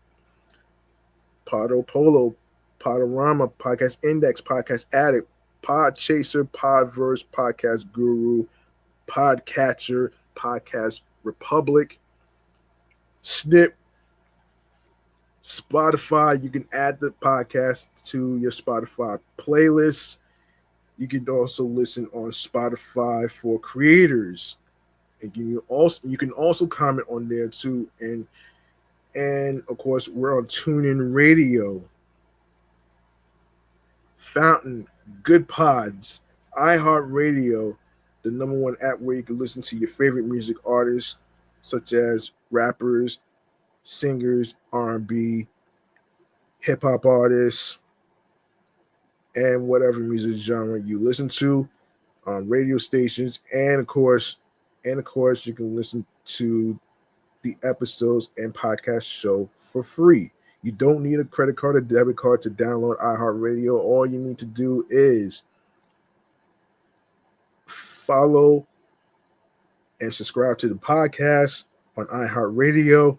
Podo Polo, Podorama, Podcast Index, Podcast Addict, Pod Chaser, Podverse, Podcast Guru, Podcatcher, Podcast Republic, Snip, Spotify. You can add the podcast to your Spotify playlist. You can also listen on Spotify for creators. And you can also comment on there too. And of course, we're on TuneIn Radio, Fountain, Good Pods, iHeartRadio, the #1 app where you can listen to your favorite music artists, such as rappers, singers, R&B, hip hop artists, and whatever music genre you listen to on radio stations. And of course, you can listen to the episodes and podcast show for free. You don't need a credit card or debit card to download iHeartRadio. All you need to do is follow and subscribe to the podcast on iHeartRadio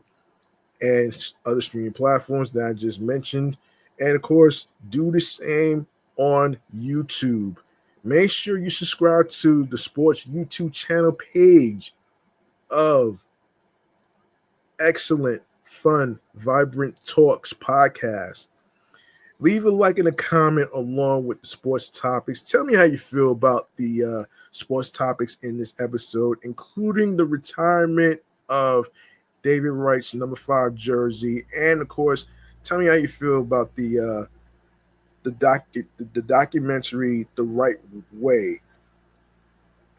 and other streaming platforms that I just mentioned. And of course, do the same on YouTube. Make sure you subscribe to the sports YouTube channel page of excellent, fun, vibrant talks podcast. Leave a like and a comment along with the sports topics. Tell me how you feel about the sports topics in this episode, including the retirement of David Wright's number 5 jersey, and of course, tell me how you feel about the documentary The Right Way,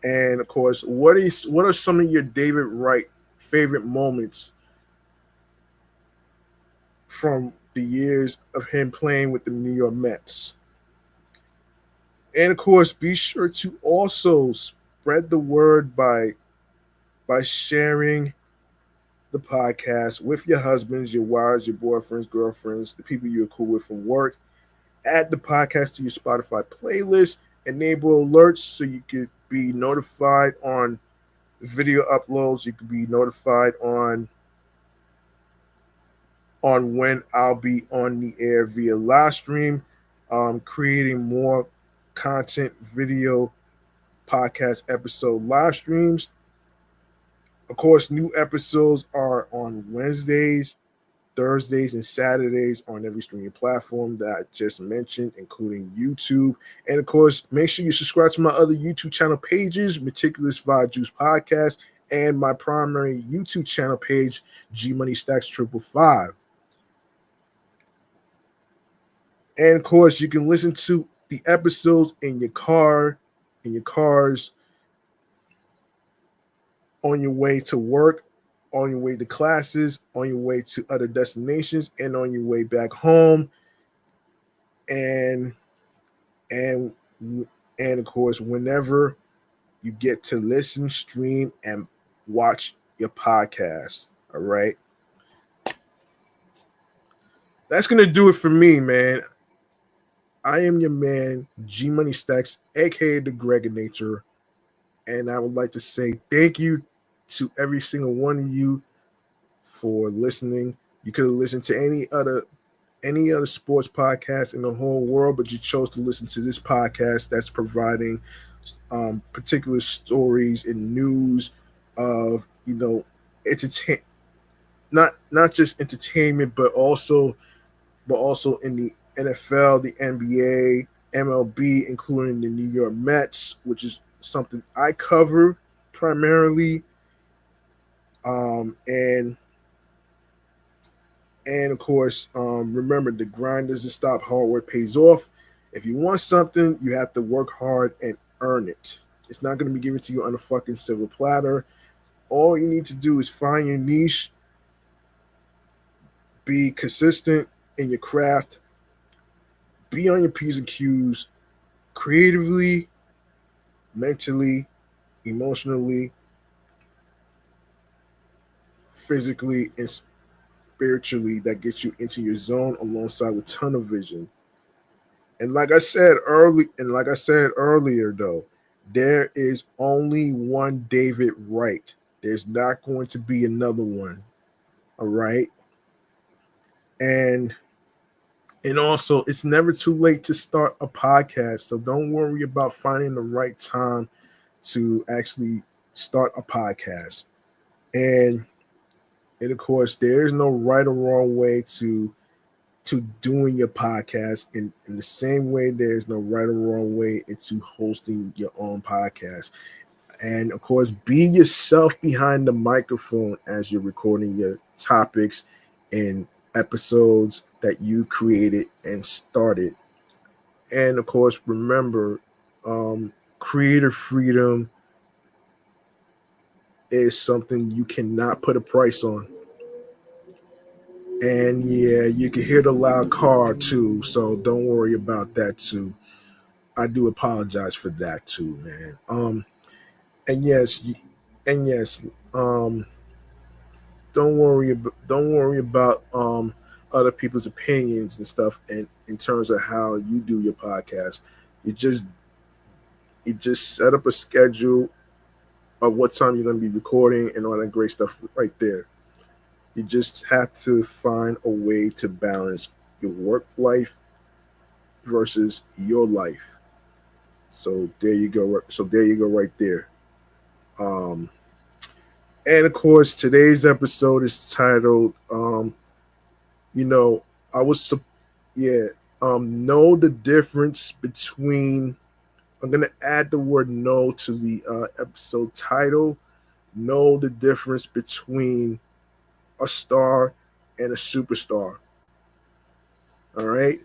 and of course, what are some of your David Wright favorite moments from the years of him playing with the New York Mets? And of course, be sure to also spread the word by sharing the podcast with your husbands, your wives, your boyfriends, girlfriends, the people you're cool with from work. Add the podcast to your Spotify playlist. Enable alerts so you could be notified on video uploads. You could be notified on when I'll be on the air via live stream, creating more content, video, podcast episode live streams. Of course, new episodes are on Wednesdays, Thursdays, and Saturdays on every streaming platform that I just mentioned, including YouTube. And of course, make sure you subscribe to my other YouTube channel pages, Meticulous Vibe Juice Podcast, and my primary YouTube channel page, G Money Stacks 555. And of course, you can listen to the episodes in your cars, on your way to work, on your way to classes, on your way to other destinations, and on your way back home. And and and of course, whenever you get to listen, stream, and watch your podcast. All right. That's gonna do it for me, man. I am your man, G Money Stacks, aka the Gregonator. And I would like to say thank you to every single one of you for listening. You could have listened to any other sports podcast in the whole world, but you chose to listen to this podcast that's providing particular stories and news of entertain not just entertainment, but also in the NFL, the NBA, MLB, including the New York Mets, which is something I cover primarily. And of course, remember, the grind doesn't stop. Hard work pays off. If you want something, you have to work hard and earn it. It's not going to be given to you on a fucking silver platter. All you need to do is find your niche, be consistent in your craft, be on your P's and Q's, creatively, mentally, emotionally, physically, and spiritually. That gets you into your zone alongside with tunnel vision. And like I said earlier, though, there is only one David Wright. There's not going to be another one. All right. And also, it's never too late to start a podcast. So don't worry about finding the right time to actually start a podcast. And of course, there is no right or wrong way to doing your podcast. In the same way, there's no right or wrong way into hosting your own podcast. And of course, be yourself behind the microphone as you're recording your topics and episodes that you created and started. And of course, remember, creative freedom is something you cannot put a price on. And yeah, you can hear the loud car too, so don't worry about that too. I do apologize for that too, man. And yes, don't worry about other people's opinions and stuff, and in terms of how you do your podcast. You just set up a schedule of what time you're going to be recording and all that great stuff right there. You just have to find a way to balance your work life versus your life. So there you go. So there you go right there. And of course, today's episode is titled, you know, I was, yeah, know the difference between, I'm going to add the word know to the episode title. Know the difference between a star and a superstar. All right.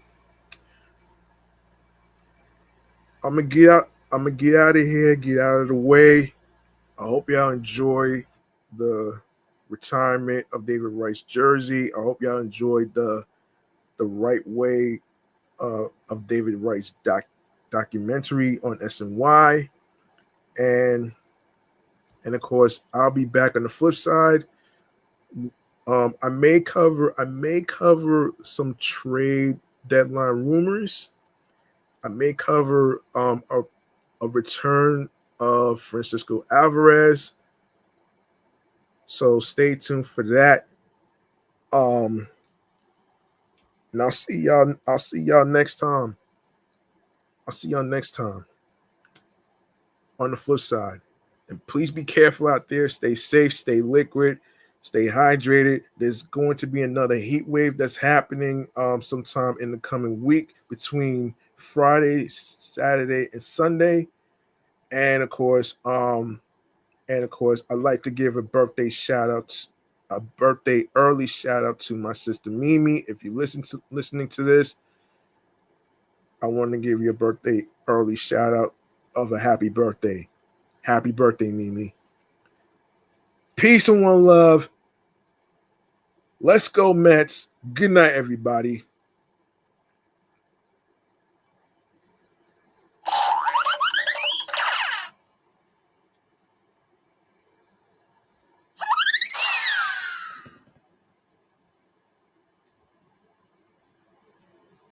I'm gonna get out. I'm gonna get out of here. Get out of the way. I hope y'all enjoy the retirement of David Wright's jersey. I hope y'all enjoyed the right way of David Wright's documentary on SNY, and of course I'll be back on the flip side. I may cover some trade deadline rumors. I may cover a return of Francisco Alvarez. So stay tuned for that. And I'll see y'all. I'll see y'all next time. I'll see y'all next time on the flip side. And please be careful out there. Stay safe. Stay liquid. Stay hydrated. There's going to be another heat wave that's happening sometime in the coming week between Friday, Saturday, and Sunday. And of course, I'd like to give a birthday early shout out to my sister Mimi. If you listening to this, I want to give you a birthday early shout out of a happy birthday. Happy birthday, Mimi. Peace and one love. Let's go, Mets. Good night, everybody.